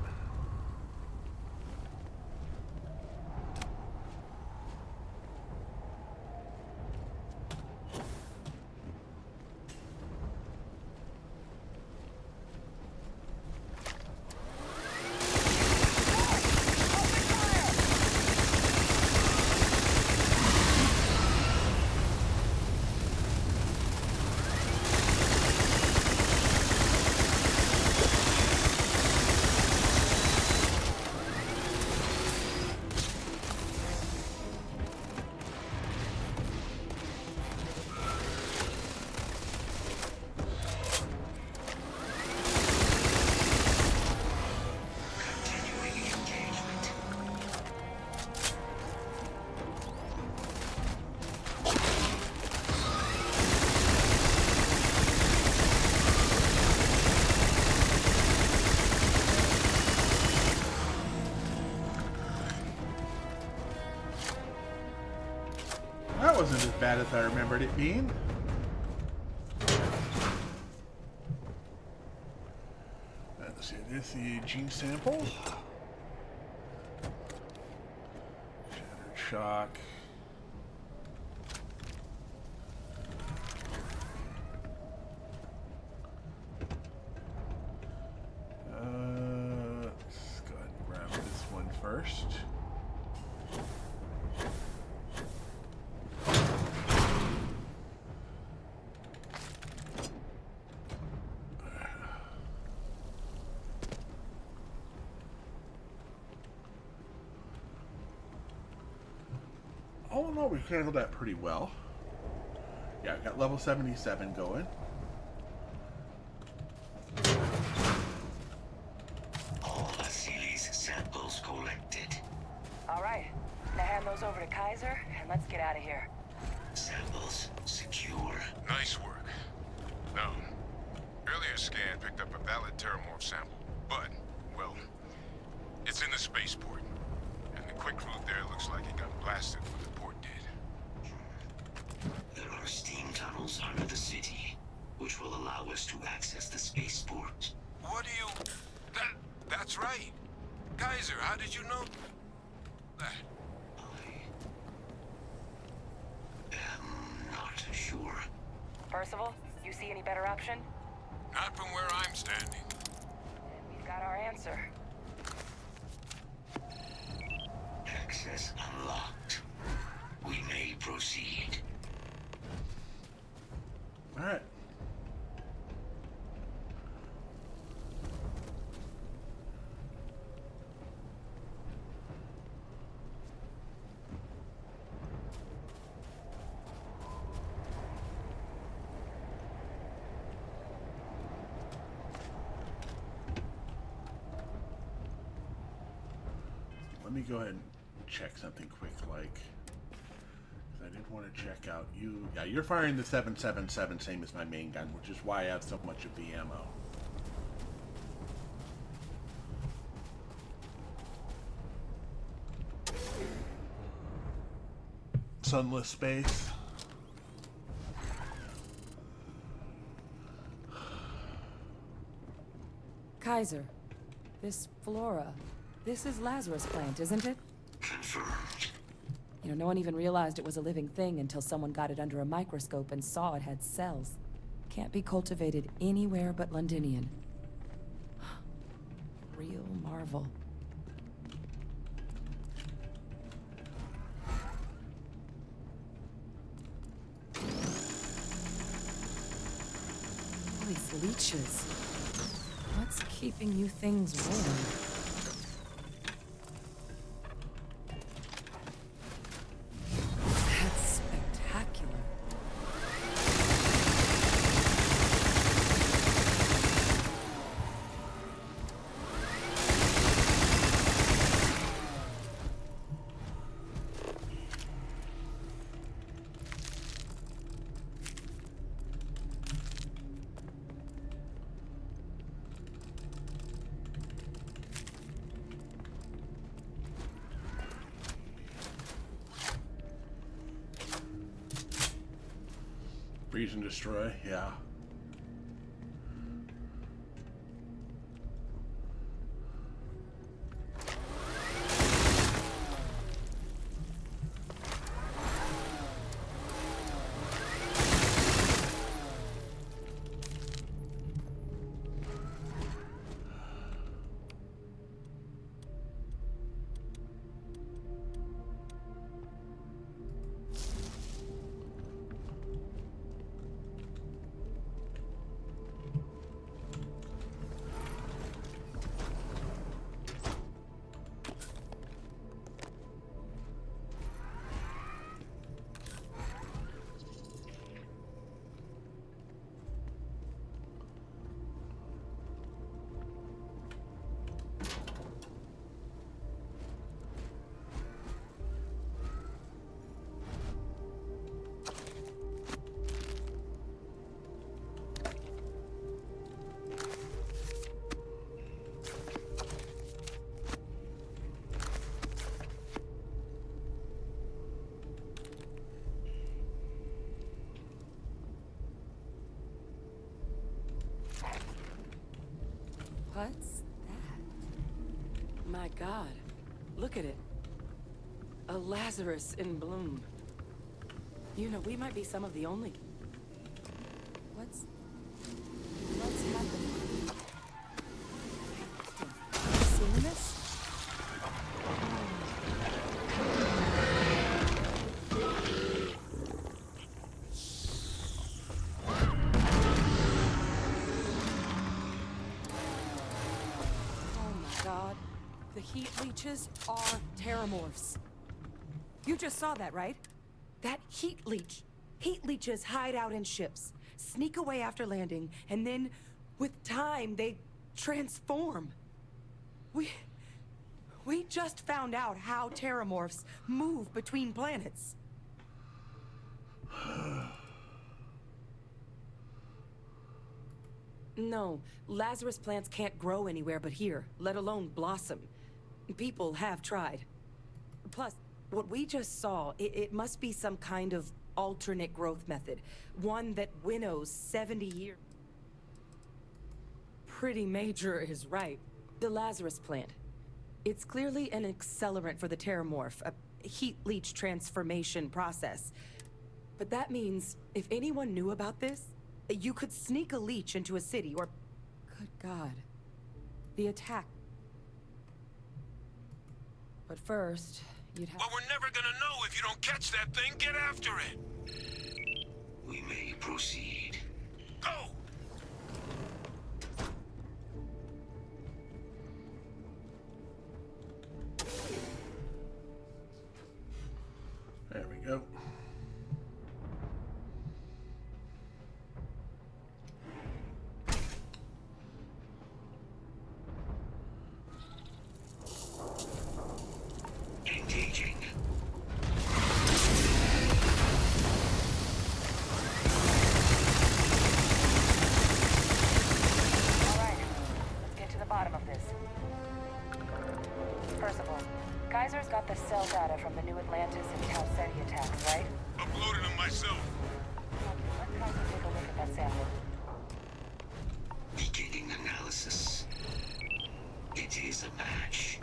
Speaker 1: that wasn't as bad as I remembered it being. Let's see, this is the gene sample. Shattered shock. Let's go ahead and grab this one first. All in all, we handled that pretty well. Yeah, I got level 77 going.
Speaker 6: All Vasily's samples collected.
Speaker 9: All right. Now hand those over to Kaiser, and let's get out of here.
Speaker 6: Samples secure.
Speaker 4: Nice work. Now, earlier scan picked up a valid terramorph sample, but, well, it's in the spaceport. And the quick route there looks like it got blasted when the port did.
Speaker 6: There are steam tunnels under the city, which will allow us to access the spaceport.
Speaker 4: What do you... That's right. Kaiser, how did you know that?
Speaker 6: I'm not sure.
Speaker 9: Percival, you see any better option?
Speaker 4: Not from where I'm standing.
Speaker 9: We've got our answer.
Speaker 6: Access unlocked. We may proceed.
Speaker 1: All right. Let me go ahead and check something quick, like, 'cause I did want to check out you. Yeah, you're firing the 777, same as my main gun, which is why I have so much of the ammo. Sunless space.
Speaker 9: Kaiser, this flora, this is Lazarus plant, isn't it?
Speaker 6: Confirmed.
Speaker 9: You know, no one even realized it was a living thing until someone got it under a microscope and saw it had cells. Can't be cultivated anywhere but Londinian. Real marvel. All these leeches. What's keeping you things warm? That's spectacular.
Speaker 1: Freeze and destroy, yeah.
Speaker 8: God. Look at it. A Lazarus in bloom. You know, we might be some of the only... What's happening? Have you seen this? God, the heat leeches are terramorphs. You just saw that, right? That heat leech. Heat leeches hide out in ships, sneak away after landing, and then, with time, they transform. We just found out how terramorphs move between planets. No, Lazarus plants can't grow anywhere but here, let alone blossom. People have tried. Plus, what we just saw, it must be some kind of alternate growth method. One that winnows 70 years. Pretty major is right. The Lazarus plant. It's clearly an accelerant for the terramorph, a heat leech transformation process. But that means, if anyone knew about this, you could sneak a leech into a city, or... Good God. The attack. But first, you'd have...
Speaker 4: Well, we're never gonna know if you don't catch that thing. Get after it!
Speaker 6: We may proceed.
Speaker 4: Go!
Speaker 1: There we go.
Speaker 6: Engaging.
Speaker 9: Alright, let's get to the bottom of this. Percival, Kaiser's got the cell data from the New Atlantis and Tau Ceti attacks, right?
Speaker 4: Uploaded them myself.
Speaker 9: Let Kaiser take a look at that sample.
Speaker 6: Beginning analysis. It is a match.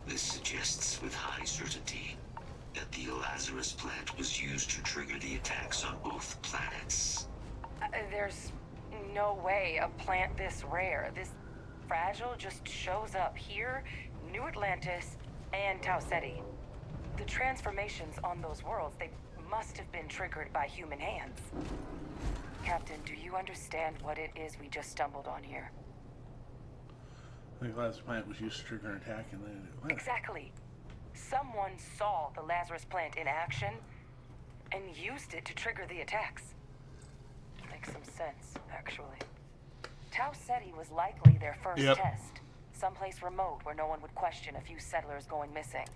Speaker 6: This suggests with high certainty that the Lazarus plant was used to trigger the attacks on both planets.
Speaker 9: There's no way a plant this rare, this fragile, just shows up here, New Atlantis, and Tau Ceti. The transformations on those worlds, they must have been triggered by human hands. Captain, do you understand what it is we just stumbled on here?
Speaker 1: I think Lazarus plant was used to trigger an attack and then it...
Speaker 9: Exactly. Someone saw the Lazarus plant in action and used it to trigger the attacks. Makes some sense, actually. Tau Ceti was likely their first test. Someplace remote where no one would question a few settlers going missing.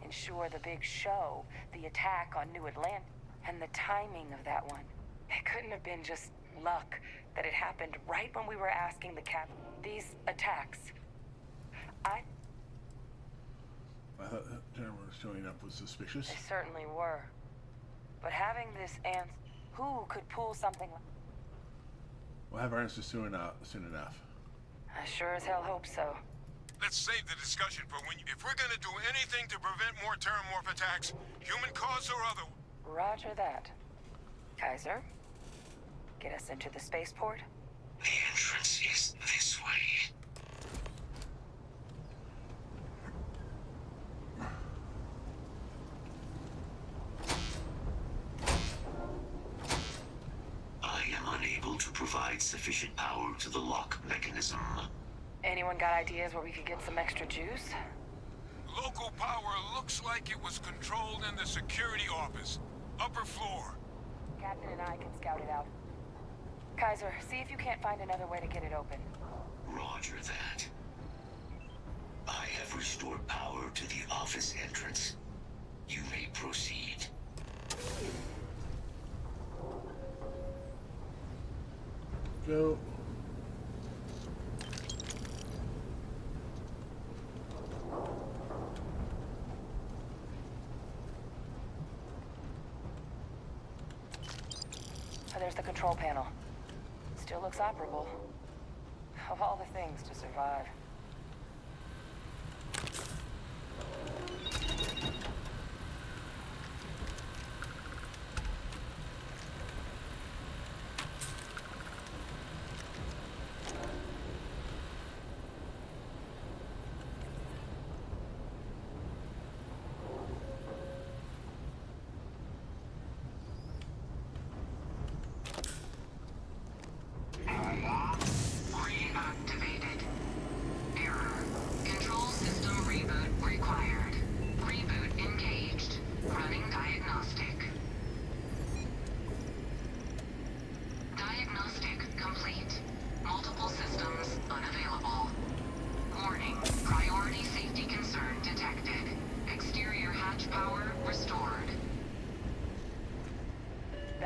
Speaker 9: Ensure the big show, the attack on New Atlantis, and the timing of that one. It couldn't have been just luck that it happened right when we were asking the captain. These attacks... I
Speaker 1: thought that gentleman was showing up was suspicious.
Speaker 9: They certainly were. But having this answer, who could pull something like...
Speaker 1: We'll have our answer soon enough.
Speaker 9: I sure as hell hope so.
Speaker 4: Let's save the discussion for when if we're gonna do anything to prevent more terramorph attacks, human cause or other.
Speaker 9: Roger that. Kaiser, get us into the spaceport?
Speaker 6: The entrance is this way. I am unable to provide sufficient power to the lock mechanism.
Speaker 9: Anyone got ideas where we could get some extra juice?
Speaker 4: Local power looks like it was controlled in the security office. Upper floor.
Speaker 9: Captain and I can scout it out. Kaiser, see if you can't find another way to get it open.
Speaker 6: Roger that. I have restored power to the office entrance. You may proceed.
Speaker 1: Go.
Speaker 9: There's the control panel. Still looks operable. Of all the things to survive.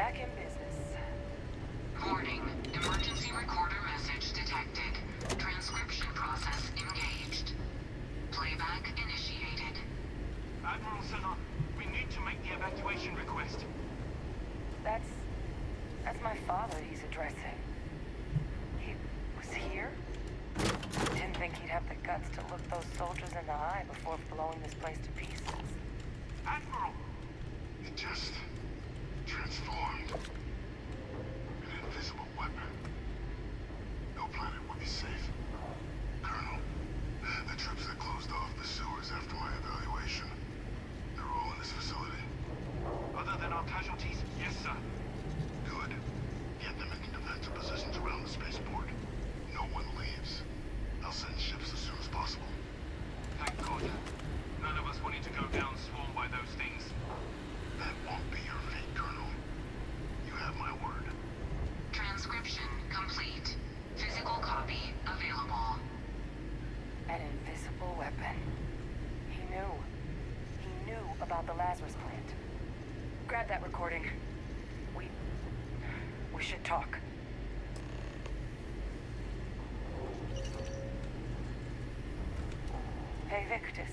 Speaker 9: back in business.
Speaker 10: Warning. Emergency recorder message detected. Transcription process engaged. Playback initiated.
Speaker 23: Admiral Sanon, we need to make the evacuation request.
Speaker 9: That's my father he's addressing. He was here? Didn't think he'd have the guts to look those soldiers in the eye before blowing this place to pieces.
Speaker 23: Admiral!
Speaker 2: It just transformed. An invisible weapon. No planet would be safe. Colonel, the troops that closed off the sewers after my evaluation, they're all in this facility.
Speaker 23: Other than our casualties? Yes, sir.
Speaker 2: Good. Get them into defensive positions around the spaceport. No one leaves. I'll send ships as soon as possible.
Speaker 23: Thank God. None of us wanted to go down swarmed by those things.
Speaker 2: That won't be your fate, Colonel. You have my word.
Speaker 10: Transcription complete. Physical copy available.
Speaker 9: An invisible weapon. He knew. He knew about the Lazarus plant. Grab that recording. We should talk. Hey, Victus.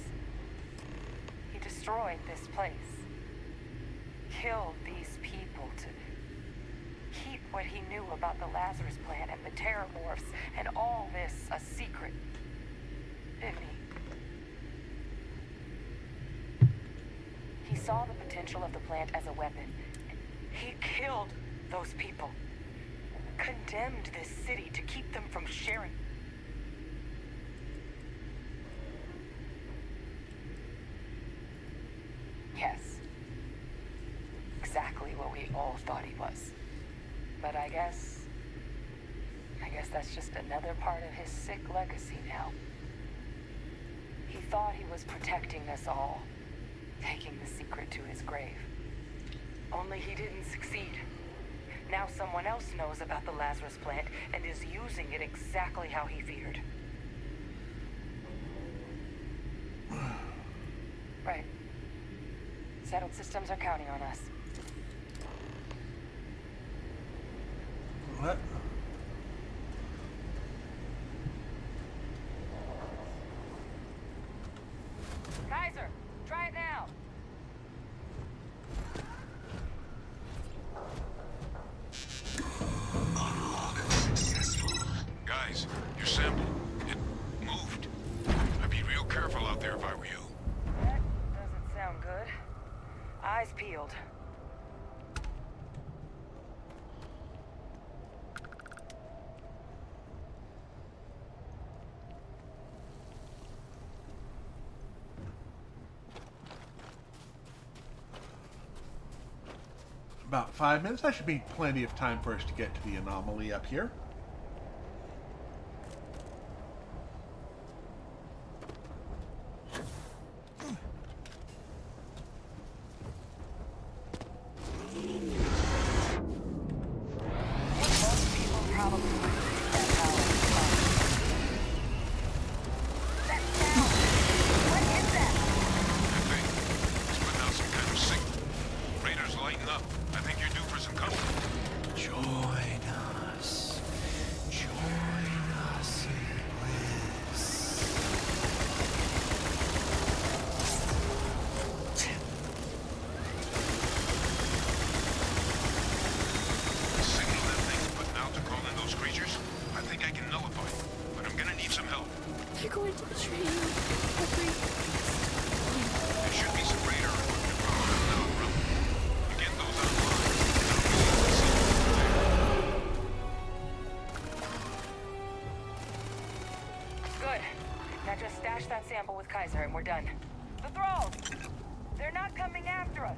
Speaker 9: He destroyed this place. Killed these people to keep what he knew about the Lazarus plant and the Terramorphs and all this a secret. Didn't he? He saw the potential of the plant as a weapon. He killed those people. Condemned this city to keep them from sharing. Yes. Exactly what we all thought he was. But I guess that's just another part of his sick legacy now. He thought he was protecting us all, taking the secret to his grave. Only he didn't succeed. Now someone else knows about the Lazarus plant and is using it exactly how he feared. Right. Settled systems are counting on us.
Speaker 1: What?
Speaker 9: Kaiser, try it now.
Speaker 4: Guys, your sample, it moved. I'd be real careful out there if I were you.
Speaker 9: That doesn't sound good. Eyes peeled.
Speaker 1: About 5 minutes. That should be plenty of time for us to get to the anomaly up here.
Speaker 9: Sample with Kaiser and we're done. The thralls! They're not coming after us!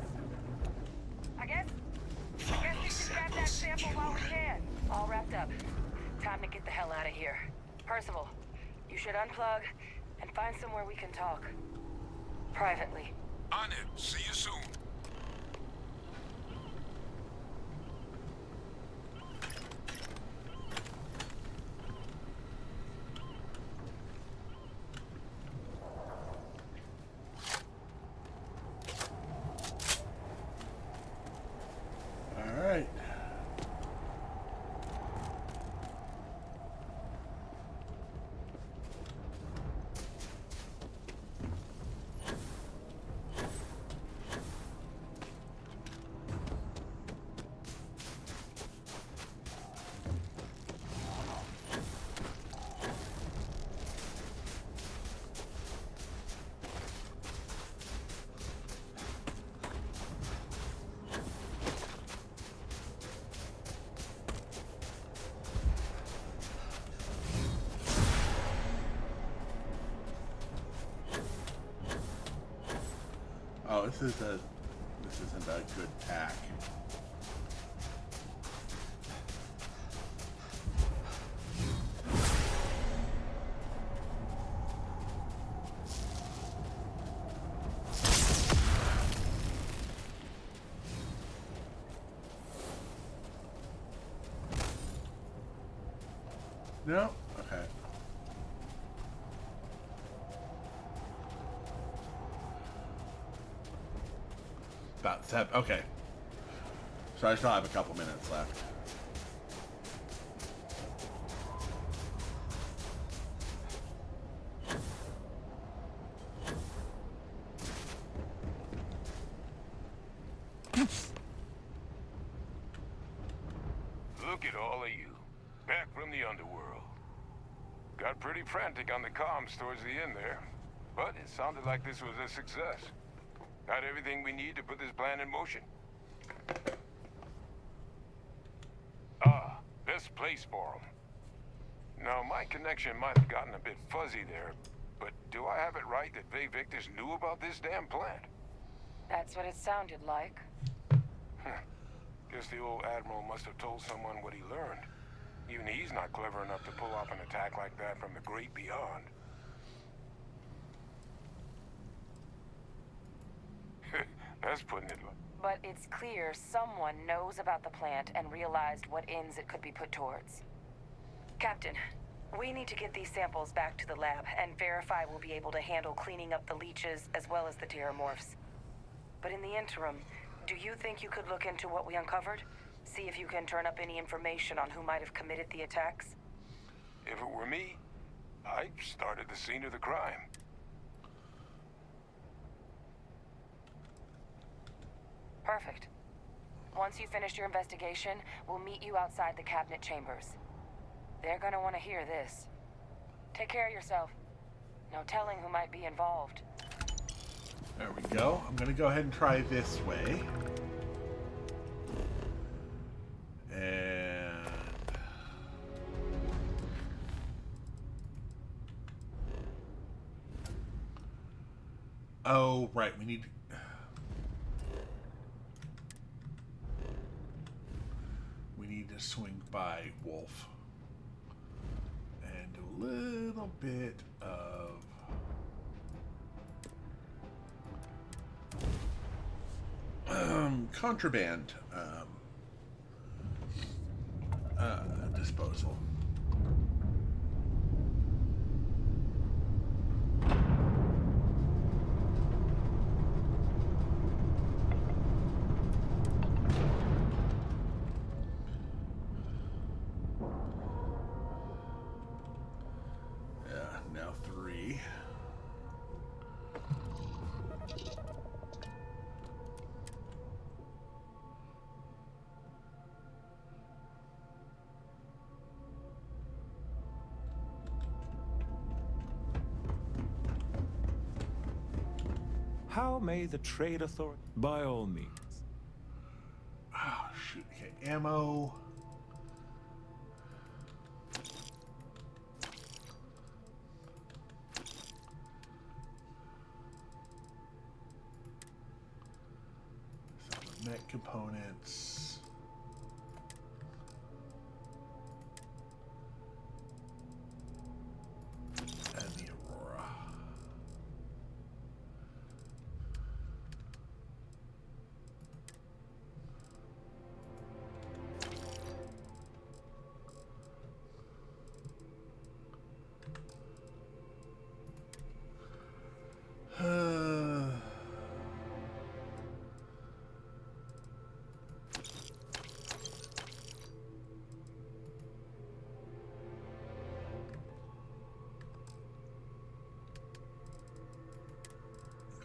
Speaker 9: I guess we should grab that sample while we can. All wrapped up. Time to get the hell out of here. Percival, you should unplug and find somewhere we can talk. Privately.
Speaker 4: On it. See you soon.
Speaker 1: Alright. Oh, this isn't a good tack. No? Okay. About 7. Okay. So I still have a couple minutes left.
Speaker 4: Look at all of you. Back from the underworld. Got pretty frantic on the comms towards the end there. But it sounded like this was a success. Got everything we need to put this plan in motion. Ah, best place for them. Now, my connection might have gotten a bit fuzzy there, but do I have it right that Vay Victus knew about this damn plant?
Speaker 9: That's what it sounded like.
Speaker 4: Guess the old Admiral must have told someone what he learned. Even he's not clever enough to pull off an attack like that from the great beyond. That's putting it...
Speaker 9: But it's clear someone knows about the plant and realized what ends it could be put towards. Captain, we need to get these samples back to the lab and verify we'll be able to handle cleaning up the leeches as well as the terramorphs. But in the interim, do you think you could look into what we uncovered? See if you can turn up any information on who might have committed the attacks?
Speaker 4: If it were me, I'd start at the scene of the crime.
Speaker 9: Perfect. Once you finish your investigation, we'll meet you outside the cabinet chambers. They're gonna want to hear this. Take care of yourself. No telling who might be involved.
Speaker 1: There we go. I'm gonna go ahead and try this way. And... oh, right. We need to swing by Wolf and do a little bit of contraband disposal. Now 3.
Speaker 18: How may the trade authority? By all means.
Speaker 1: Oh, shoot. Okay, ammo. Some mech components. And the Aurora.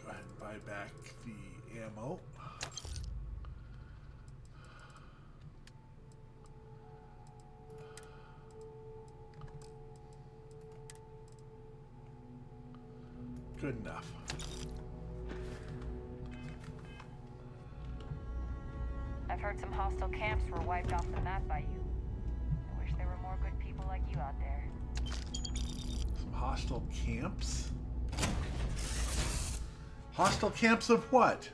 Speaker 1: Go ahead and buy back the ammo. Good enough.
Speaker 9: I've heard some hostile camps were wiped off the map by you. I wish there were more good people like you out there.
Speaker 1: Some hostile camps? Hostile camps of what?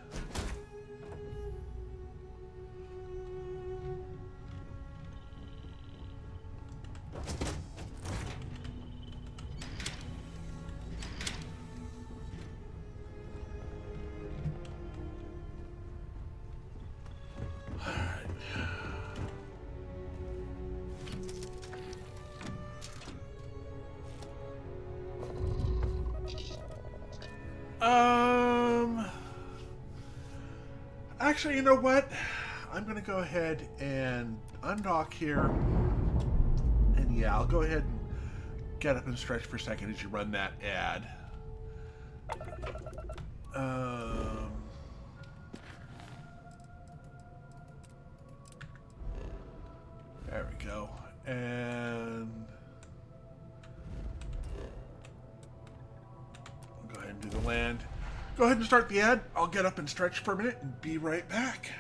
Speaker 1: Actually, you know what? I'm going to go ahead and undock here. And yeah, I'll go ahead and get up and stretch for a second as you run that ad. There we go. And we'll go ahead and do the land. Go ahead and start the ad. I'll get up and stretch for a minute and be right back.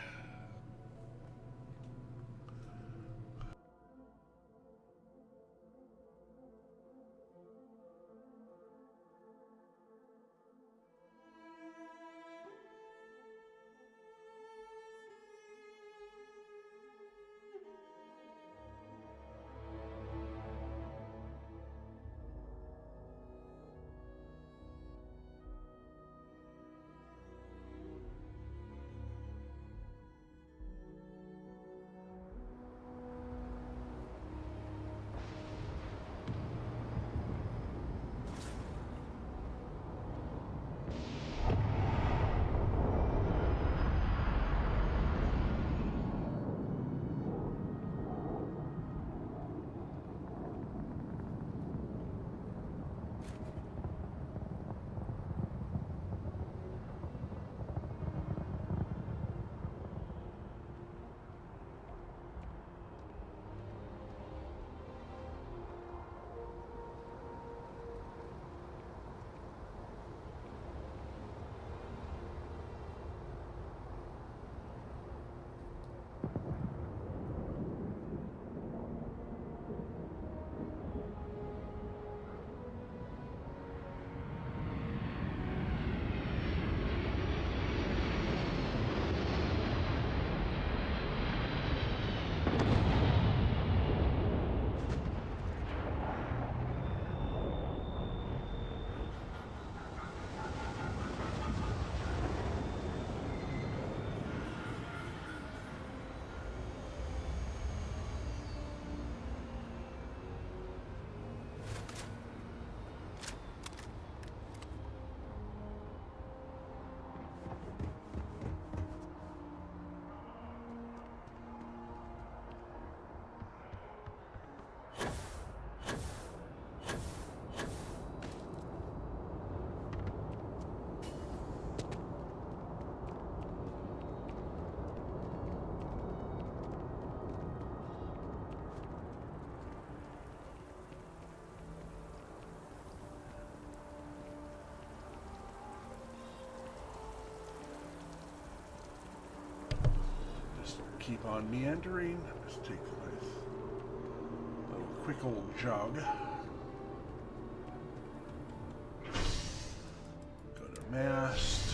Speaker 1: Keep on meandering. Just take a little quick old jog. Go to mast.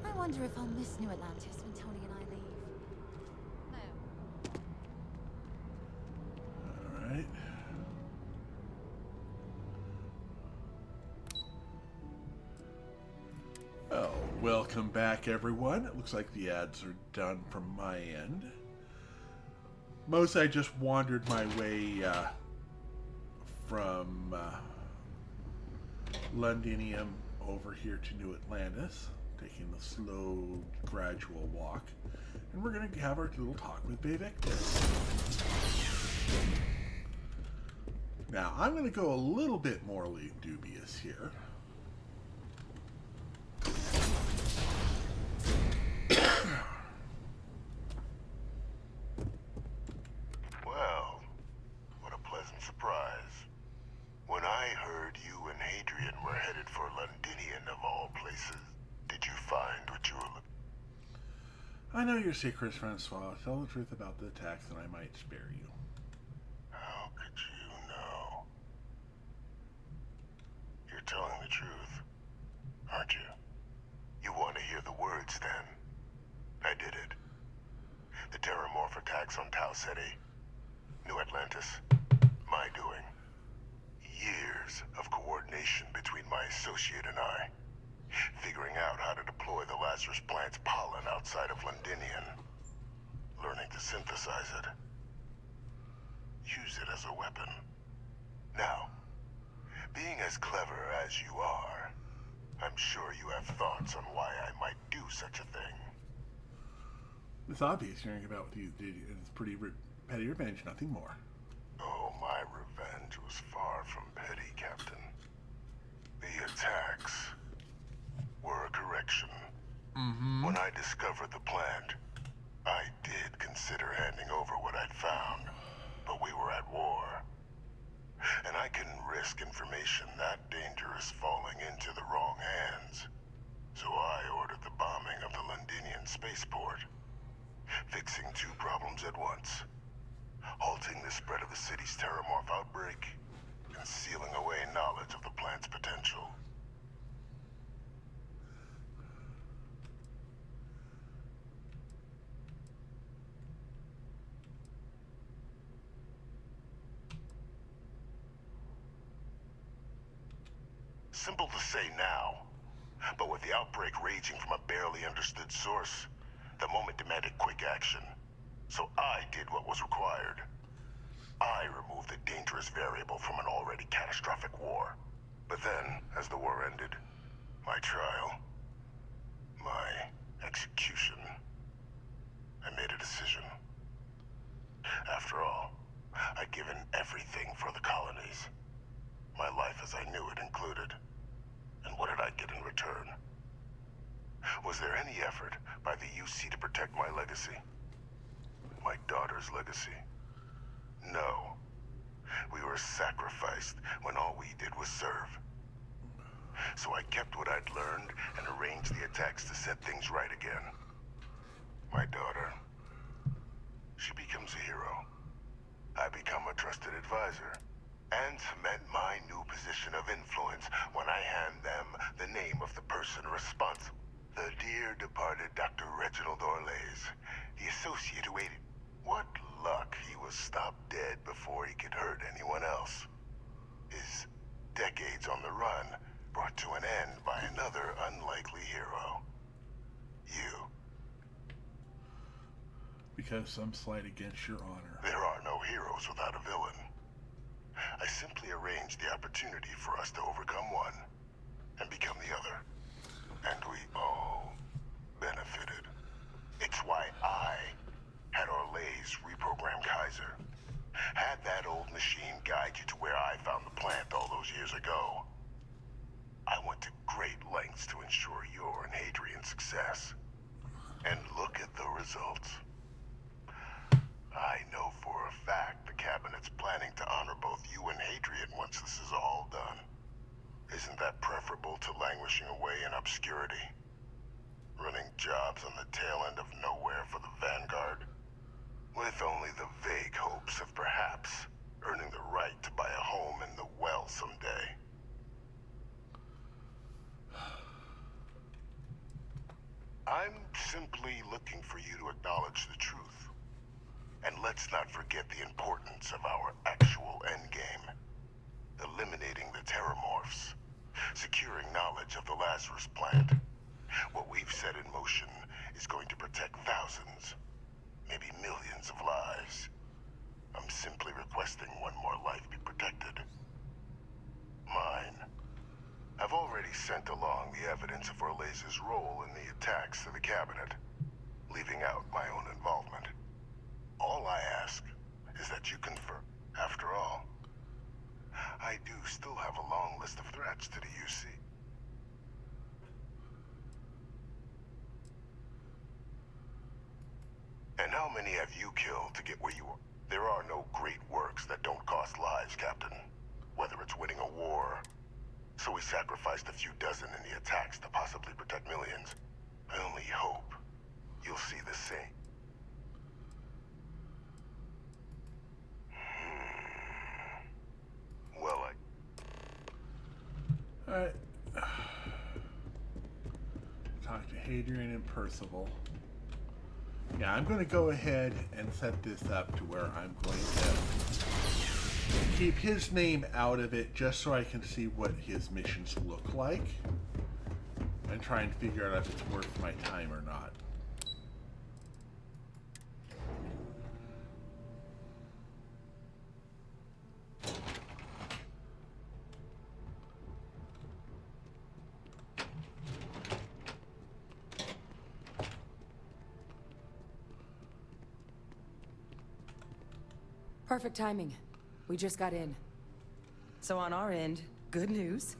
Speaker 13: I wonder if I'll miss New Atlantis when Tony and I leave.
Speaker 1: Alright. Oh, welcome back everyone. It looks like the ads are done from my end. Mostly I just wandered my way from Londinium over here to New Atlantis, taking the slow, gradual walk. And we're going to have our little talk with Bay Victor. Now, I'm going to go a little bit morally dubious here.
Speaker 2: Well, what a pleasant surprise. When I heard you and Hadrian were headed for Londinian of all places, did you find what you were looking for?
Speaker 1: I know your secrets, Francois. Tell the truth about the attacks and I might spare you.
Speaker 2: How could you know? You're telling the truth, aren't you? You want to hear the words, then? I did it. The Terramorph attacks on Tau Ceti, New Atlantis, my doing. Years of coordination between my associate and I, figuring out how to deploy the Lazarus plant's pollen outside of Londinian, learning to synthesize it, use it as a weapon. Now, being as clever as you are, I'm sure you have thoughts on why I might do such a thing.
Speaker 1: It's obvious hearing about what you did. It's pretty petty revenge, nothing more.
Speaker 2: Oh, my revenge was far from petty, Captain. The attacks were a correction. When I discovered the plant, I did consider handing over what I'd found, but we were at war. And I couldn't risk information that dangerous falling into the wrong hands. So I ordered the bombing of the Londinian spaceport, fixing two problems at once. Halting the spread of the city's Terramorph outbreak, and sealing away knowledge of the plant's potential. Simple to say now, but with the outbreak raging from a barely understood source, the moment demanded quick action. So I did what was required. I removed the dangerous variable from an already catastrophic war. But then, as the war ended, my trial, my execution, I made a decision. After all, I'd given everything for the colonies. My life as I knew it included. And what did I get in return? Was there any effort by the UC to protect my legacy? My daughter's legacy? No. We were sacrificed when all we did was serve. So I kept what I'd learned and arranged the attacks to set things right again. My daughter, she becomes a hero. I become a trusted advisor and cement my new position of influence when I hand them the name of the person responsible. The dear departed Dr. Reginald Orlays, the associate who aided. What luck he was stopped dead before he could hurt anyone else. His decades on the run brought to an end by another unlikely hero. You.
Speaker 1: Because some slight against your honor.
Speaker 2: There are no heroes without a villain. I simply arranged the opportunity for us to overcome one and become the other. And we all benefited. It's why I had Orlays reprogram Kaiser. Had that old machine guide you to where I found the plant all those years ago. I went to great lengths to ensure your and Hadrian's success. And look at the results. I know for a fact the Cabinet's planning to honor both you and Hadrian once this is all done. Isn't that preferable to languishing away in obscurity? Running jobs on the tail end of nowhere for the Vanguard? With only the vague hopes of perhaps earning the right to buy a home in the well someday. I'm simply looking for you to acknowledge the truth. And let's not forget the importance of our actual endgame. Eliminating the Terramorphs. Securing knowledge of the Lazarus plant. What we've set in motion is going to protect thousands, maybe millions of lives. I'm simply requesting one more life be protected. Mine. I've already sent along the evidence of Orlays' role in the attacks to the Cabinet, leaving out my own involvement. All I ask is that you confirm. After all, I do still have a long list of threats to the UC. And how many have you killed to get where you are? There are no great works that don't cost lives, Captain. Whether it's winning a war. So we sacrificed a few dozen in the attacks to possibly protect millions. I only hope you'll see the same. Well,
Speaker 1: Alright. Talk to Hadrian and Percival. Yeah, I'm going to go ahead and set this up to where I'm going to keep his name out of it just so I can see what his missions look like and try and figure out if it's worth my time or not.
Speaker 8: Perfect timing. We just got in. So on our end, good news.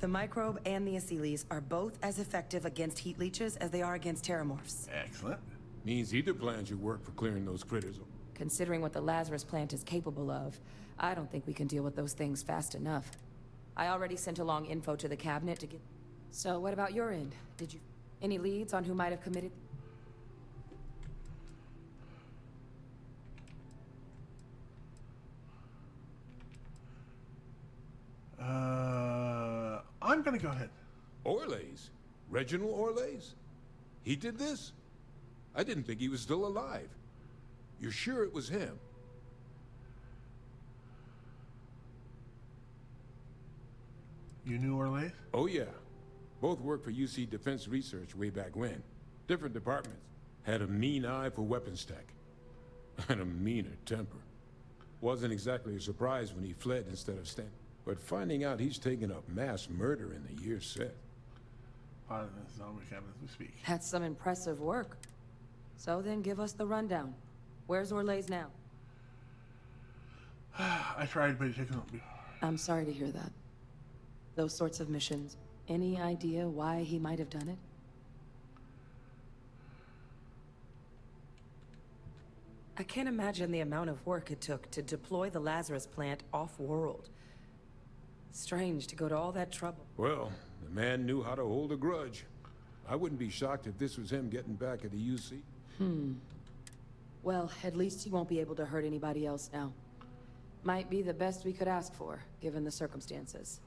Speaker 8: The microbe and the acyles are both as effective against heat leeches as they are against terramorphs.
Speaker 1: Excellent.
Speaker 21: Means either plan should work for clearing those critters.
Speaker 9: Considering what the Lazarus plant is capable of, I don't think we can deal with those things fast enough. I already sent along info to the cabinet to get... So what about your end? Did you... Any leads on who might have committed...
Speaker 1: I'm gonna go ahead.
Speaker 21: Orlays? Reginald Orlays? He did this? I didn't think he was still alive. You're sure it was him?
Speaker 1: You knew Orlaith?
Speaker 21: Oh yeah. Both worked for UC Defense Research way back when. Different departments. Had a mean eye for weapons tech. And a meaner temper. Wasn't exactly a surprise when he fled instead of standing. But finding out he's taken up mass murder in the years set.
Speaker 1: As we speak.
Speaker 9: That's some impressive work. So then give us the rundown. Where's Orlays now?
Speaker 1: I tried, but it took me.
Speaker 9: I'm sorry to hear that. Those sorts of missions. Any idea why he might have done it?
Speaker 8: I can't imagine the amount of work it took to deploy the Lazarus plant off-world. Strange to go to all that trouble.
Speaker 21: Well, the man knew how to hold a grudge. I wouldn't be shocked if this was him getting back at the UC.
Speaker 9: Well, at least he won't be able to hurt anybody else now. Might be the best we could ask for, given the circumstances.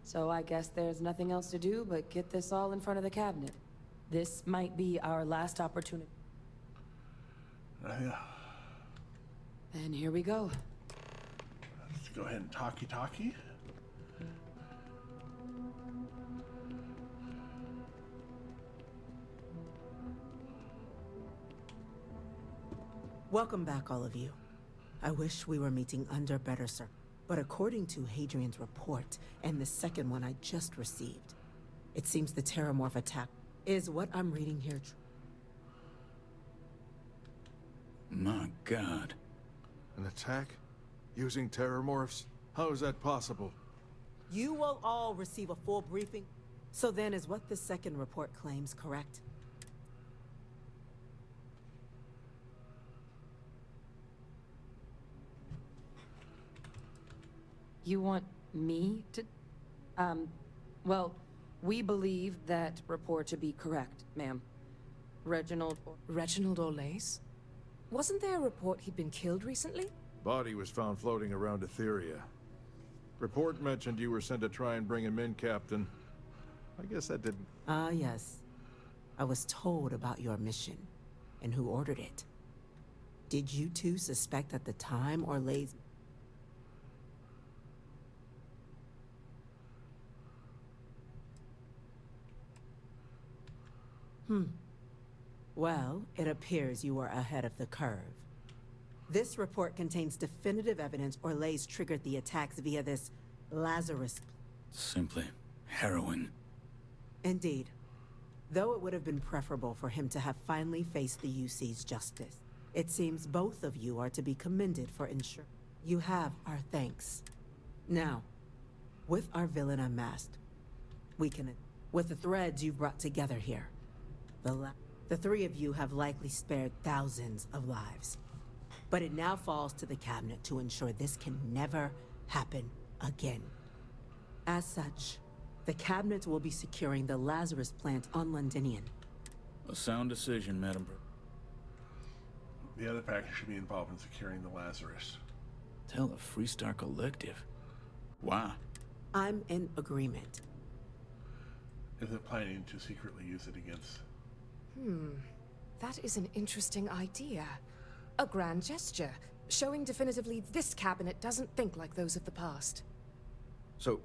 Speaker 9: So I guess there's nothing else to do but get this all in front of the cabinet. This might be our last opportunity.
Speaker 1: Yeah.
Speaker 9: And here we go.
Speaker 1: Let's go ahead and talkie.
Speaker 14: Welcome back, all of you. I wish we were meeting under better circumstances. But according to Hadrian's report, and the second one I just received, it seems the Terramorph attack is what I'm reading here true.
Speaker 15: My God.
Speaker 22: An attack? Using Terramorphs? How is that possible?
Speaker 14: You will all receive a full briefing. So then, is what the second report claims correct?
Speaker 9: You want me to... well, we believe that report to be correct, ma'am. Reginald
Speaker 24: Orlays? Wasn't there a report he'd been killed recently?
Speaker 22: Body was found floating around Etheria. Report mentioned you were sent to try and bring him in, Captain. I guess that didn't...
Speaker 14: Ah, yes. I was told about your mission, and who ordered it. Did you two suspect at the time Orlays... Well, it appears you are ahead of the curve. This report contains definitive evidence Orlays triggered the attacks via this Lazarus.
Speaker 15: Simply harrowing.
Speaker 14: Indeed. Though it would have been preferable for him to have finally faced the UC's justice. It seems both of you are to be commended for ensuring you have our thanks. Now, with our villain unmasked, we can... With the threads you've brought together here, the three of you have likely spared thousands of lives. But it now falls to the cabinet to ensure this can never happen again. As such, the cabinet will be securing the Lazarus plant on Londinian.
Speaker 15: A sound decision, Madam.
Speaker 1: The other faction should be involved in securing the Lazarus.
Speaker 15: Tell the Freestar Collective. Why?
Speaker 14: I'm in agreement.
Speaker 1: Is it planning to secretly use it against...
Speaker 24: That is an interesting idea. A grand gesture, showing definitively this cabinet doesn't think like those of the past.
Speaker 5: So,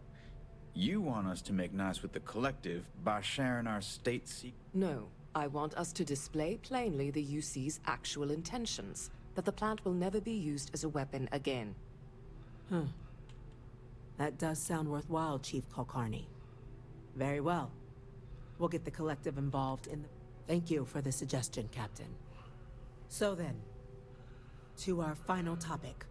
Speaker 5: you want us to make nice with the Collective by sharing our state secret?
Speaker 24: No, I want us to display plainly the UC's actual intentions, that the plant will never be used as a weapon again.
Speaker 14: That does sound worthwhile, Chief Kulkarni. Very well. We'll get the Collective involved in the... Thank you for the suggestion, Captain. So then, to our final topic.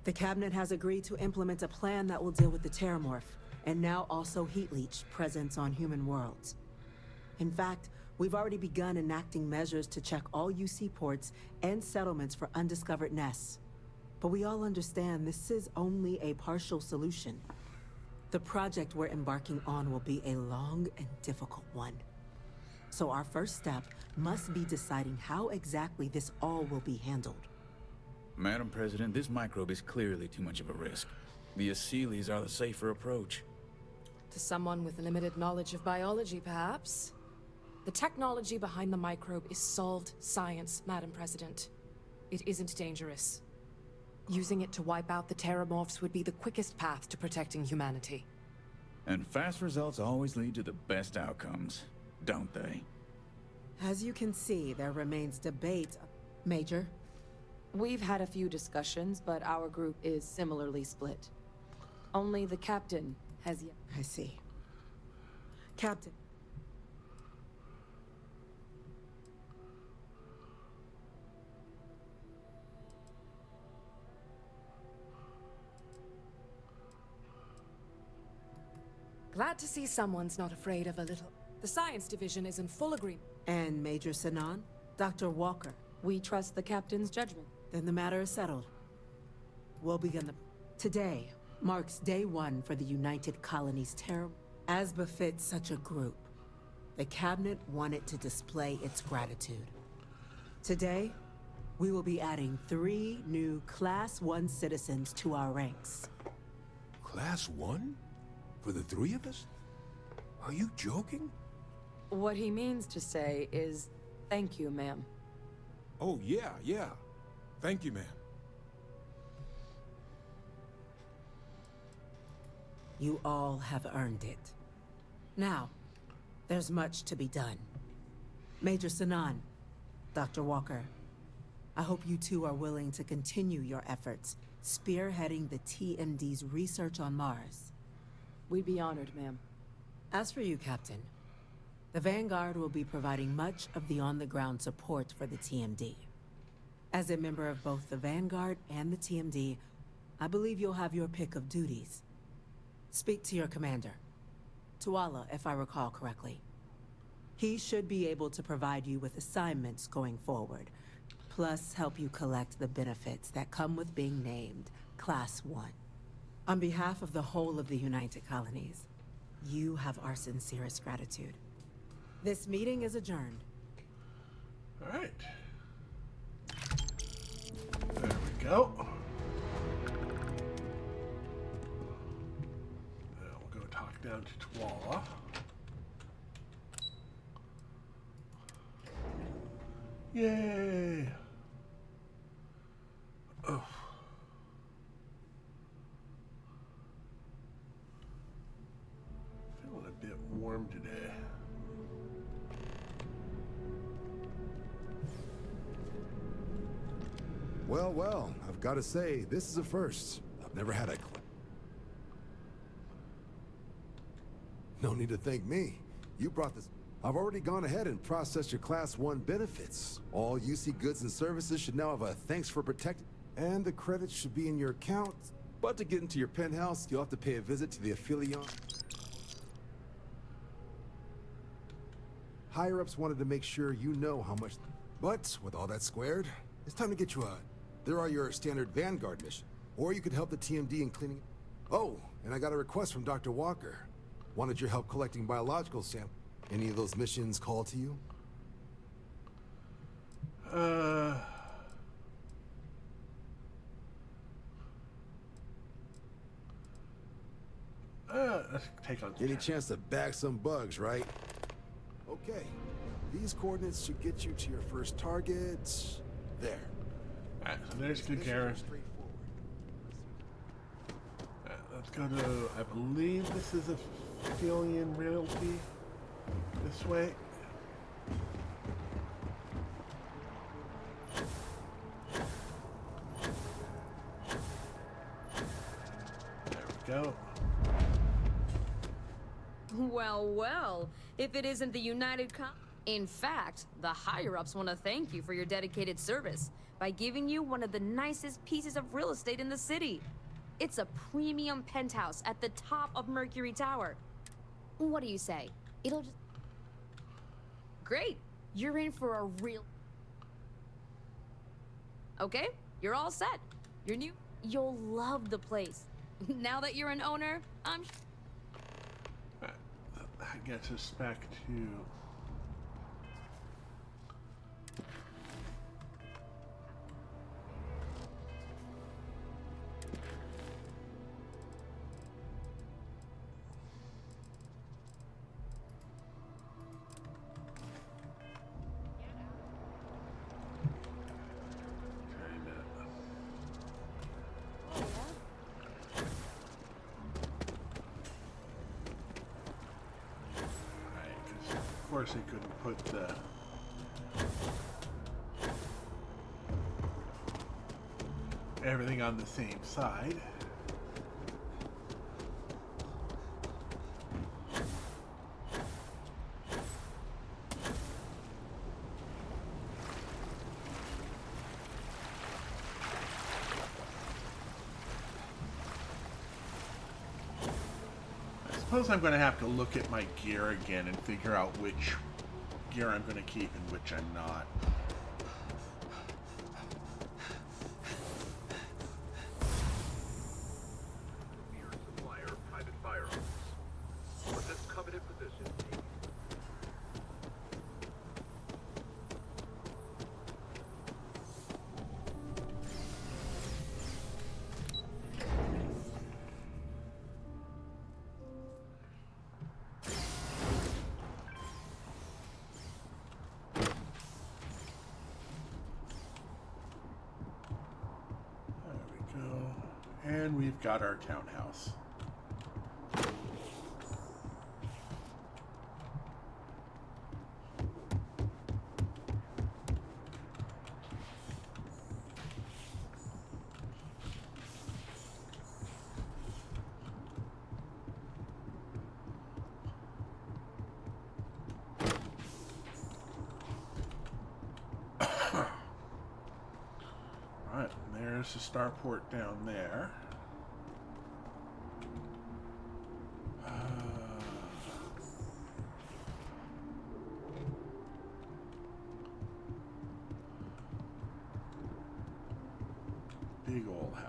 Speaker 14: The Cabinet has agreed to implement a plan that will deal with the Terramorph, and now also Heat Leech presence on human worlds. In fact, we've already begun enacting measures to check all UC ports and settlements for undiscovered nests. But we all understand this is only a partial solution. The project we're embarking on will be a long and difficult one. So our first step must be deciding how exactly this all will be handled.
Speaker 15: Madam President, this microbe is clearly too much of a risk. The Extralis are the safer approach.
Speaker 24: To someone with limited knowledge of biology, perhaps? The technology behind the microbe is solved science, Madam President. It isn't dangerous. Using it to wipe out the Terramorphs would be the quickest path to protecting humanity.
Speaker 15: And fast results always lead to the best outcomes, don't they?
Speaker 14: As you can see, there remains debate. Major?
Speaker 9: We've had a few discussions, but our group is similarly split. Only the captain has yet...
Speaker 14: I see. Captain.
Speaker 24: Glad to see someone's not afraid of a little. The science division is in full agreement.
Speaker 14: And Major Sinan? Dr. Walker?
Speaker 9: We trust the captain's judgment.
Speaker 14: Then the matter is settled. We'll begin the... Today marks day one for the United Colonies Terror. As befits such a group, the Cabinet wanted to display its gratitude. Today, we will be adding 3 new Class 1 citizens to our ranks.
Speaker 21: Class 1? For the 3 of us? Are you joking?
Speaker 9: What he means to say is, thank you, ma'am.
Speaker 21: Oh, yeah. Thank you, ma'am.
Speaker 14: You all have earned it. Now, there's much to be done. Major Sinan, Dr. Walker, I hope you two are willing to continue your efforts, spearheading the TMD's research on Mars.
Speaker 9: We'd be honored, ma'am.
Speaker 14: As for you, Captain, the Vanguard will be providing much of the on-the-ground support for the TMD. As a member of both the Vanguard and the TMD, I believe you'll have your pick of duties. Speak to your commander, Tuala, if I recall correctly. He should be able to provide you with assignments going forward, plus help you collect the benefits that come with being named Class 1. On behalf of the whole of the United Colonies, you have our sincerest gratitude. This meeting is adjourned.
Speaker 1: All right. There we go. Now we'll go talk down to Tuala. Yay! Oh. Feeling a bit warm today.
Speaker 16: Well, I've got to say, this is a first. I've never had a... No need to thank me. You brought this... I've already gone ahead and processed your Class 1 benefits. All UC goods and services should now have a thanks for protecting... And the credits should be in your account But to get into your penthouse, you'll have to pay a visit to the Aphelion. Higher-ups wanted to make sure you know how much... But, with all that squared, it's time to get you out. There are your standard Vanguard missions. Or you could help the TMD in cleaning... Oh, and I got a request from Dr. Walker. Wanted your help collecting biological samples. Any of those missions call to you?
Speaker 1: Let's take on...
Speaker 16: Any chance to bag some bugs, right? Okay. These coordinates should get you to your first target. There.
Speaker 1: Alright, so there's good Garen. Let's go to, I believe this is Aphelion Realty. This way. There we go.
Speaker 9: Well, well, if it isn't the United In fact, the higher-ups want to thank you for your dedicated service by giving you one of the nicest pieces of real estate in the city. It's a premium penthouse at the top of Mercury Tower. What do you say? It'll just... Great! You're in for a real... Okay, you're all set. You're new. You'll love the place. Now that you're an owner, I'm...
Speaker 1: That gets us back to... Of course, they couldn't put the everything on the same side. I suppose I'm going to have to look at my gear again and figure out which gear I'm going to keep and which I'm not.
Speaker 3: Supplier of private firearms. For this coveted position,
Speaker 1: and we've got our townhouse. Alright, there's the starport down there. Big old house.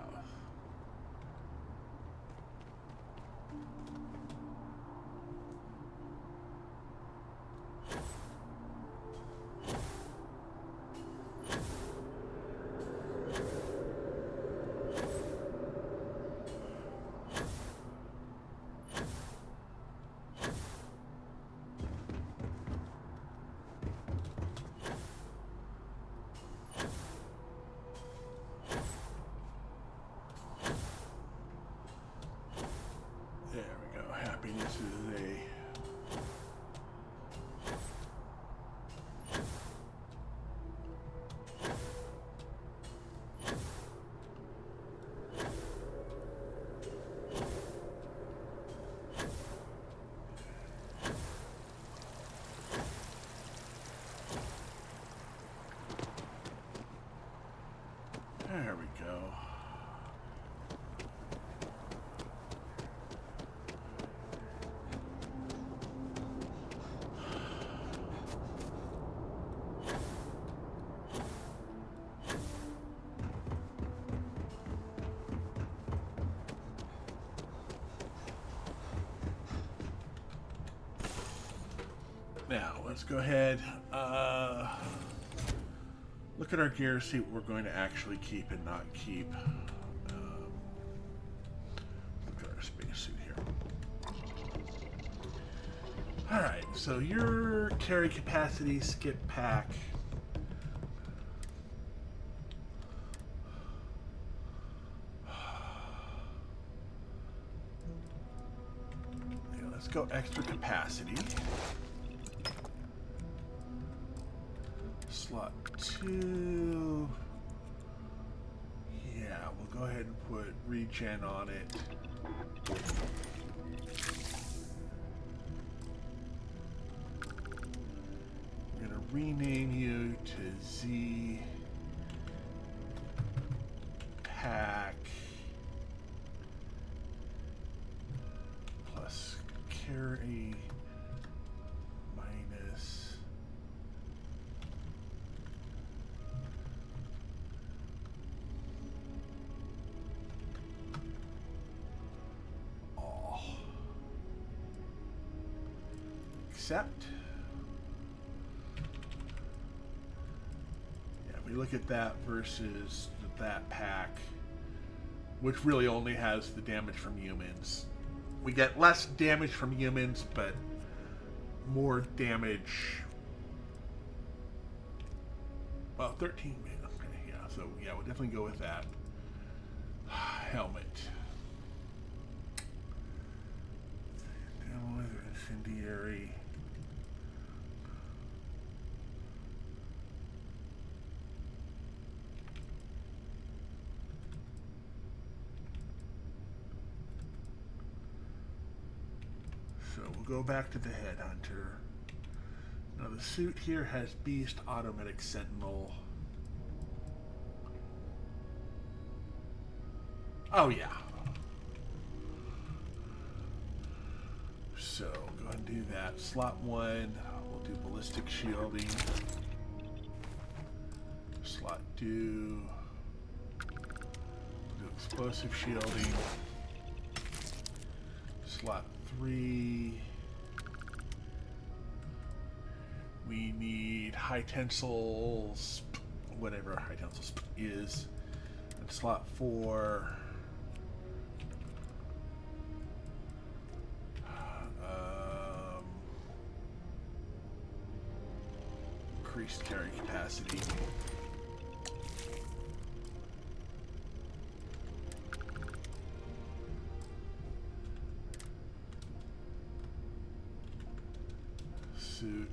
Speaker 1: Happiness is a there we go. Now, let's go ahead, look at our gear, see what we're going to actually keep and not keep. Look at our spacesuit here. Alright, so your carry capacity, skip pack. Let's go extra capacity. Slot 2. Yeah, we'll go ahead and put regen on it. We're going to rename you to Z Pack plus carry minus all. Accept. Yeah, if we look at that versus that pack, which really only has the damage from humans. We get less damage from humans, but more damage. Well, 13 man. Okay, yeah. So yeah, we'll definitely go with that. Helmet. Incendiary. So we'll go back to the Headhunter. Now the suit here has Beast, Automatic Sentinel. Oh yeah. So go ahead and do that. Slot 1, we'll do ballistic shielding. Slot 2, we'll do explosive shielding. Slot 3, we need high tensile, whatever high tensile is. And slot 4, increased carry capacity. Suit.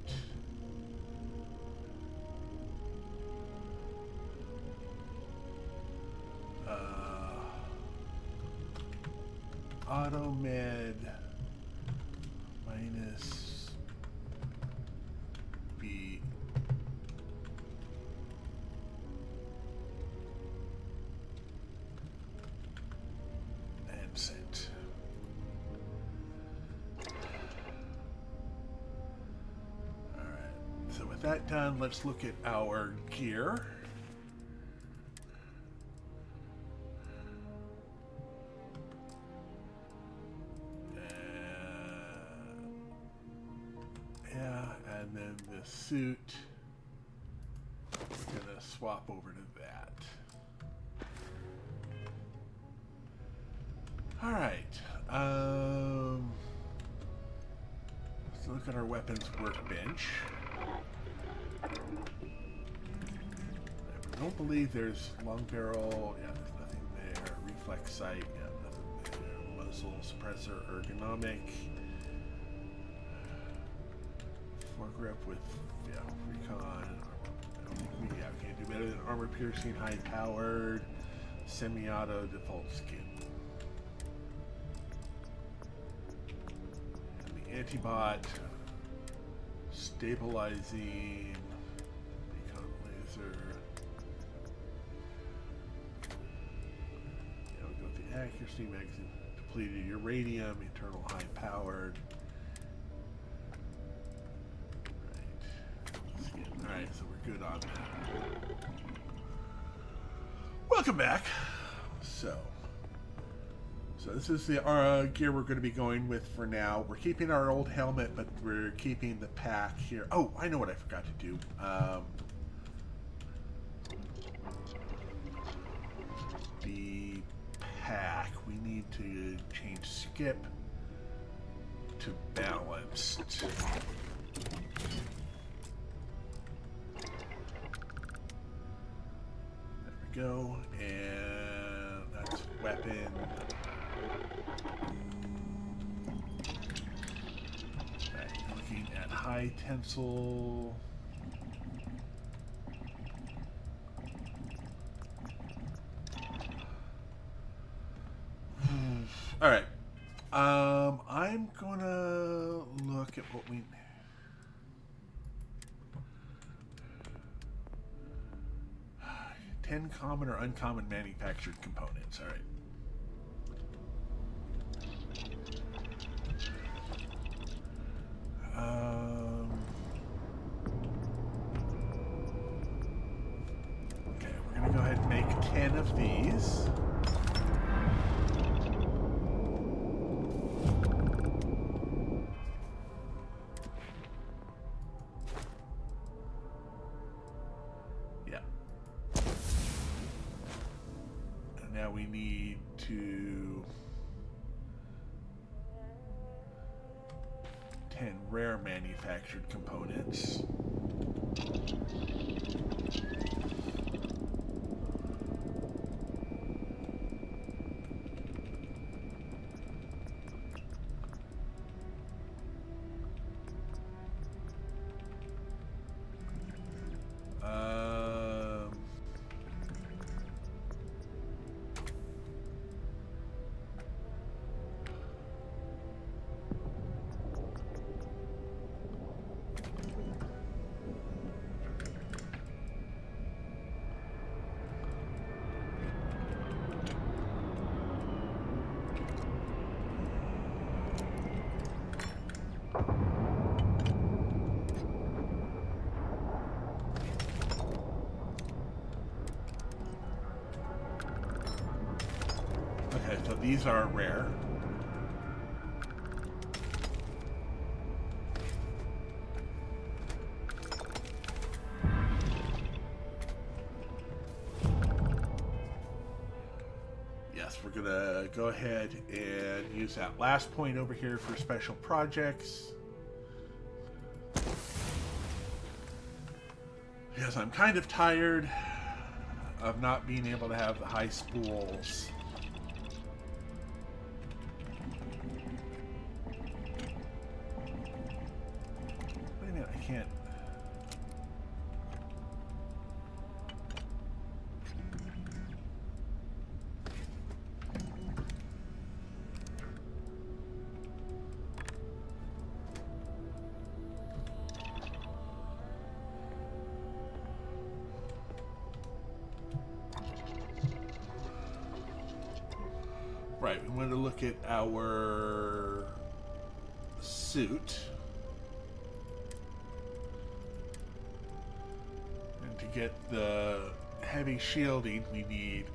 Speaker 1: Auto med minus B. And sent. So with that done, let's look at our gear. Yeah, and then the suit, we're gonna swap over to that. All right. Let's look at our weapons workbench. I don't believe there's long barrel. Yeah, there's nothing there. Reflex sight. Yeah, nothing there. Muzzle suppressor, ergonomic. Foregrip with recon. Yeah, can't do better than armor piercing, high powered, semi-auto, default skin. And the antibot, stabilizing, recon laser. Yeah, we go with the accuracy, magazine depleted uranium, internal high powered. Alright, so we're good on that. Welcome back. So So this is the gear we're going to be going with for now. We're keeping our old helmet, but we're keeping the pack here. Oh, I know what I forgot to do. The pack. We need to change skip to balanced. There we go. And that's weapon. Looking at high tensile. All right. I'm gonna look at what we. 10 common or uncommon manufactured components. All right. Okay, we're gonna go ahead and make 10 of these. Yeah. And now we need to 10 rare manufactured components. Okay, so these are rare. Yes, we're gonna go ahead and use that last point over here for special projects. Because I'm kind of tired of not being able to have the high spools. Wait a minute, I can't. Right, we want to look at our suit. And to get the heavy shielding, we need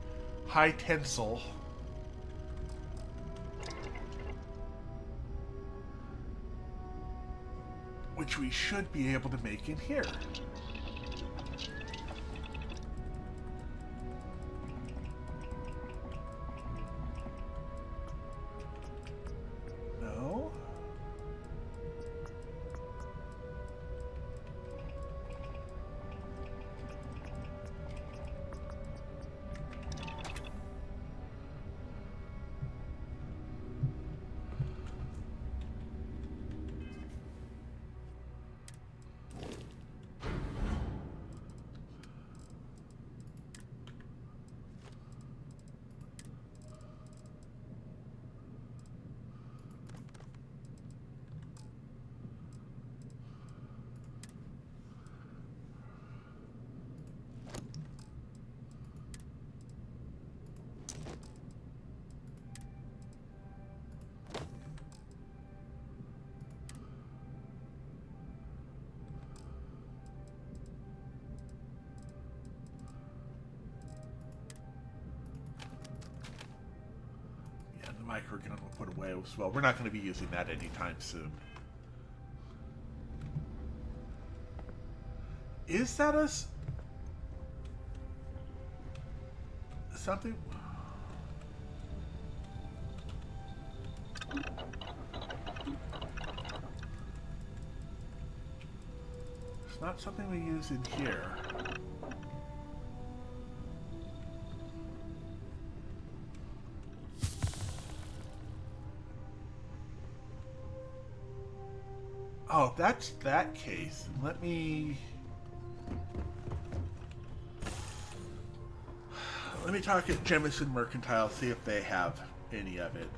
Speaker 1: high tensile. Which we should be able to make in here. No? we're going to put away as well. We're not going to be using that anytime soon. Is that us? Something? It's not something we use in here. Oh, if that's that case, let me talk at Jemison Mercantile, see if they have any of it.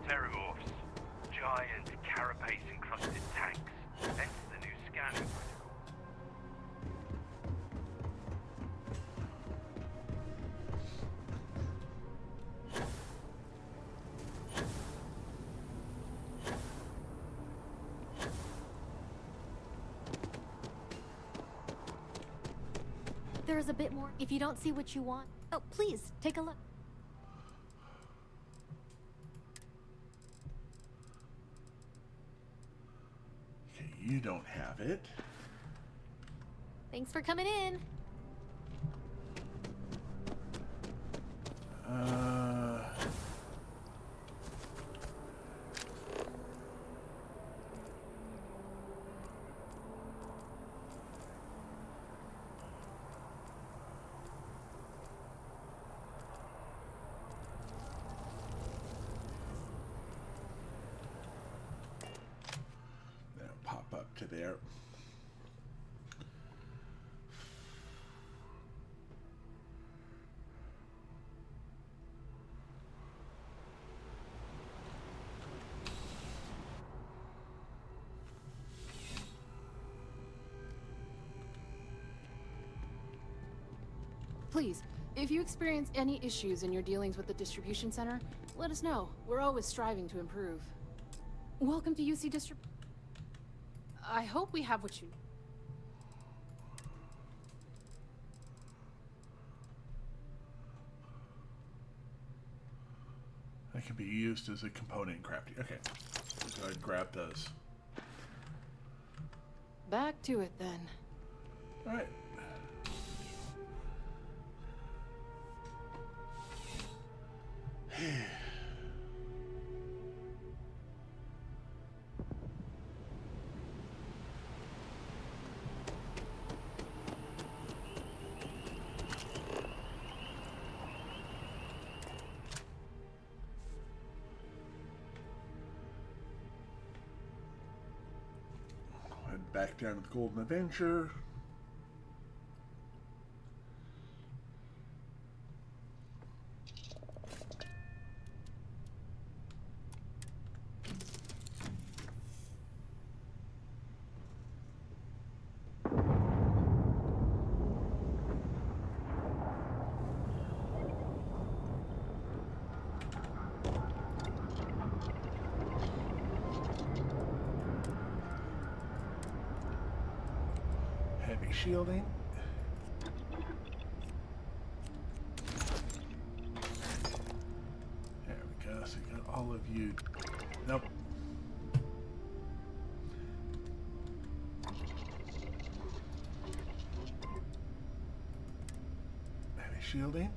Speaker 23: Terramorphs. Giant carapace-encrusted tanks. Hence the new scanning protocol.
Speaker 13: There's a bit more. If you don't see what you want, oh, please, take a look.
Speaker 1: Okay, you don't have it.
Speaker 13: Thanks for coming in.
Speaker 1: Pop up to there.
Speaker 24: Please, if you experience any issues in your dealings with the distribution center, let us know. We're always striving to improve. Welcome to UC I hope we have what you...
Speaker 1: That can be used as a component in crafting. Okay, we'll go ahead and grab those.
Speaker 24: Back to it then.
Speaker 1: All right. Back down to the Golden Avenger. Heavy shielding. There we go. So you got all of you. Nope. Heavy shielding.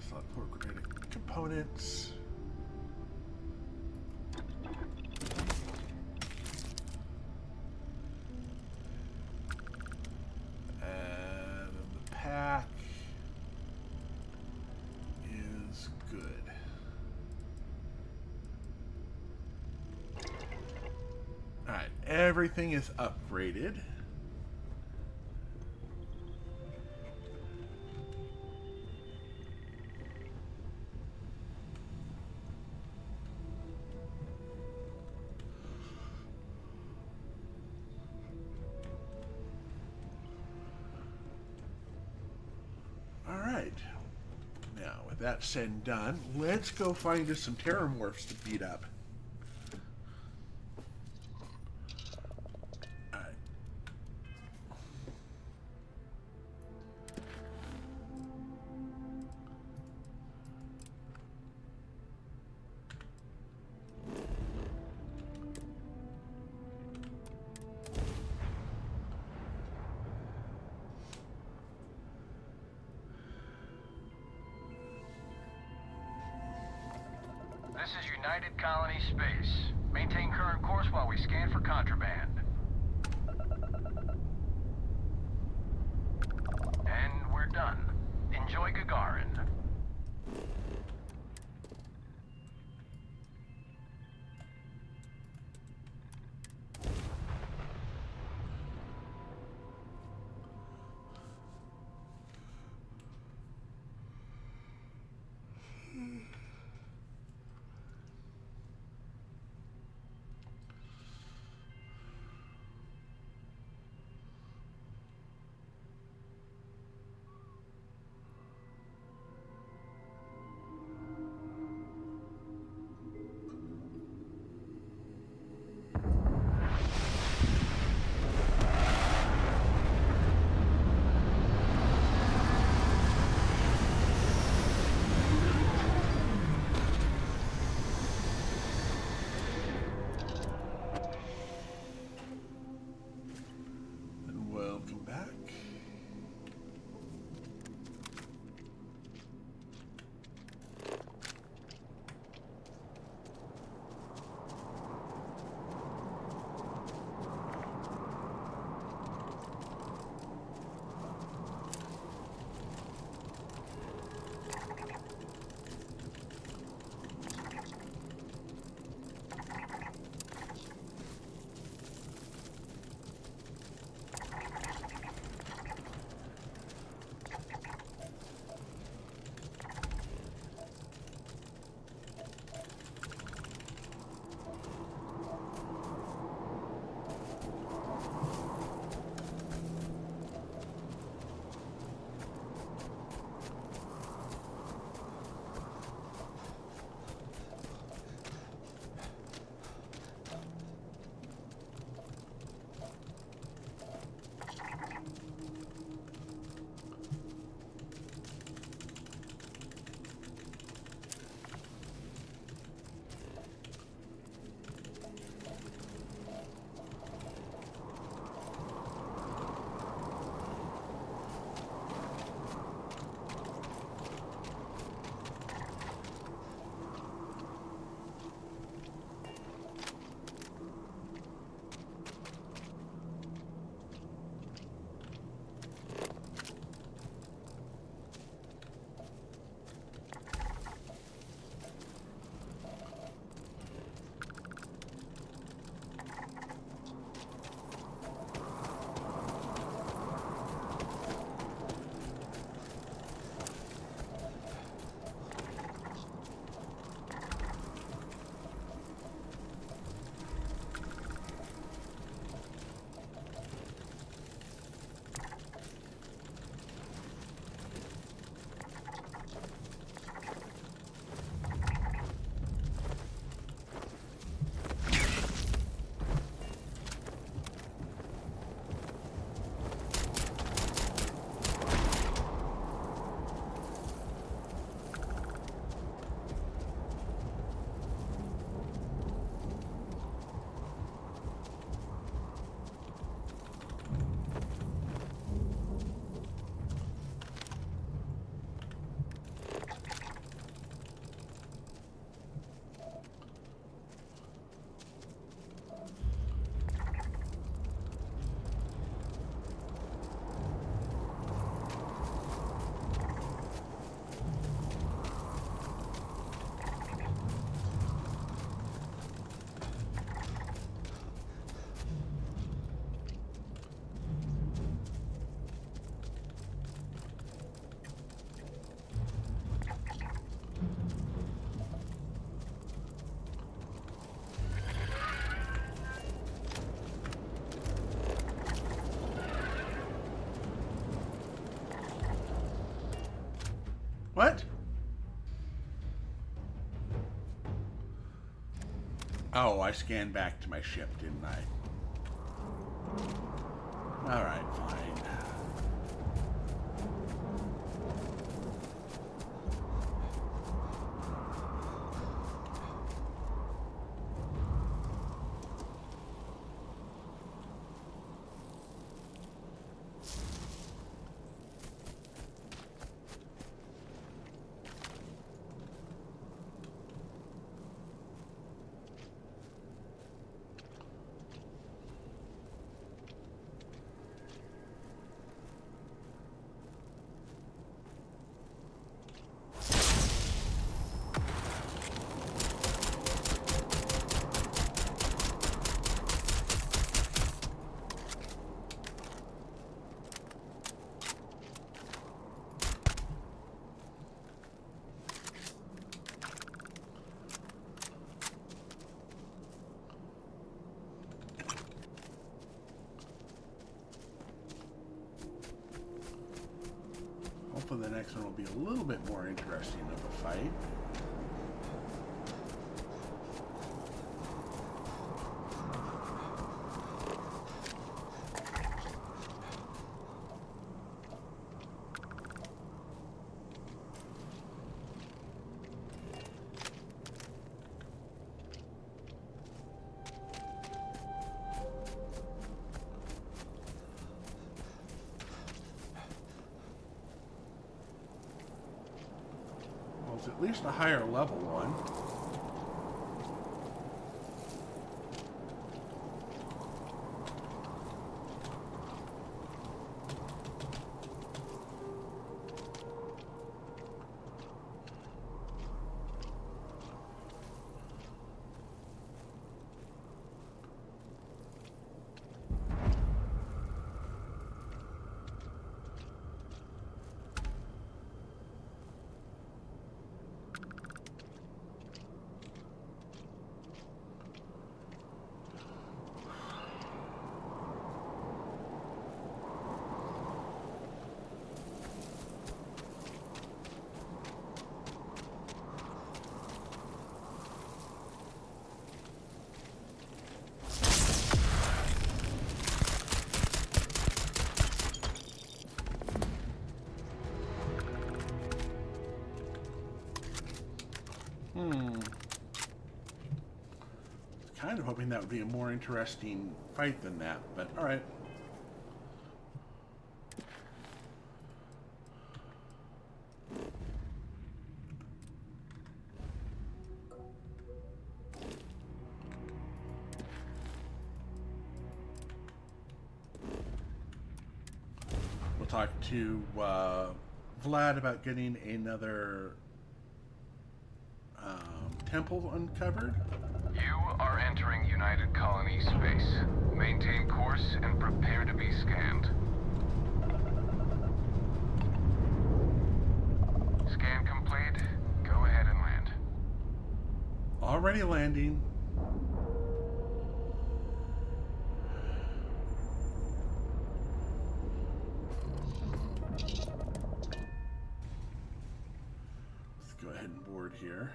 Speaker 1: Slot port grenade components. Pack is good. All right, everything is upgraded. Now, with that said and done, let's go find us some terramorphs to beat up.
Speaker 23: United Colony Space. Maintain current course while we scan for contraband. And we're done. Enjoy Gagarin.
Speaker 1: Welcome back. What? Oh, I scanned back to my ship, didn't I? Alright, fine. hopefully the next one will be a little bit more interesting of a fight. At least a higher level one. Kind of hoping that would be a more interesting fight than that, but alright. We'll talk to Vlad about getting another temple uncovered.
Speaker 3: You are entering United Colony space. Maintain course and prepare to be scanned. Scan complete. Go ahead and land.
Speaker 1: Already landing. Let's go ahead and board here.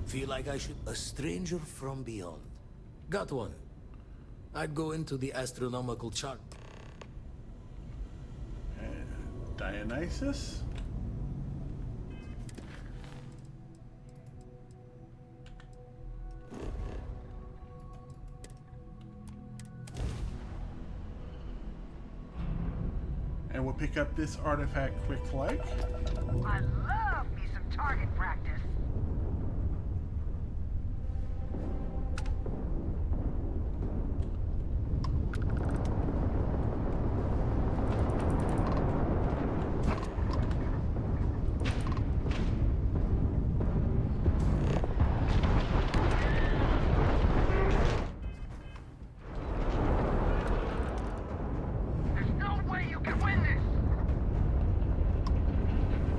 Speaker 11: Feel like I should... A stranger from beyond. Got one. I'd go into the astronomical chart.
Speaker 1: Dionysus? And we'll pick up this artifact quick-like.
Speaker 17: I love me some target practice.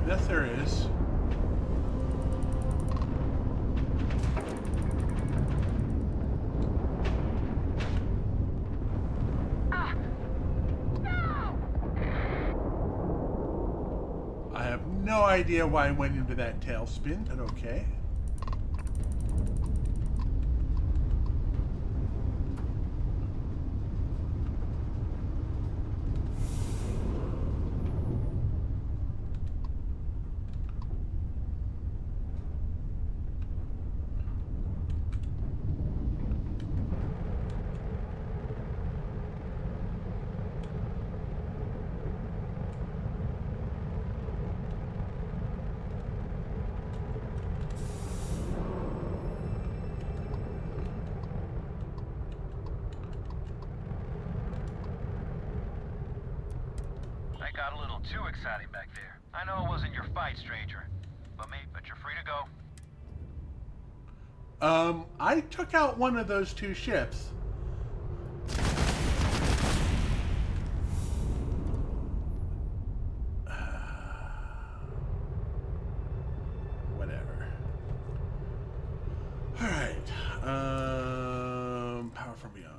Speaker 1: Yes, there is. I have no idea why I went into that tailspin, but okay.
Speaker 23: Got a little too exciting back there. I know it wasn't your fight, stranger, but you're free to go.
Speaker 1: I took out one of those two ships. Whatever. Power from beyond.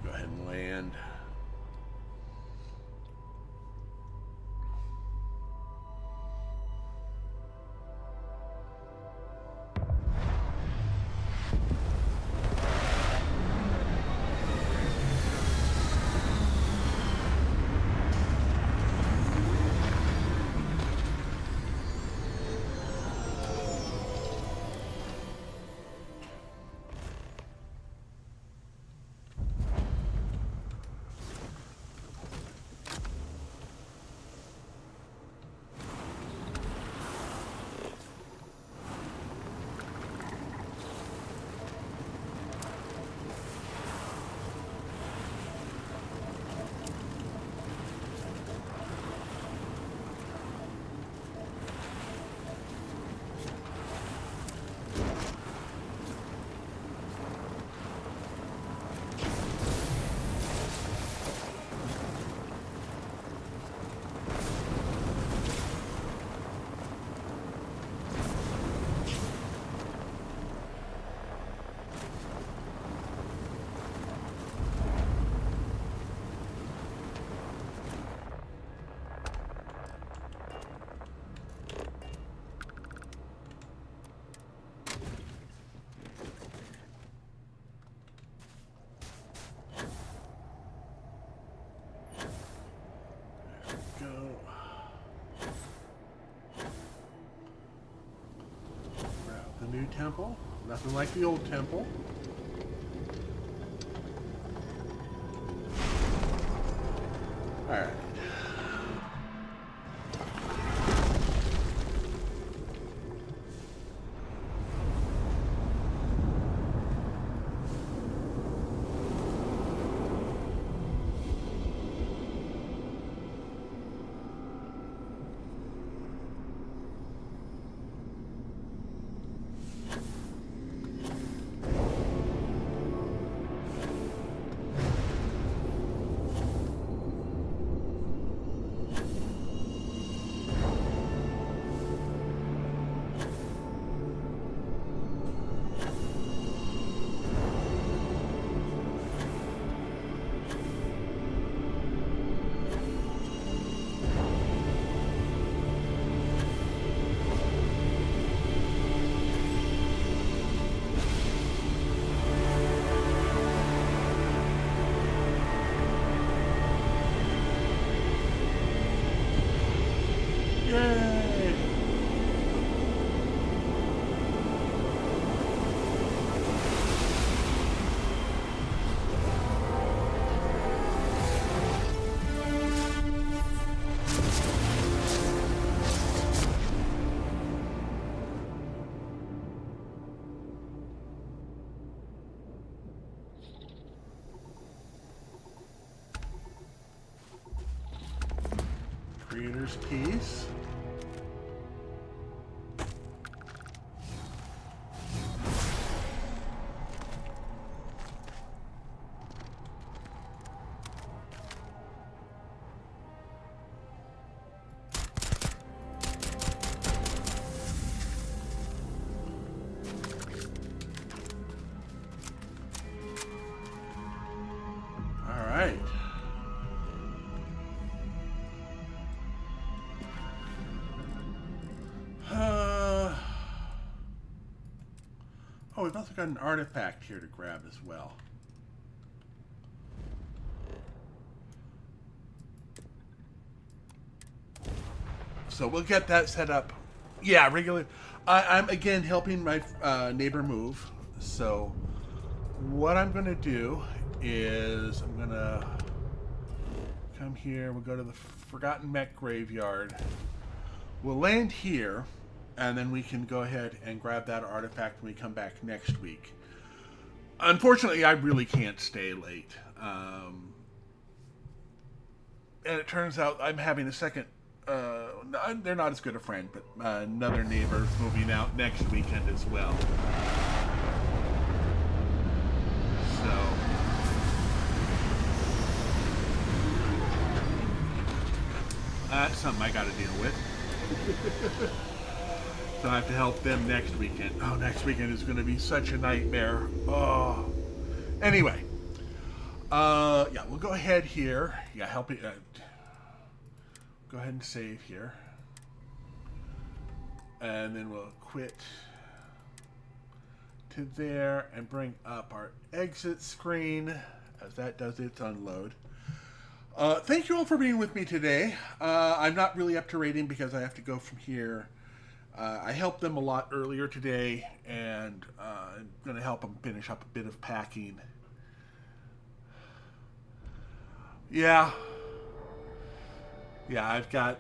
Speaker 1: Go ahead and land. New temple. Nothing like the old temple. All right. Creator's piece. All right. Oh, we've also got an artifact here to grab as well. So we'll get that set up. Yeah, regular. I'm again helping my neighbor move. So what I'm going to do is I'm going to come here. We'll go to the Forgotten Mech Graveyard. We'll land here. And then we can go ahead and grab that artifact when we come back next week. Unfortunately, I really can't stay late. And it turns out I'm having a second... they're not as good a friend, but another neighbor moving out next weekend as well. So... That's something I got to deal with. So I have to help them next weekend. Oh, next weekend is going to be such a nightmare. Oh. Anyway. Yeah, we'll go ahead here. Yeah, help me. Go ahead and save here. And then we'll quit to there and bring up our exit screen as that does its unload. Thank you all for being with me today. I'm not really up to rating because I have to go from here. I helped them a lot earlier today, and I'm going to help them finish up a bit of packing. Yeah, I've got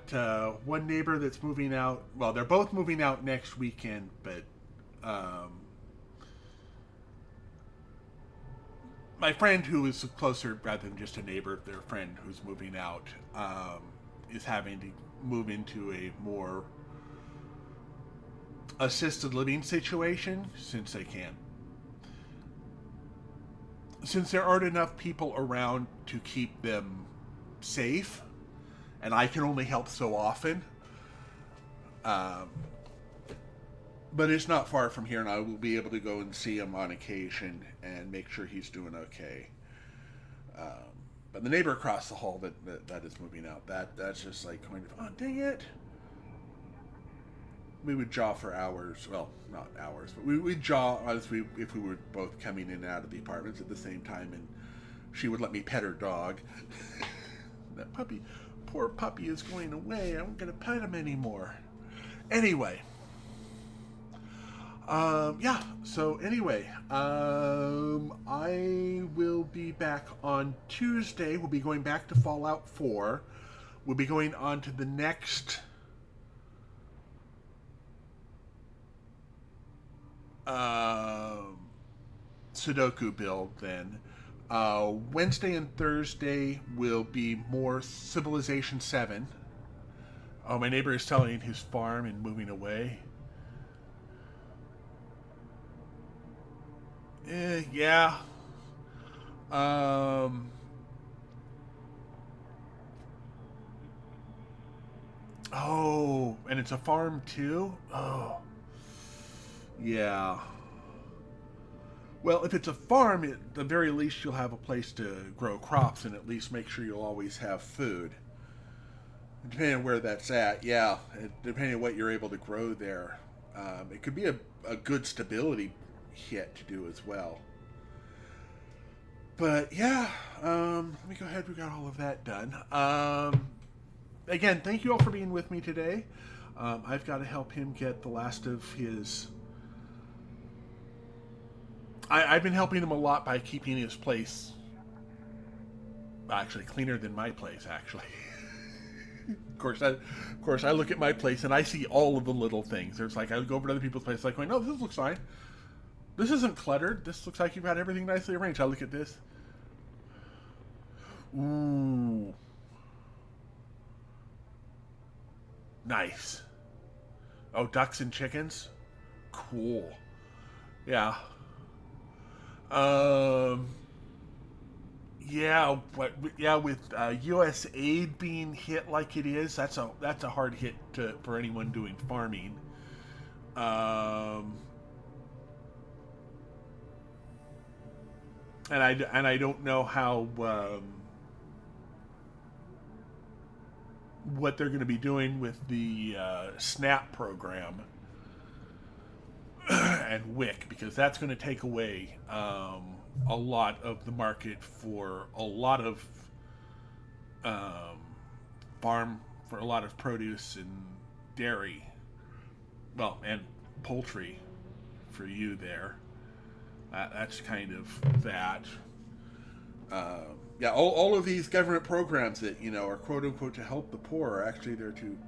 Speaker 1: one neighbor that's moving out. Well, they're both moving out next weekend, but my friend who is closer, rather than just a neighbor, their friend who's moving out, is having to move into a more assisted living situation since they can. Since there aren't enough people around to keep them safe, and I can only help so often, but it's not far from here, and I will be able to go and see him on occasion and make sure he's doing okay. But the neighbor across the hall that is moving out, that's just like kind of, oh, dang it. We would jaw for hours. Well, not hours, but we'd jaw if we were both coming in and out of the apartments at the same time, and she would let me pet her dog. That poor puppy is going away. I'm not going to pet him anymore. Anyway. Yeah, so anyway, I will be back on Tuesday. We'll be going back to Fallout 4. We'll be going on to the next Sudoku build then. Wednesday and Thursday will be more Civilization 7. Oh, my neighbor is selling his farm and moving away. Yeah. Oh, and it's a farm too? Oh. Yeah. Well, if it's a farm, at the very least you'll have a place to grow crops and at least make sure you'll always have food. Depending on where that's at, yeah. Depending on what you're able to grow there. It could be a good stability hit to do as well. But yeah, let me go ahead. We got all of that done. Again, thank you all for being with me today. I've got to help him get the last of his... I've been helping him a lot by keeping his place actually cleaner than my place, actually. Of course, I look at my place and I see all of the little things. There's like, I go over to other people's places like going, no, this looks fine. This isn't cluttered. This looks like you've got everything nicely arranged. I look at this. Ooh. Nice. Oh, ducks and chickens? Cool. Yeah. Yeah, with U.S. aid being hit like it is, that's a hard hit for anyone doing farming. And I don't know how what they're going to be doing with the SNAP program and WIC, because that's going to take away a lot of the market for a lot of for a lot of produce and dairy, well, and poultry for you there. That's kind of that. Yeah, all of these government programs that, are quote unquote to help the poor are actually there to.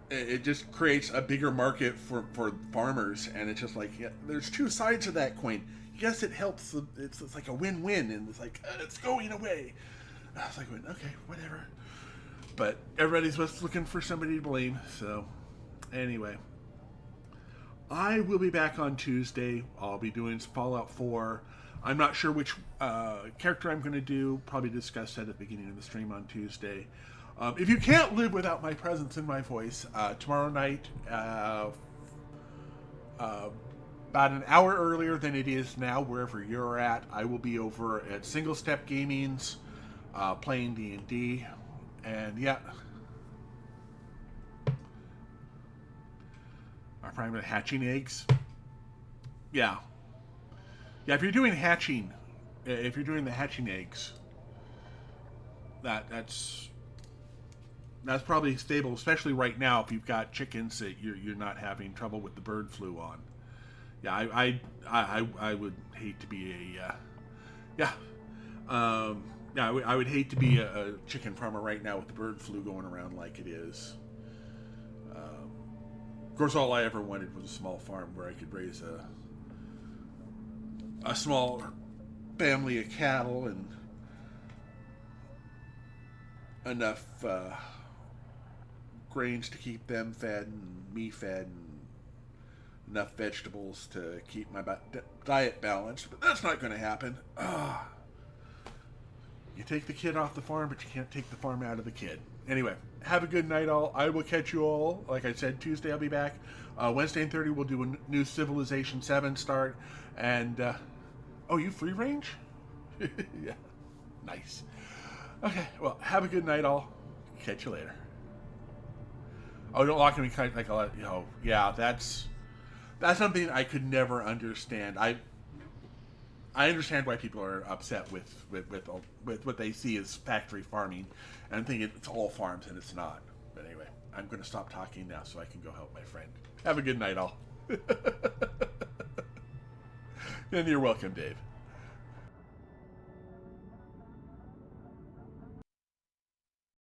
Speaker 1: It just creates a bigger market for farmers, and it's just like, yeah, there's two sides of that coin. Yes, it helps. It's like a win-win, and it's like it's going away. I was like, okay, whatever. But everybody's just looking for somebody to blame. So, anyway, I will be back on Tuesday. I'll be doing Fallout 4. I'm not sure which character I'm going to do. Probably discuss that at the beginning of the stream on Tuesday. If you can't live without my presence and my voice, tomorrow night, about an hour earlier than it is now, wherever you're at, I will be over at Single Step Gaming's, playing D&D, and yeah. Our private hatching eggs. Yeah. Yeah, if you're doing hatching, if you're doing the hatching eggs, that's probably stable, especially right now if you've got chickens that you're not having trouble with the bird flu on. Yeah, I would hate to be I would hate to be a chicken farmer right now with the bird flu going around like it is. Of course, all I ever wanted was a small farm where I could raise a small family of cattle and enough grains to keep them fed and me fed and enough vegetables to keep my diet balanced, but that's not going to happen. You take the kid off the farm, but you can't take the farm out of the kid. Anyway, have a good night, all. I will catch you all. Like I said, Tuesday I'll be back. Wednesday and Thursday we'll do a new Civilization 7 start. And, oh, you free range? Yeah, nice. Okay, well, have a good night, all. Catch you later. Oh, don't lock me like a lot. Yeah, that's something I could never understand. I understand why people are upset with what they see as factory farming, and think it's all farms, and it's not. But anyway, I'm going to stop talking now so I can go help my friend. Have a good night, all. And you're welcome, Dave.